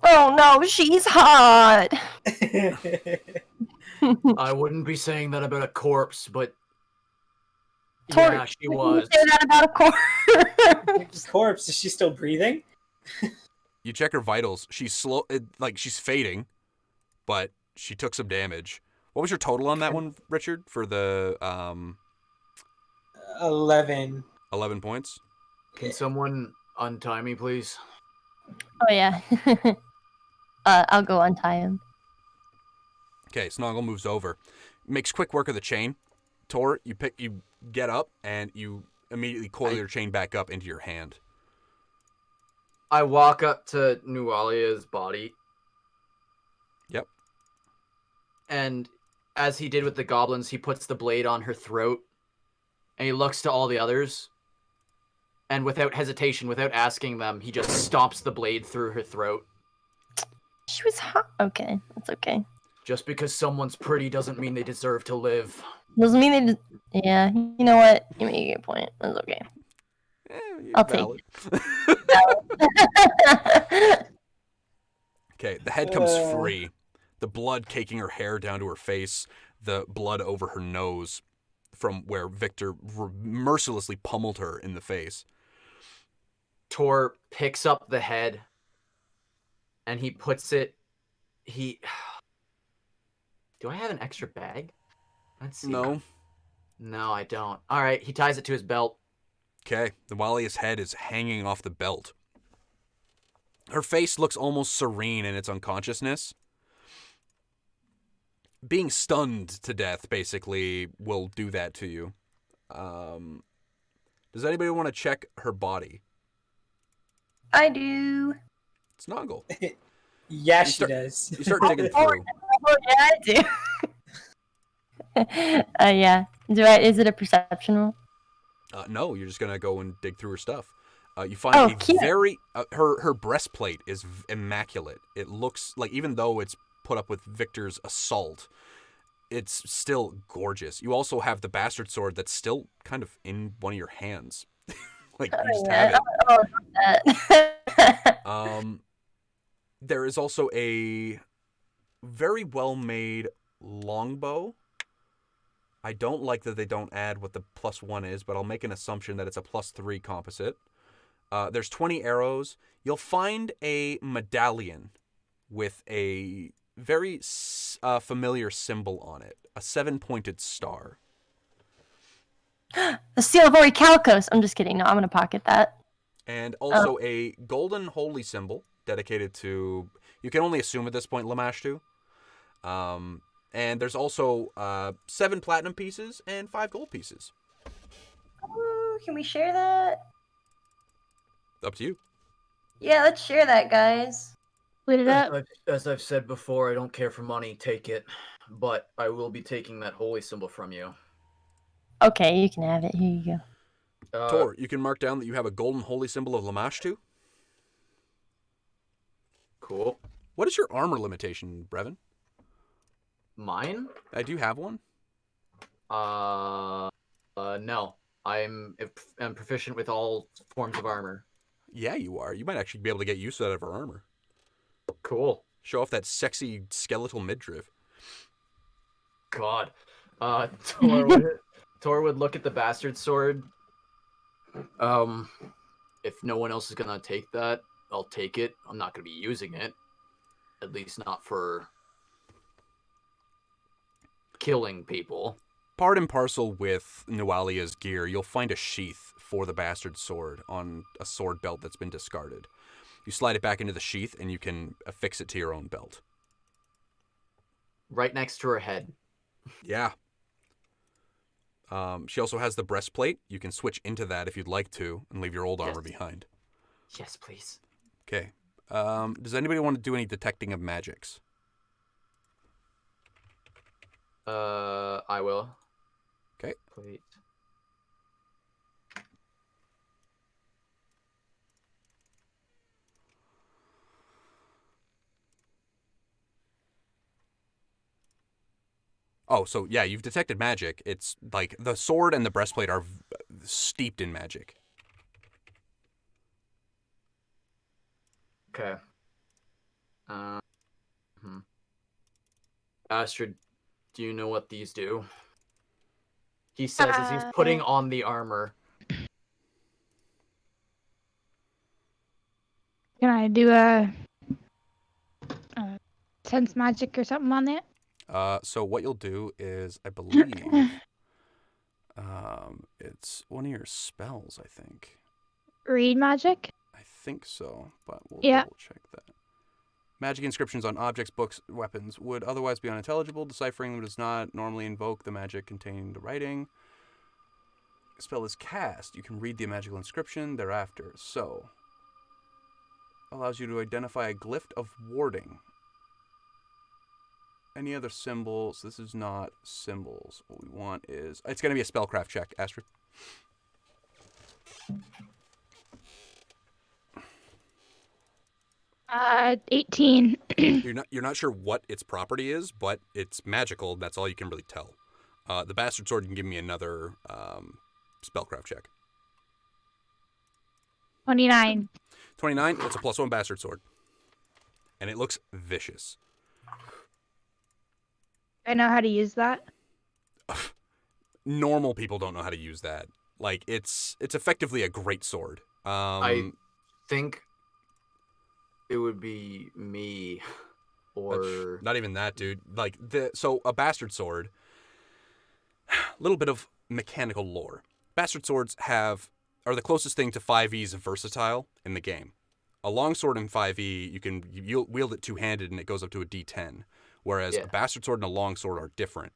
Oh no, she's hot. I wouldn't be saying that about a corpse, but Tor, yeah, she you was. Say that about a corpse. Corpse, is she still breathing? You check her vitals. She's she's fading, but she took some damage. What was your total on that one, Richard, for the 11. 11 points? Can someone untie me, please? Oh yeah. I'll go untie him. Okay, Snongle moves over. Makes quick work of the chain. Tor, you get up, and you immediately coil your chain back up into your hand. I walk up to Nualia's body and as he did with the goblins, he puts the blade on her throat, and he looks to all the others, and without hesitation, without asking them, he just stomps the blade through her throat. She was hot. Okay, that's okay. Just because someone's pretty doesn't mean they deserve to live. Doesn't mean they. Yeah, you know what? You make a good point. That's okay. I'll valid. take. Okay, the head comes free. The blood caking her hair down to her face, the blood over her nose from where Victor mercilessly pummeled her in the face. Tor picks up the head and he puts it. Do I have an extra bag? Let's see. No. No, I don't. All right, he ties it to his belt. Okay, the Walia's head is hanging off the belt. Her face looks almost serene in its unconsciousness. Being stunned to death, basically, will do that to you. Does anybody want to check her body? I do. Snongle. Yeah, she does. You start digging through. Oh, yeah, I do. Yeah. Is it a perception roll? No, you're just gonna go and dig through her stuff. You find cute. very her breastplate is immaculate. It looks like, even though it's put up with Victor's assault, it's still gorgeous. You also have the bastard sword that's still kind of in one of your hands. Like, you just have it. There is also a very well-made longbow. I don't like that they don't add what the +1 is, but I'll make an assumption that it's a +3 composite. There's 20 arrows. You'll find a medallion with a very familiar symbol on it, a 7-pointed star. The seal of Orichalcos. I'm just kidding. No, I'm gonna pocket that. And also a golden holy symbol dedicated to, you can only assume at this point, Lamashtu. And there's also 7 platinum pieces and 5 gold pieces. Ooh, can we share that? Up to you. Yeah, let's share that, guys. Split it up. As I've said before, I don't care for money. Take it. But I will be taking that holy symbol from you. Okay, you can have it. Here you go. Tor, you can mark down that you have a golden holy symbol of Lamashtu. Cool. What is your armor limitation, Brevin? Mine? Do you have one? No. I'm proficient with all forms of armor. Yeah, you are. You might actually be able to get use out of her armor. Cool. Show off that sexy skeletal midriff. God. Tor would look at the bastard sword. If no one else is gonna take that, I'll take it. I'm not gonna be using it. At least not for killing people. Part and parcel with Nualia's gear, you'll find a sheath for the bastard sword on a sword belt that's been discarded. You slide it back into the sheath and you can affix it to your own belt. Right next to her head. Yeah. She also has the breastplate. You can switch into that if you'd like to and leave your old armor behind. Yes, please. Okay. Does anybody want to do any detecting of magics? I will. Okay. Wait. Oh, so yeah, you've detected magic. It's like the sword and the breastplate are steeped in magic. Okay. Astrid, do you know what these do? He says as he's putting on the armor. Can I do a sense magic or something on that? So what you'll do is, I believe, it's one of your spells, I think. Read magic? I think so, but we'll double check that. Magic inscriptions on objects, books, weapons would otherwise be unintelligible. Deciphering them does not normally invoke the magic contained in the writing. A spell is cast. You can read the magical inscription thereafter. So, allows you to identify a glyph of warding. Any other symbols? This is not symbols. What we want is... It's going to be a spellcraft check, Astrid. 18. You're not sure what its property is, but it's magical. That's all you can really tell. The bastard sword can give me another spellcraft check. 29. 29. It's a +1 bastard sword, and it looks vicious. I know how to use that. Normal people don't know how to use that. Like it's effectively a great sword. I think it would be me, or not even that, dude. Like so a bastard sword. A little bit of mechanical lore. Bastard swords are the closest thing to 5e's versatile in the game. A longsword in 5e, you wield it two-handed and it goes up to a D10, whereas a bastard sword and a longsword are different.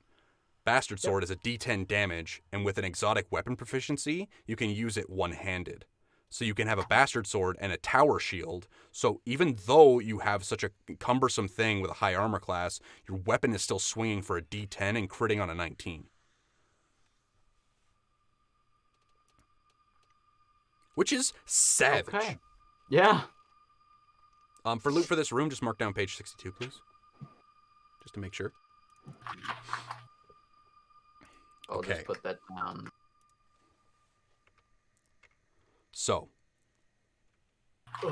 Bastard sword is a D10 damage, and with an exotic weapon proficiency, you can use it one-handed. So you can have a bastard sword and a tower shield, so even though you have such a cumbersome thing with a high armor class, your weapon is still swinging for a D10 and critting on a 19. Which is savage. Okay. Yeah. For loot for this room, just mark down page 62, please. Just to make sure. I'll Okay. just put that down. So, this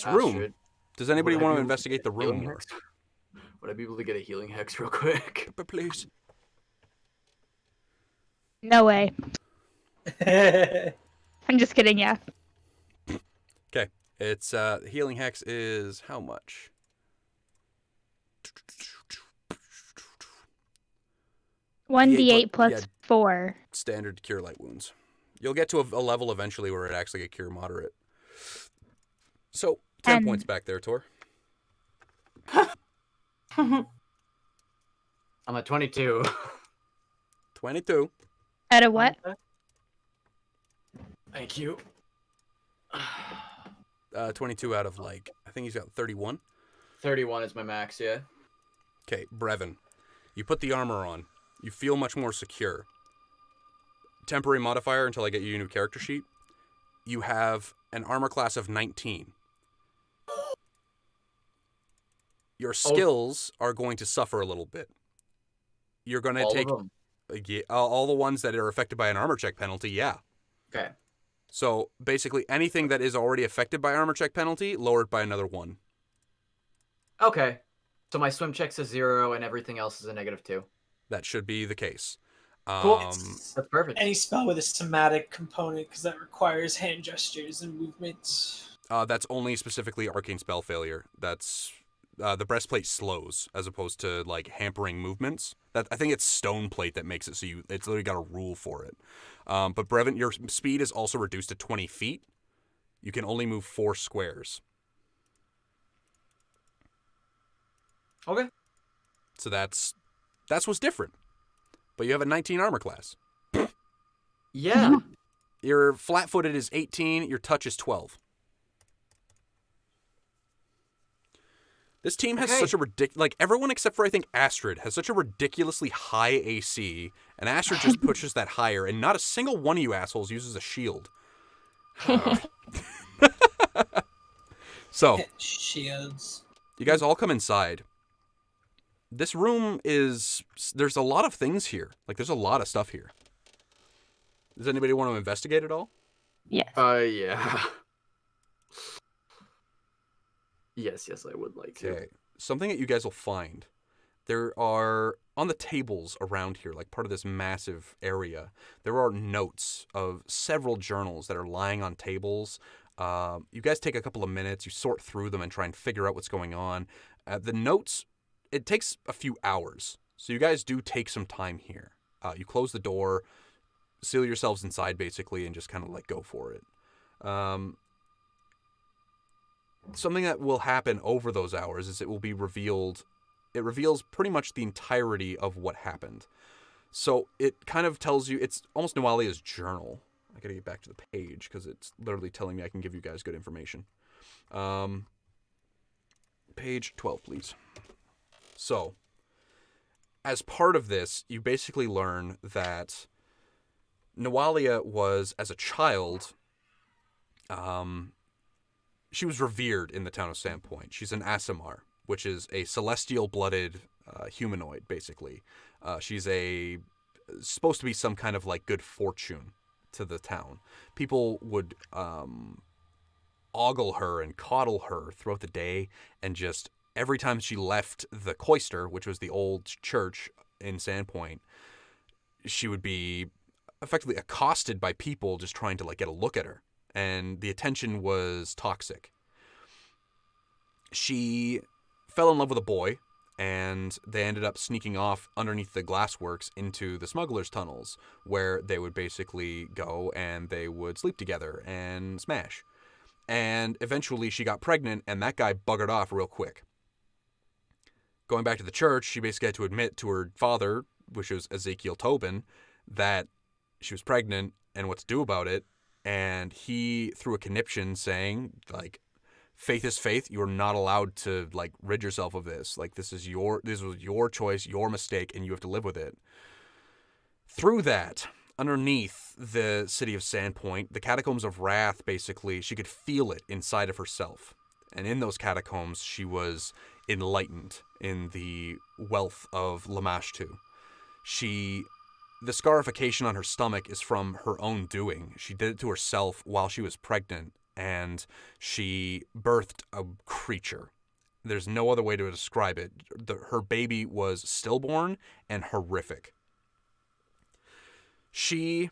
Astrid, room. Does anybody would I want to be able investigate the get a room healing more? hex? Would I be able to get a healing hex real quick? But please. No way. I'm just kidding, yeah. Okay. It's healing hex is how much? One D8 D8 plus- plus yeah. 4. Standard cure light wounds. You'll get to a level eventually where it actually get cure moderate. So, 10 points back there, Tor. I'm at 22. 22. Out of what? Thank you. 22 out of like, I think he's got 31. 31 is my max, yeah. Okay, Brevin. You put the armor on. You feel much more secure. Temporary modifier until I get you a new character sheet. You have an armor class of 19. Your skills are going to suffer a little bit. You're going to take All of them. all the ones that are affected by an armor check penalty, yeah. Okay. So basically anything that is already affected by armor check penalty, lowered by another 1. Okay. So my swim check's a 0 and everything else is a -2. That should be the case. Cool. That's perfect. Any spell with a somatic component, because that requires hand gestures and movements. That's only specifically arcane spell failure. That's the breastplate slows as opposed to like hampering movements. That I think it's stone plate that makes it so it's literally got a rule for it. But Brevin, your speed is also reduced to 20 feet. You can only move 4 squares. Okay. So that's what's different. But you have a 19 armor class. Yeah. Your flat-footed is 18. Your touch is 12. This team has such a like everyone except for I think Astrid has such a ridiculously high AC, and Astrid just pushes that higher, and not a single one of you assholes uses a shield. So, Shields. you guys all come inside. This room there's a lot of things here. Like there's a lot of stuff here. Does anybody want to investigate it all? Yes. Yeah. Yes, I would like to. Okay. Something that you guys will find. There are, on the tables around here, like part of this massive area, there are notes of several journals that are lying on tables. You guys take a couple of minutes, you sort through them and try and figure out what's going on. The notes, it takes a few hours. So you guys do take some time here. You close the door, seal yourselves inside basically, and just kind of like go for it. Something that will happen over those hours is it will be revealed. It reveals pretty much the entirety of what happened. So it kind of tells you, it's almost Noalia's journal. I gotta get back to the page because it's literally telling me I can give you guys good information. Page 12, please. So, as part of this, you basically learn that Nawalia was, as a child, she was revered in the town of Sandpoint. She's an Aasimar, which is a celestial-blooded humanoid, basically. She's supposed to be some kind of like good fortune to the town. People would ogle her and coddle her throughout the day, and just every time she left the cloister, which was the old church in Sandpoint, she would be effectively accosted by people just trying to like get a look at her, and the attention was toxic. She fell in love with a boy, and they ended up sneaking off underneath the glassworks into the smugglers' tunnels, where they would basically go and they would sleep together and smash. And eventually she got pregnant, and that guy buggered off real quick. Going back to the church, she basically had to admit to her father, which was Ezekiel Tobin, that she was pregnant and what to do about it. And he threw a conniption saying, like, faith is faith. You're not allowed to like rid yourself of this. Like, this was your choice, your mistake, and you have to live with it. Through that, underneath the city of Sandpoint, the catacombs of Wrath, basically, she could feel it inside of herself. And in those catacombs, she was enlightened in the wealth of Lamashtu. The scarification on her stomach is from her own doing. She did it to herself while she was pregnant, and she birthed a creature. There's no other way to describe it. Her baby was stillborn and horrific. She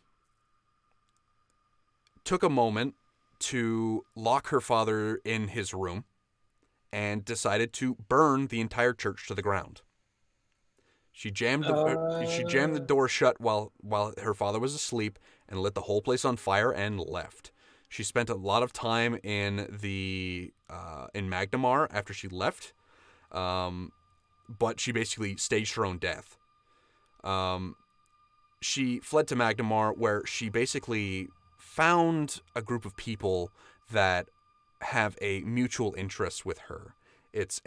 took a moment to lock her father in his room and decided to burn the entire church to the ground. She jammed the door shut while her father was asleep and lit the whole place on fire and left. She spent a lot of time in Magnamar after she left, but she basically staged her own death. She fled to Magnamar, where she basically found a group of people that have a mutual interest with her. It's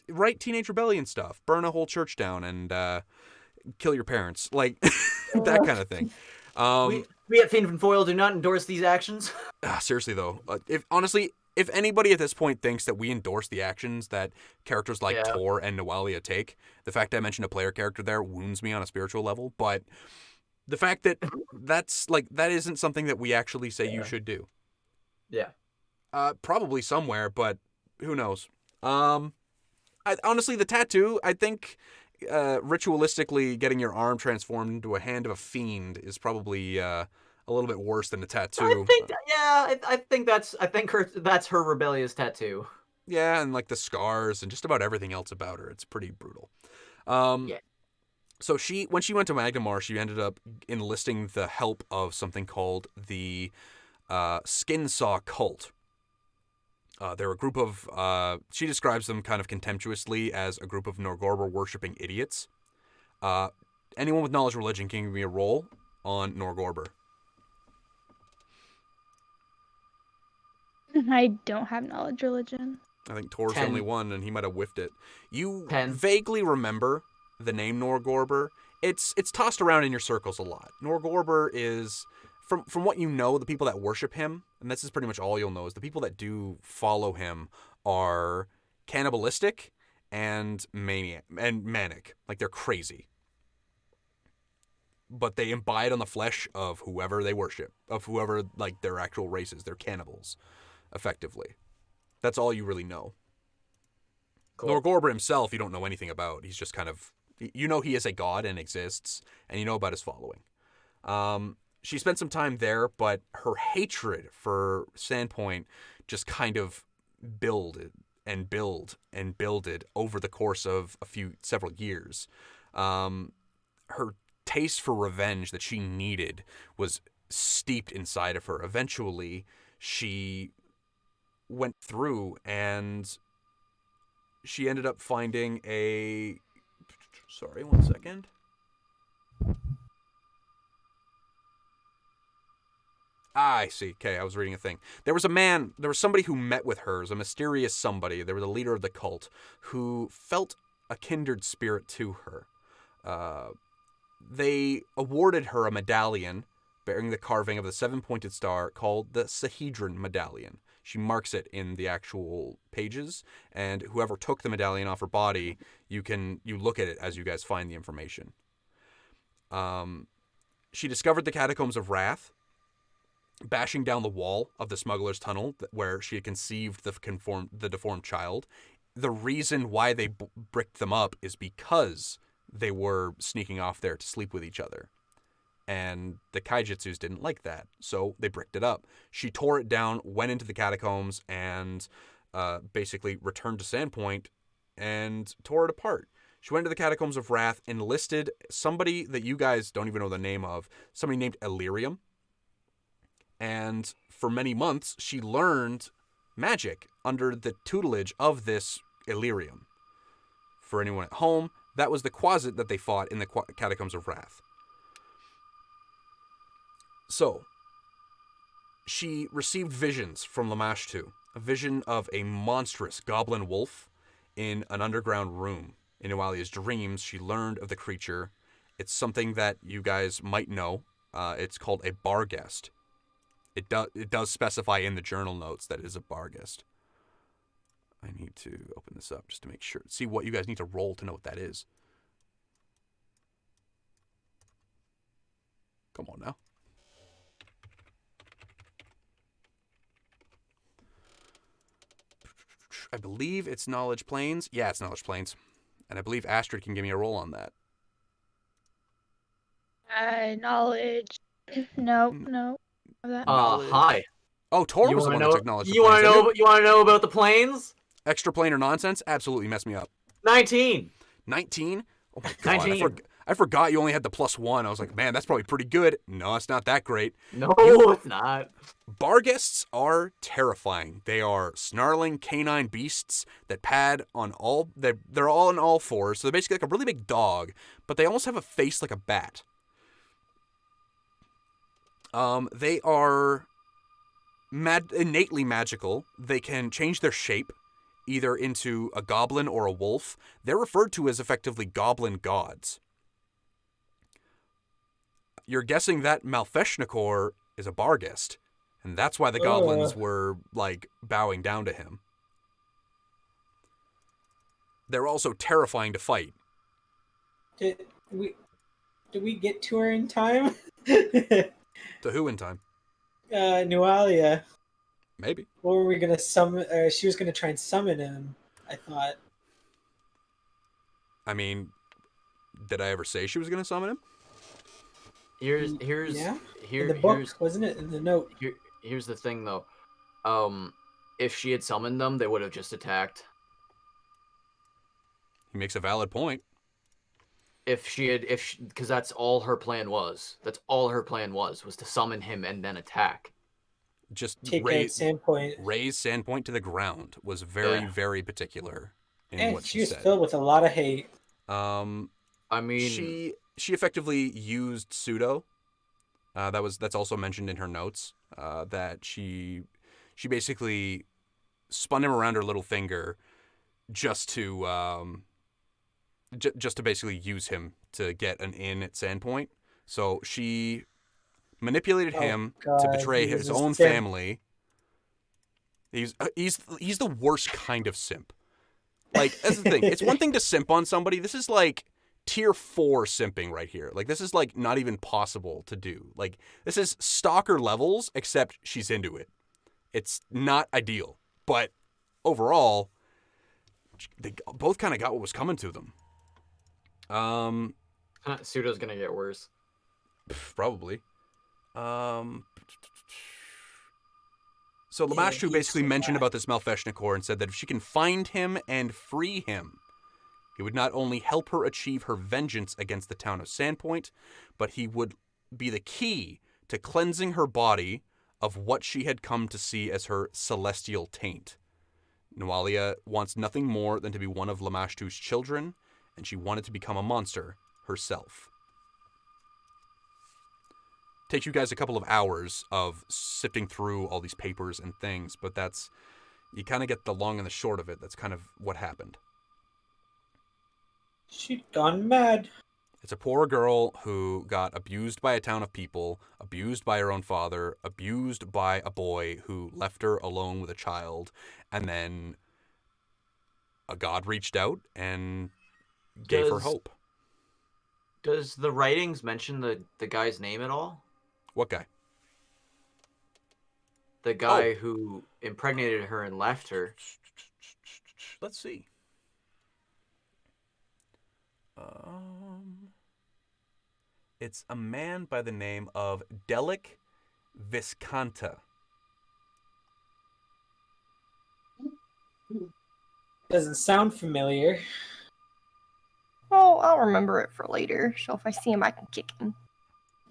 Wright Teenage Rebellion stuff. Burn a whole church down and kill your parents. Like, that kind of thing. We at Fiend and Foil do not endorse these actions. Seriously, though. If anybody at this point thinks that we endorse the actions that characters like Tor and Nawalia take, the fact I mentioned a player character there wounds me on a spiritual level, but the fact that that isn't something that we actually say you should do. Yeah. Probably somewhere, but who knows? Honestly, the tattoo, I think ritualistically getting your arm transformed into a hand of a fiend is probably a little bit worse than a tattoo. I think that's her rebellious tattoo. Yeah, and like the scars and just about everything else about her. It's pretty brutal. So when she went to Magnamar, she ended up enlisting the help of something called the Skinsaw Cult. They're a group of, she describes them kind of contemptuously as a group of Norgorber worshipping idiots. Anyone with knowledge of religion can give me a roll on Norgorber. I don't have knowledge religion. I think Tor's the 10. only one, and he might have whiffed it. You 10. vaguely remember the name Norgorber. It's tossed around in your circles a lot. Norgorber is, from what you know, the people that worship him, and this is pretty much all you'll know, is the people that do follow him are cannibalistic and manic. Like, they're crazy. But they imbibe on the flesh of whoever they worship, of whoever, like, their actual race is. They're cannibals, effectively. That's all you really know. Cool. Norgorber himself, you don't know anything about. He's just kind of, you know he is a god and exists, and you know about his following. She spent some time there, but her hatred for Sandpoint just kind of builded over the course of several years. Her taste for revenge that she needed was steeped inside of her. Eventually, she went through and she ended up finding a... Sorry, 1 second. I see. Okay, I was reading a thing. There was somebody who met with her, a mysterious somebody. They were the leader of the cult, who felt a kindred spirit to her. They awarded her a medallion bearing the carving of the 7-pointed star called the Sahedron Medallion. She marks it in the actual pages, and whoever took the medallion off her body, you look at it as you guys find the information. She discovered the Catacombs of Wrath, bashing down the wall of the smuggler's tunnel where she had conceived the deformed child. The reason why they bricked them up is because they were sneaking off there to sleep with each other. And the Kaijitsus didn't like that, so they bricked it up. She tore it down, went into the catacombs, and basically returned to Sandpoint and tore it apart. She went to the Catacombs of Wrath, enlisted somebody that you guys don't even know the name of, somebody named Illyrium. And for many months, she learned magic under the tutelage of this Illyrium. For anyone at home, that was the Quasit that they fought in the Catacombs of Wrath. So, she received visions from Lamashtu, a vision of a monstrous goblin wolf in an underground room. In Nualia's dreams, she learned of the creature. It's something that you guys might know. It's called a Barghest. It does specify in the journal notes that it is a Barghest. I need to open this up just to make sure. See what you guys need to roll to know what that is. Come on now. I believe it's Knowledge Planes. Yeah, it's Knowledge Planes. And I believe Astrid can give me a roll on that. Knowledge. No. Hi. Oh, Tor You was the want one to that took Knowledge know? of Planes. You want to know about the planes? Extra planar nonsense? Absolutely messed me up. 19. 19? Oh my god. 19. I forgot you only had the +1. I was like, man, that's probably pretty good. No, it's not that great. No, it's not. Barghests are terrifying. They are snarling canine beasts that pad on all... They're all on all fours, so they're basically like a really big dog, but they almost have a face like a bat. They are innately magical. They can change their shape, either into a goblin or a wolf. They're referred to as effectively goblin gods. You're guessing that Malfeshnikor is a Barghest, and that's why the goblins were, like, bowing down to him. They're also terrifying to fight. Did we get to her in time? To who in time? Nualia. Maybe. Or were we gonna summon? She was gonna try and summon him. I thought. I mean, did I ever say she was going to summon him? Here's in the book, wasn't it? In the note. Here's the thing though. If she had summoned them, they would have just attacked. He makes a valid point. Because that's all her plan was. That's all her plan was to summon him and then attack. Just raise Sandpoint to the ground was very, very particular in what she was said. Filled with a lot of hate. I mean, she effectively used pseudo. That's also mentioned in her notes. That she basically spun him around her little finger, just to basically use him to get an in at Sandpoint. So she manipulated him to betray his own family. He's the worst kind of simp. Like, that's the thing. It's one thing to simp on somebody. This is like tier 4 simping right here. Like, this is like not even possible to do. Like, this is stalker levels, except she's into it. It's not ideal, but overall, they both kind of got what was coming to them. Pseudo's gonna get worse. Probably. So Lamashtu basically mentioned about this Malfeshnikor and said that if she can find him and free him, he would not only help her achieve her vengeance against the town of Sandpoint, but he would be the key to cleansing her body of what she had come to see as her celestial taint. Nualia wants nothing more than to be one of Lamashtu's children, and she wanted to become a monster herself. takes you guys a couple of hours of sifting through all these papers and things, but you kind of get the long and the short of it. That's kind of what happened. She'd gone mad. It's a poor girl who got abused by a town of people, abused by her own father, abused by a boy who left her alone with a child, and then a god reached out and gave her hope. Does the writings mention the guy's name at all? What guy? The guy who impregnated her and left her. Let's see. It's a man by the name of Delic Viscanta. Doesn't sound familiar. Oh, I'll remember it for later. So if I see him, I can kick him.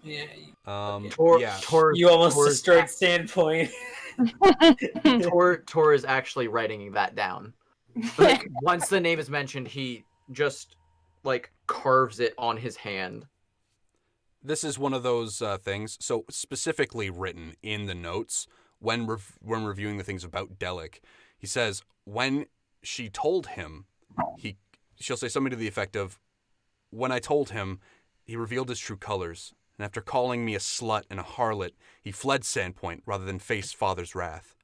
Yeah. You almost destroyed Sandpoint. Tor is actually writing that down. Like, once the name is mentioned, he just like carves it on his hand. This is one of those things. So specifically written in the notes when reviewing the things about Delic, he says when she told him, she'll say something to the effect of, "When I told him, he revealed his true colors, and after calling me a slut and a harlot, he fled Sandpoint rather than face father's wrath."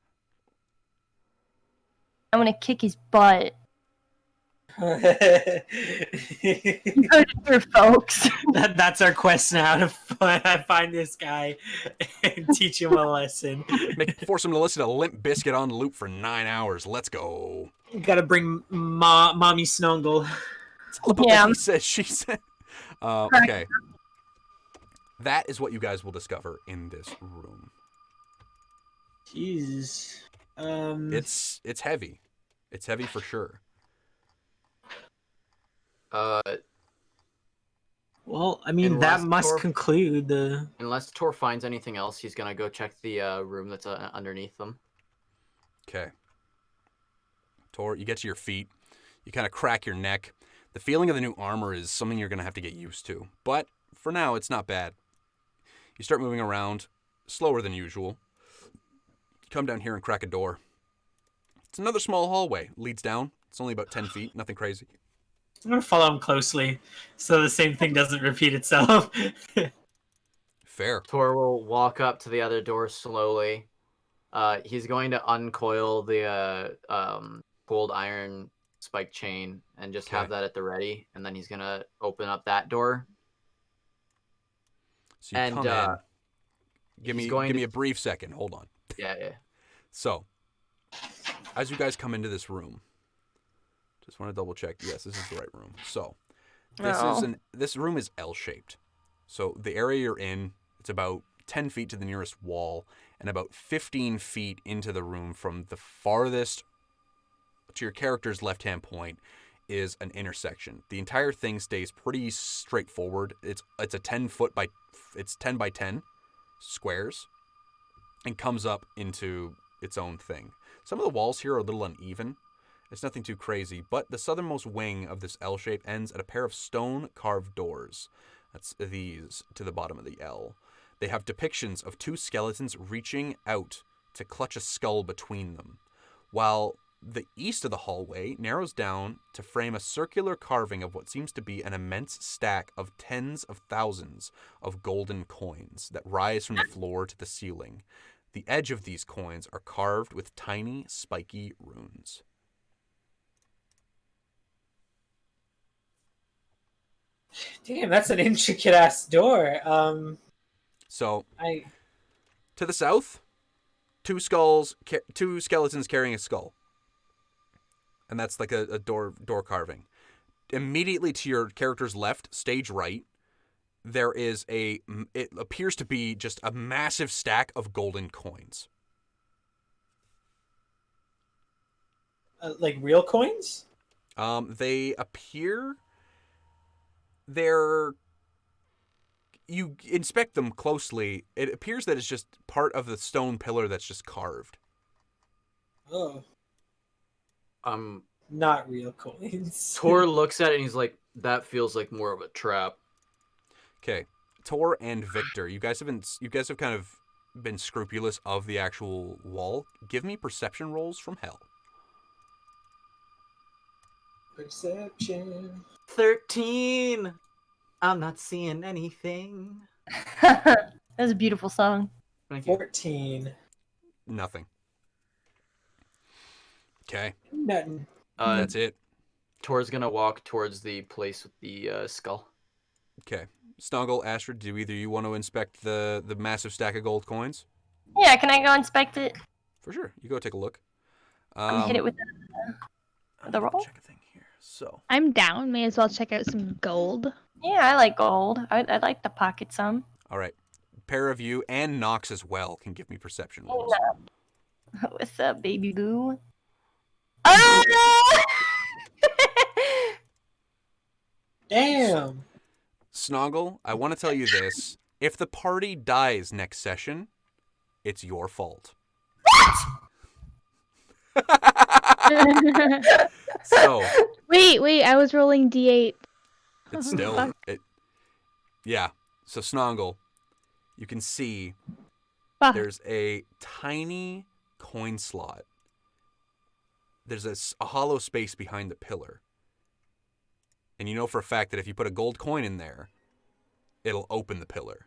I'm gonna kick his butt. You heard it here, folks. That's our quest now, to find this guy and teach him a lesson. Force him to listen to Limp Bizkit on loop for 9 hours. Let's go. Gotta bring mommy Snongle. It's all about what he said, she said. Okay. That is what you guys will discover in this room. Jesus. It's heavy. It's heavy for sure. Well, I mean, that must conclude the... Unless Tor finds anything else, he's gonna go check the room that's underneath them. Okay. Tor, you get to your feet. You kind of crack your neck. The feeling of the new armor is something you're gonna have to get used to. But for now, it's not bad. You start moving around, slower than usual. You come down here and crack a door. It's another small hallway. Leads down. It's only about 10 feet. Nothing crazy. I'm gonna follow him closely, so the same thing doesn't repeat itself. Fair. Tor will walk up to the other door slowly. He's going to uncoil the cold iron spike chain and just have that at the ready, and then he's gonna open up that door. So you come in. Give me a brief second. Hold on. Yeah. So, as you guys come into this room, just want to double check. Yes, this is the right room. So, this room is L-shaped. So the area you're in, it's about 10 feet to the nearest wall, and about 15 feet into the room from the farthest to your character's left-hand point is an intersection. The entire thing stays pretty straightforward. It's a 10 by 10 squares, and comes up into its own thing. Some of the walls here are a little uneven. It's nothing too crazy, but the southernmost wing of this L shape ends at a pair of stone-carved doors. That's these to the bottom of the L. They have depictions of two skeletons reaching out to clutch a skull between them, while the east of the hallway narrows down to frame a circular carving of what seems to be an immense stack of tens of thousands of golden coins that rise from the floor to the ceiling. The edge of these coins are carved with tiny, spiky runes. Damn, that's an intricate-ass door. To the south, two skeletons carrying a skull. And that's like a door carving. Immediately to your character's left, stage right, there is it appears to be just a massive stack of golden coins. Like real coins? They appear... You inspect them closely, it appears that it's just part of the stone pillar that's just carved. Oh. Not real coins. Tor looks at it and he's like, that feels like more of a trap. Okay. Tor and Victor, you guys have kind of been scrupulous of the actual wall. Give me perception rolls from hell. Perception. 13. I'm not seeing anything. That was a beautiful song. Thank you. 14. Nothing. Okay. Nothing. That's it. Tor's gonna walk towards the place with the skull. Okay. Snongle, Astrid, do either you want to inspect the massive stack of gold coins? Yeah, can I go inspect it? For sure. You go take a look. Hit it with the roll? Check a thing here. So. I'm down. May as well check out some gold. Yeah, I like gold. I like to pocket some. All right. Pair of you and Nox as well can give me perception rolls. What's up, baby boo? Ah! Damn. Snongle, I want to tell you this. If the party dies next session, it's your fault. So. Wait, I was rolling D8. It's still. Yeah. So, Snongle, you can see Fuck. there's a tiny coin slot. There's a hollow space behind the pillar. And you know for a fact that if you put a gold coin in there, it'll open the pillar.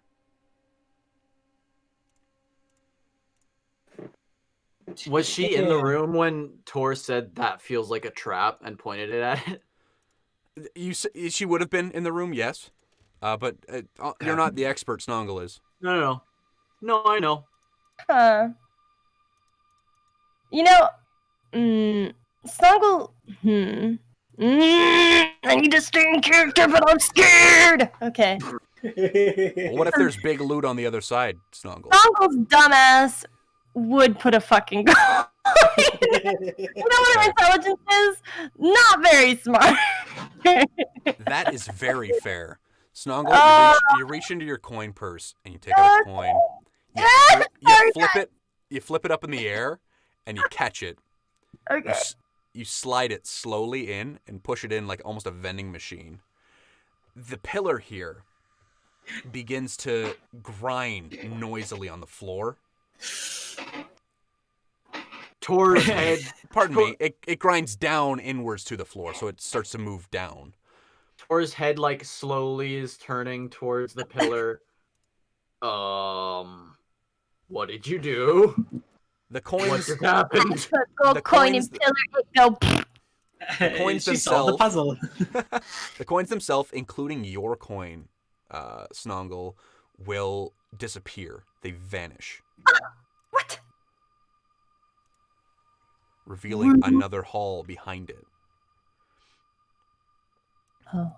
Was she in the room when Tor said that feels like a trap and pointed it at it? She would have been in the room, yes. But you're not the expert, Snongle is. No, I know. You know, Snongle. I need to stay in character, but I'm scared. Okay. Well, what if there's big loot on the other side, Snongle? Snongle's dumbass would put a fucking goal. You know what her intelligence is? Not very smart. That is very fair. Snongle, you reach into your coin purse and you take out a coin. You flip it up in the air and you catch it. Okay. You slide it slowly in and push it in like almost a vending machine. The pillar here begins to grind noisily on the floor. Tor's head. Pardon me. It grinds down inwards to the floor, so it starts to move down. Tor's head like slowly is turning towards the pillar. What did you do? The What coins. just happened? Gold coin and pillar. Go. The coins She solved the puzzle. The coins themselves, including your coin, Snongle, will disappear. They vanish. What? Revealing another hall behind it. Oh.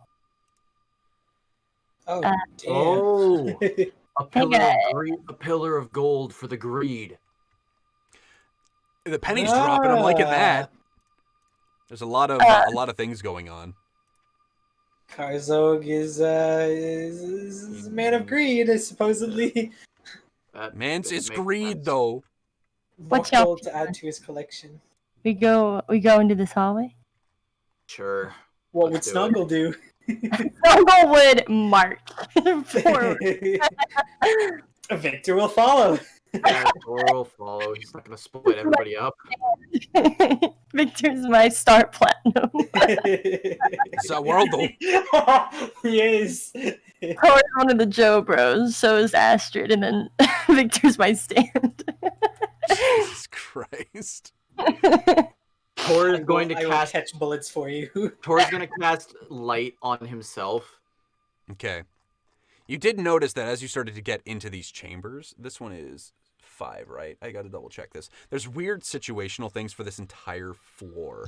Oh, damn. Oh, guys. a pillar of gold for the greed. The penny's dropping. I'm liking that. There's a lot of things going on. Karzog is a man of greed, supposedly. Man's it's makes greed sense. though. What's More y'all gold to add to his collection. We go into this hallway. What Sure. would Let's do it. Snongle do? Snongle would march forward. Victor will follow. Yeah, Tor will follow. He's not gonna split everybody up. Victor's my star platinum. It's a world though. He is. Tor's one of the Joe Bros. So is Astrid, and then Victor's my stand. Jesus Christ. Tor is going to I will cast. catch bullets for you. Tor's going to cast light on himself. Okay. You did notice that as you started to get into these chambers, this one is 5, right? I gotta double check this. There's weird situational things for this entire floor.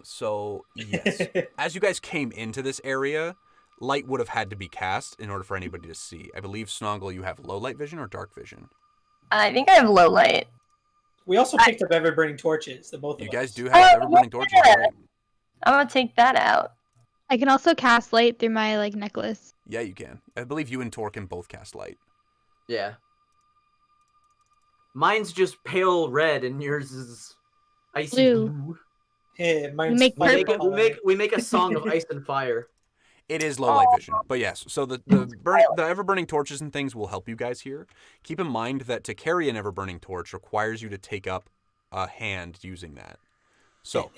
So, yes. As you guys came into this area, light would have had to be cast in order for anybody to see. I believe, Snongle, you have low light vision or dark vision? I think I have low light. We also picked up ever burning torches. The both of You us. guys do have ever-burning torches, right? I'm gonna take that out. I can also cast light through my necklace. Yeah, you can. I believe you and Tor can both cast light. Yeah. Mine's just pale red, and yours is icy Blue. blue. Yeah, mine's Make We fire make, purple. we make a song of ice and fire. It is low light vision, but yes. So the ever burning torches and things will help you guys here. Keep in mind that to carry an ever burning torch requires you to take up a hand using that. So,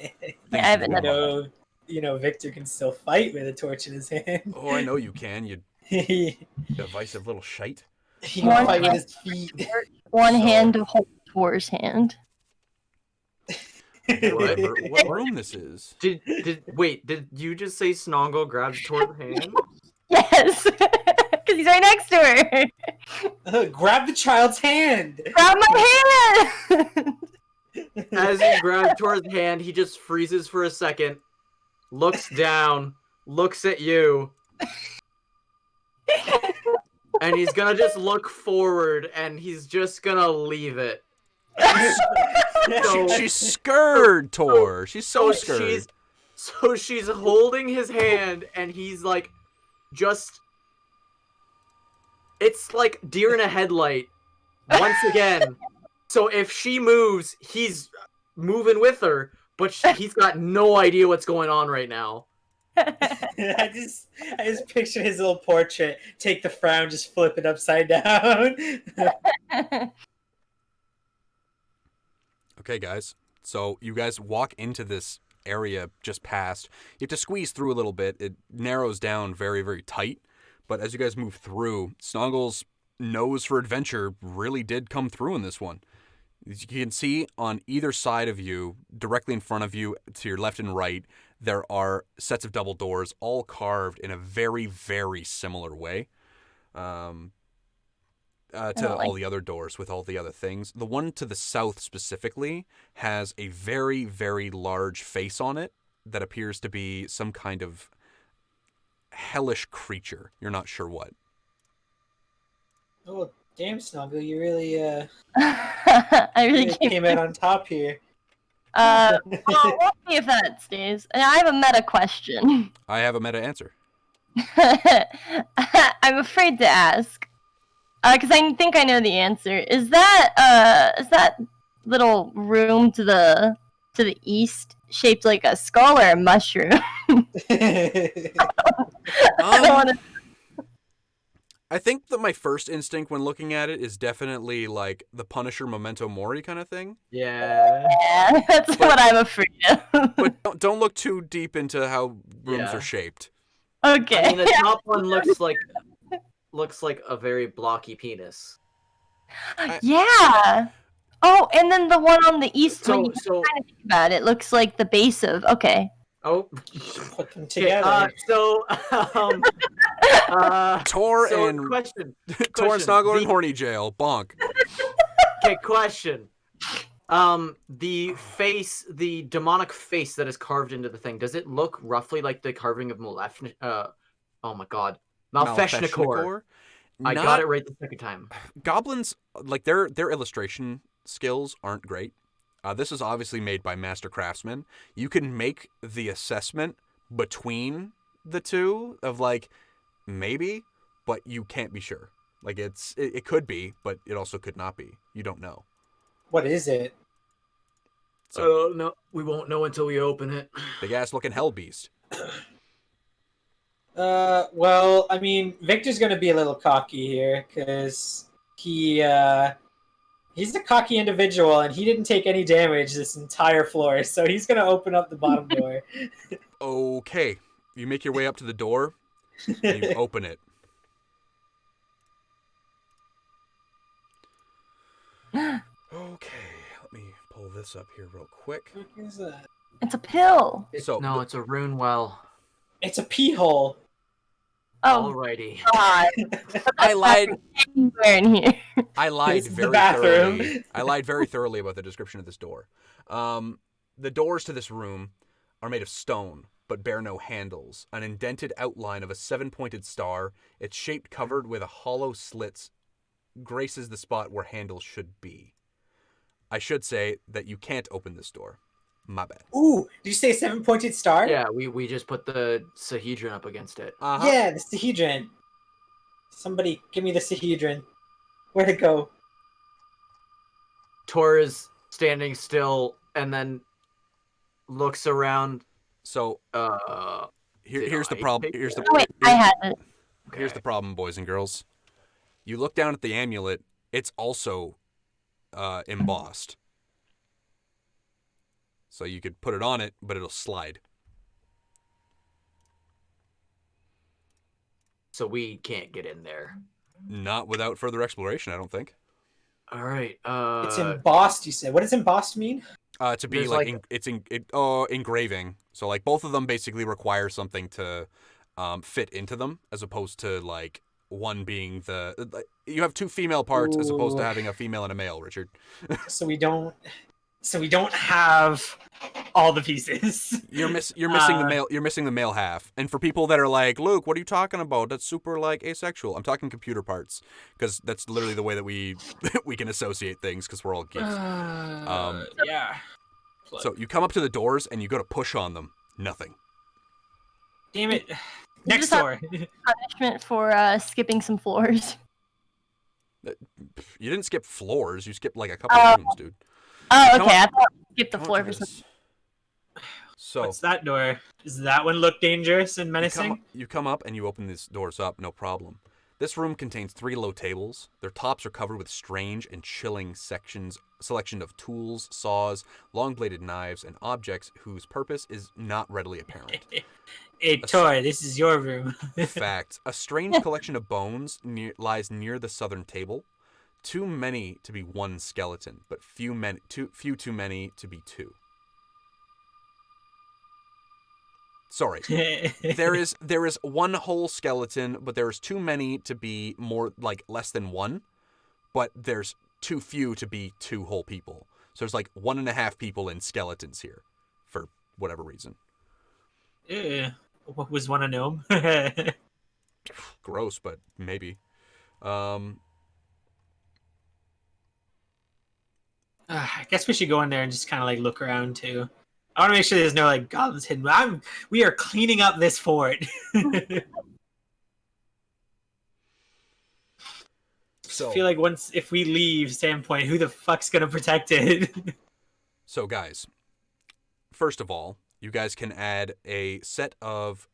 you know, Victor can still fight with a torch in his hand. Oh, I know you can. You divisive little shite. He can fight with his feet. One hand to hold Tor's hand. What room this is? Did you just say Snongle grabs Tor's hand? Yes, because he's right next to her. Grab the child's hand. Grab my hand. As he grabs Tor's hand, he just freezes for a second, looks down, looks at you, and he's gonna just look forward, and he's just gonna leave it. She's scared, Tor. She's so scared. She's holding his hand, and he's like, it's like deer in a headlight, once again. So if she moves, he's moving with her, but he's got no idea what's going on right now. I just picture his little portrait. Take the frown, just flip it upside down. Okay, guys. So you guys walk into this area just past. You have to squeeze through a little bit. It narrows down very, very tight. But as you guys move through, Snongle's nose for adventure really did come through in this one. As you can see on either side of you, directly in front of you, to your left and right, there are sets of double doors, all carved in a very, very similar way to all the other doors with all the other things. The one to the south specifically has a very, very large face on it that appears to be some kind of hellish creature. You're not sure what. Oh, damn, Snongle, you really, I really came out on top here. Well, we'll see if that stays. And I have a meta question. I have a meta answer. I'm afraid to ask. Because I think I know the answer. Is that little room to the east shaped like a skull or a mushroom? I think that my first instinct when looking at it is definitely like the Punisher Memento Mori kind of thing. Yeah. Yeah, that's what I'm afraid of. But don't look too deep into how rooms are shaped. Okay. I mean, the top one looks like a very blocky penis. Yeah. Oh, and then the one on the east, when you So kind of think about it, looks like the base of. Okay. oh, Put them together. Tor and question. Tor and Snoggle in horny jail. Bonk. Okay, question. The demonic face that is carved into the thing, does it look roughly like the carving of oh my god. Malfeshnikor. I got it right the second time. Goblins, like their illustration skills aren't great. This is obviously made by master craftsmen. You can make the assessment between the two of like maybe, but you can't be sure. Like it could be, but it also could not be. You don't know. What is it? So, No, we won't know until we open it. big ass looking hell beast. Well, I mean, Victor's gonna be a little cocky here, because he's a cocky individual, and he didn't take any damage this entire floor, so he's gonna open up the bottom door. Okay. You make your way up to the door, and you open it. Okay, let me pull this up here real quick. What is that? It's a pill. It's a rune well. It's a pee hole. Oh, Alrighty. God. I lied. Anywhere in here. I lied It's the very bathroom. thoroughly. I lied very thoroughly about the description of this door. The doors to this room are made of stone, but bear no handles. An indented outline of a 7-pointed star, its shape covered with a hollow slits, graces the spot where handles should be. I should say that you can't open this door. My bad. Ooh, did you say 7-pointed star? Yeah, we just put the Sahedron up against it. Uh-huh. Yeah, the Sahedron. Somebody give me the Sahedron. Where'd it go? Tor is standing still and then looks around. So, Here's the problem. Here's the Oh, wait, I had it. Here's the problem, boys and girls. You look down at the amulet. It's also embossed. So you could put it on it, but it'll slide. So we can't get in there. Not without further exploration, I don't think. All right. It's embossed, you said. What does embossed mean? To be There's engraving. So like both of them basically require something to fit into them, as opposed to like one being you have two female parts as opposed to having a female and a male, Richard. So we don't have all the pieces. You're missing the male. You're missing the male half. And for people that are like, Luke, what are you talking about? That's super like asexual. I'm talking computer parts, because that's literally the way that we can associate things, because we're all geeks. Yeah. So you come up to the doors and you go to push on them. Nothing. Damn it. Next door. Punishment for skipping some floors. You didn't skip floors. You skipped like a couple of rooms, dude. Oh, Come okay. on. I thought I skipped the Come floor on for to some. this. So What's that door? Does that one look dangerous and menacing? you come up and you open these doors up, no problem. This room contains 3 low tables. Their tops are covered with strange and chilling selection of tools, saws, long-bladed knives, and objects whose purpose is not readily apparent. Hey, Tor, this is your room. Fact: a strange collection of bones lies near the southern table. Too many to be one skeleton, but few too many to be 2. Sorry. There is one whole skeleton, but there is too many to be more like less than 1, but there's too few to be 2 whole people. So there's like 1.5 people in skeletons here, for whatever reason. Was one a gnome? Gross, but maybe. I guess we should go in there and just kind of like look around too. I want to make sure there's no like goblins hidden. We are cleaning up this fort. So I feel like if we leave Standpoint, who the fuck's gonna protect it? So guys, first of all, you guys can add a set of,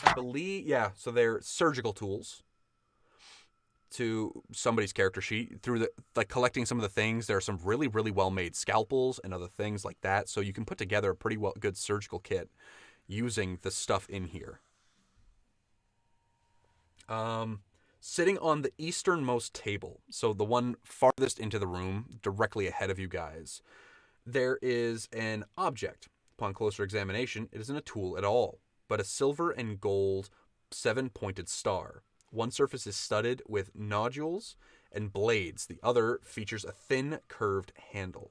I believe, so they're surgical tools to somebody's character sheet. Through collecting some of the things, there are some really, really well-made scalpels and other things like that, so you can put together a pretty good surgical kit using the stuff in here. Sitting on the easternmost table, so the one farthest into the room, directly ahead of you guys, there is an object. Upon closer examination, it isn't a tool at all, but a silver and gold 7-pointed star. One surface is studded with nodules and blades. The other features a thin, curved handle.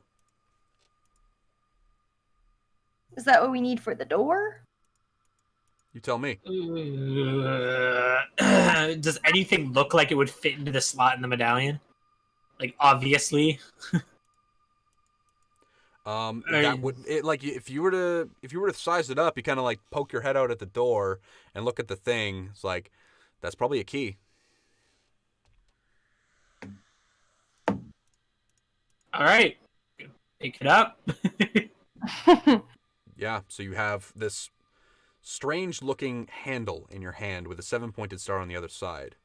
Is that what we need for the door? You tell me. Does anything look like it would fit into the slot in the medallion? Like, obviously. That would if you were to size it up, you kind of like poke your head out at the door and look at the thing. It's like, that's probably a key. All right, pick it up. Yeah, so you have this strange-looking handle in your hand with a 7-pointed star on the other side.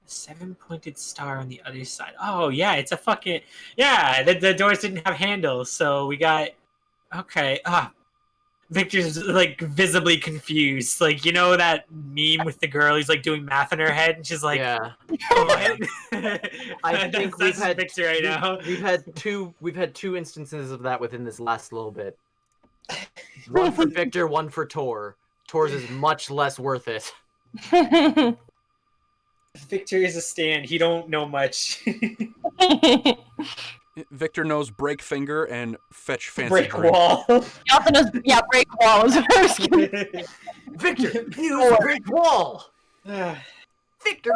7-pointed star on the other side. Oh yeah, it's a fucking The doors didn't have handles, so we got okay. Victor's like visibly confused. Like, you know that meme with the girl who's like doing math in her head, and she's like, yeah. What? I think we've had Victor right now. We've had two instances of that within this last little bit. One for Victor, one for Tor. Tor's is much less worth it. Victor is a stand. He don't know much. Victor knows break finger and fetch fancy Break drink. wall. He also knows, break walls. Victor, use break wall. Victor.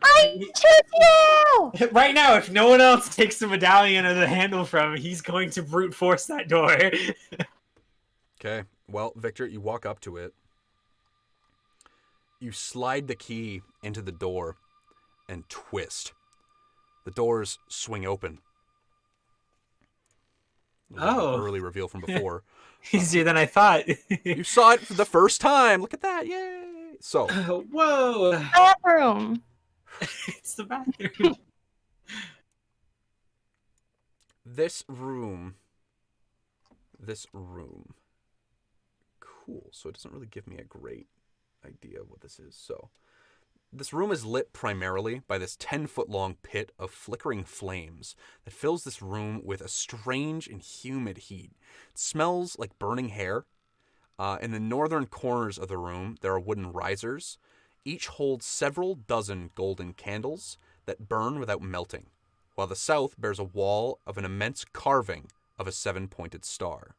I choose you! Right now, if No one else takes the medallion or the handle from him, he's going to brute force that door. Okay, well, Victor, you walk up to it. You slide the key into the door and twist. The doors swing open. Oh. Early reveal from before. Easier than I thought. You saw it for the first time. Look at that. Yay. So. Whoa. Bathroom. It's the bathroom. This room. Cool. So it doesn't really give me a great idea of what this is. So this room is lit primarily by this 10-foot-long pit of flickering flames that fills this room with a strange and humid heat. It smells like burning hair. In the northern corners of the room, there are wooden risers. Each holds several dozen golden candles that burn without melting, while the south bears a wall of an immense carving of a 7-pointed star.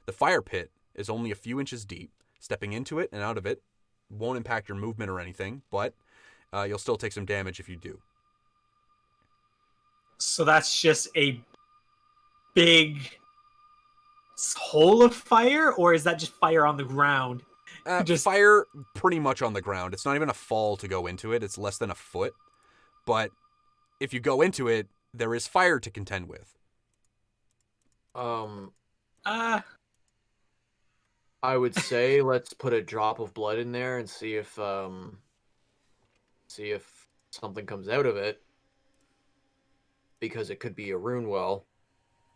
The fire pit is only a few inches deep. Stepping into it and out of it won't impact your movement or anything, but you'll still take some damage if you do. So that's just a big hole of fire, or is that just fire on the ground? Just fire pretty much on the ground. It's not even a fall to go into it. It's less than a foot. But if you go into it, there is fire to contend with. I would say let's put a drop of blood in there and see if something comes out of it, because it could be a rune well,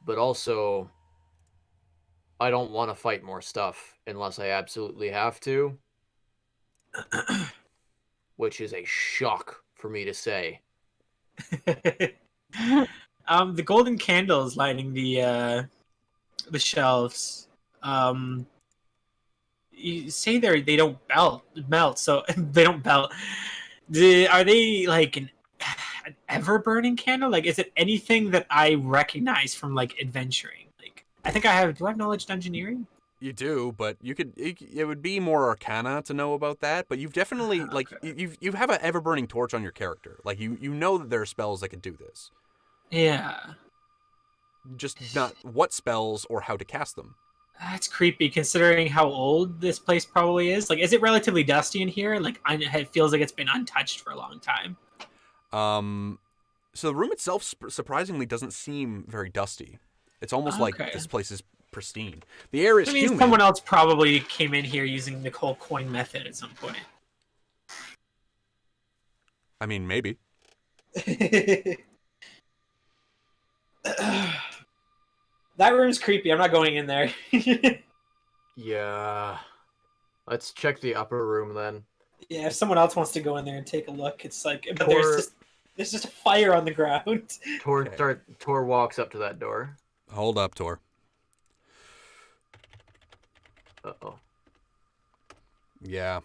but also I don't want to fight more stuff unless I absolutely have to, which is a shock for me to say. The golden candles lighting the shelves. You say they don't melt, so they don't melt. Are they like an ever burning candle? Like, is it anything that I recognize from like adventuring? Like, I think I have. Do I have knowledge dungeoneering? You do, but it would be more arcana to know about that. But you've definitely like you have an ever burning torch on your character. Like you know that there are spells that can do this. Yeah. Just not what spells or how to cast them. That's creepy, considering how old this place probably is. Like, is it relatively dusty in here? Like, it feels like it's been untouched for a long time. So the room itself surprisingly doesn't seem very dusty. It's almost like this place is pristine. The air is humid. Someone else probably came in here using the whole coin method at some point. I mean, maybe. That room's creepy. I'm not going in there. Yeah. Let's check the upper room then. Yeah, if someone else wants to go in there and take a look, it's like, but there's just a fire on the ground. Tor walks up to that door. Hold up, Tor. Uh-oh. Yeah.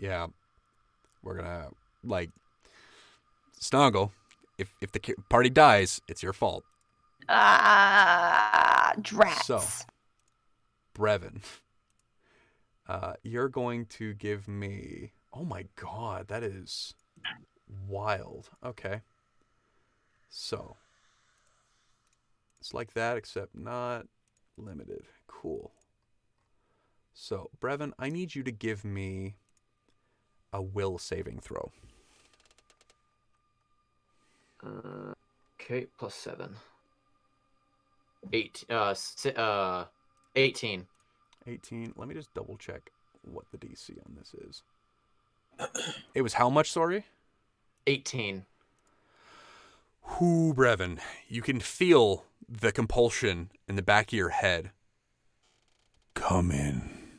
We're gonna, like, Snongle, if the party dies, it's your fault. Drats. So, Brevin, you're going to give me... Oh my god, that is wild. Okay. So, it's like that, except not limited. Cool. So, Brevin, I need you to give me a will saving throw. Okay, plus 7. 18. 18. Let me just double check what the DC on this is. It was how much, sorry? 18. Whoo, Brevin. You can feel the compulsion in the back of your head. Come in.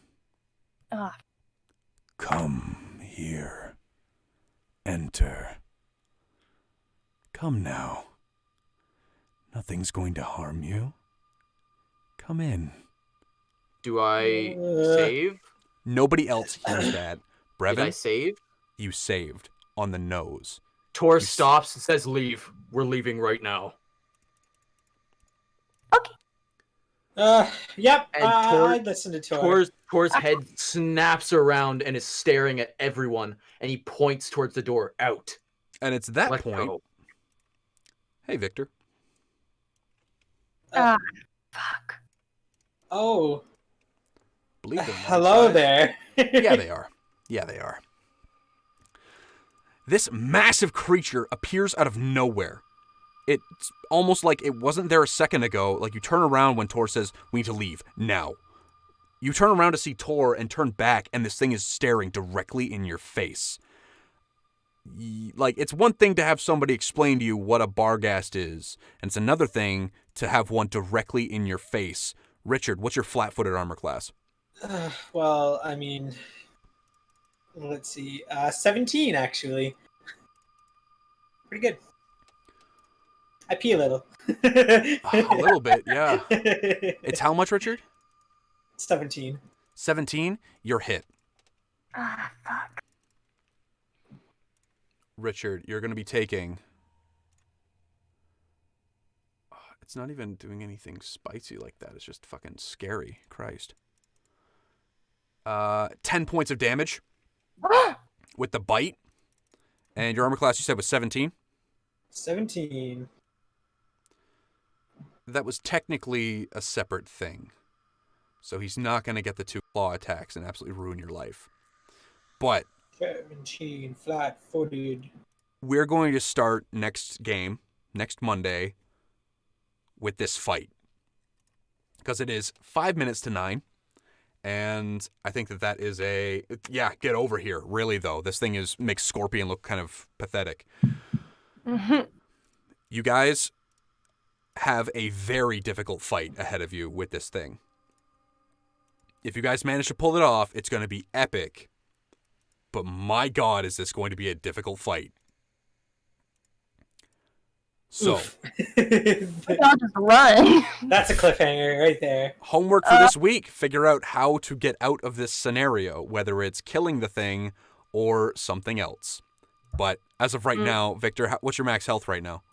Come here. Enter. Come now. Nothing's going to harm you. Come in. Do I save? Nobody else hears that. Brevin, Did I save? you saved on the nose. Tor stops and says, "Leave. We're leaving right now." Yep. And I listened to Tor. Tor's head snaps around and is staring at everyone, and he points towards the door. Out. And it's that Let's point. go. Hey, Victor. Fuck. Oh. Believe it or not, Hello guys. there. Yeah, they are. This massive creature appears out of nowhere. it's almost like it wasn't there a second ago. Like, you turn around when Tor says, we need to leave, now. You turn around to see Tor and turn back, and this thing is staring directly in your face. Like, it's one thing to have somebody explain to you what a Barghast is, and it's another thing to have one directly in your face. Richard, what's your flat-footed armor class? Well, I mean, let's see. 17, actually. Pretty good. I pee a little. A little bit, yeah. It's how much, Richard? 17. 17? You're hit. Ah, fuck. Richard, you're going to be taking... It's not even doing anything spicy like that. It's just fucking scary. Christ. 10 points of damage with the bite. And your armor class, you said, was 17? 17. That was technically a separate thing. So he's not going to get the 2 claw attacks and absolutely ruin your life. But 17, flat-footed. we're going to start next game, next Monday, with this fight. Because it is 5 minutes to 9. And I think that is a... Yeah, get over here. Really, though. This thing makes Scorpion look kind of pathetic. You guys have a very difficult fight ahead of you with this thing. If you guys manage to pull it off, it's going to be epic. But my God, is this going to be a difficult fight. So, I'll just run. That's a cliffhanger right there. homework for this week. Figure out how to get out of this scenario, whether it's killing the thing or something else. But as of right now, Victor, what's your max health right now?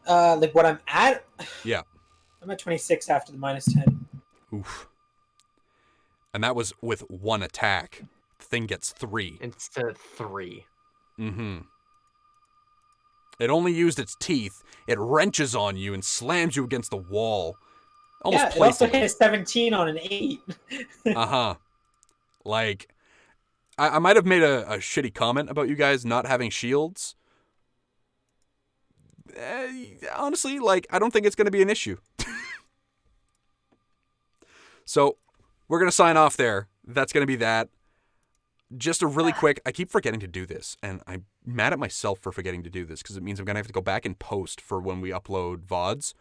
Like what I'm at? Yeah. I'm at 26 after the -10. Oof. And that was with 1 attack. The thing gets 3. Instead of 3. Mm-hmm. It only used its teeth. It wrenches on you and slams you against the wall. Almost Yeah, it also playfully. hit a 17 on an 8. Uh-huh. Like, I might have made a shitty comment about you guys not having shields. Honestly, like, I don't think it's going to be an issue. So, we're going to sign off there. That's going to be that. Just a really quick, I keep forgetting to do this, and I'm mad at myself for forgetting to do this, because it means I'm going to have to go back and post for when we upload VODs.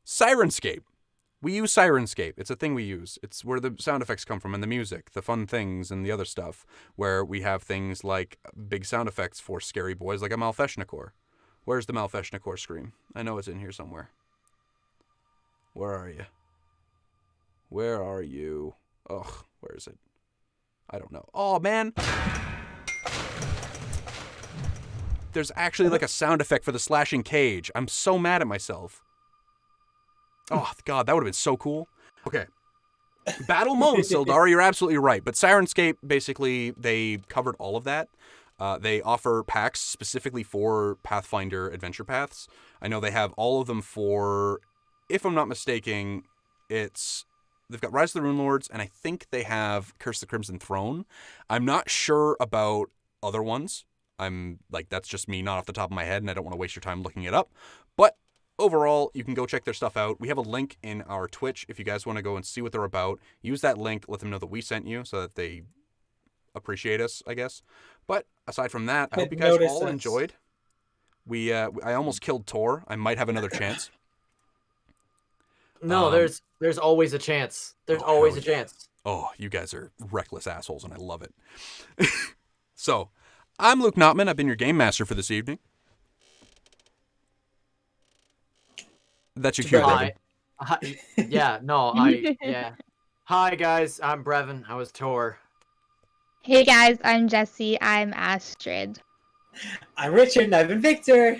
Syrinscape. We use Syrinscape. It's a thing we use. It's where the sound effects come from and the music, the fun things and the other stuff, where we have things like big sound effects for scary boys like a Malfeshnikor. Where's the Malfeshnikor scream? I know it's in here somewhere. Where are you? Where are you? Ugh, where is it? I don't know. Oh, man. There's actually like a sound effect for the slashing cage. I'm so mad at myself. Oh, God, that would have been so cool. Okay. Battle mode, Sildar, you're absolutely right. But Syrinscape, basically, they covered all of that. They offer packs specifically for Pathfinder adventure paths. I know they have all of them for, if I'm not mistaken, they've got Rise of the Runelords, and I think they have Curse the Crimson Throne. I'm not sure about other ones. I'm like, that's just me, not off the top of my head, and I don't want to waste your time looking it up. But overall, you can go check their stuff out. We have a link in our Twitch if you guys want to go and see what they're about. Use that link, let them know that we sent you so that they appreciate us, I guess. But aside from that, I hope you guys all enjoyed. I almost killed Tor. I might have another chance. No, there's always a chance. There's always a chance. Oh, you guys are reckless assholes, and I love it. So, I'm Luke Notman. I've been your game master for this evening. That's your cue, Brevin. Hi. Yeah, no, yeah. Hi, guys. I'm Brevin. I was Tor. Hey guys, I'm Jessie. I'm Astrid. I'm Richard, and I've been Victor.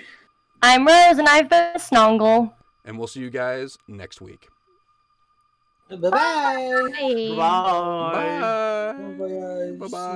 I'm Rose, and I've been Snongle. And we'll see you guys next week. Bye-bye. Bye. Bye. Bye. Bye-bye.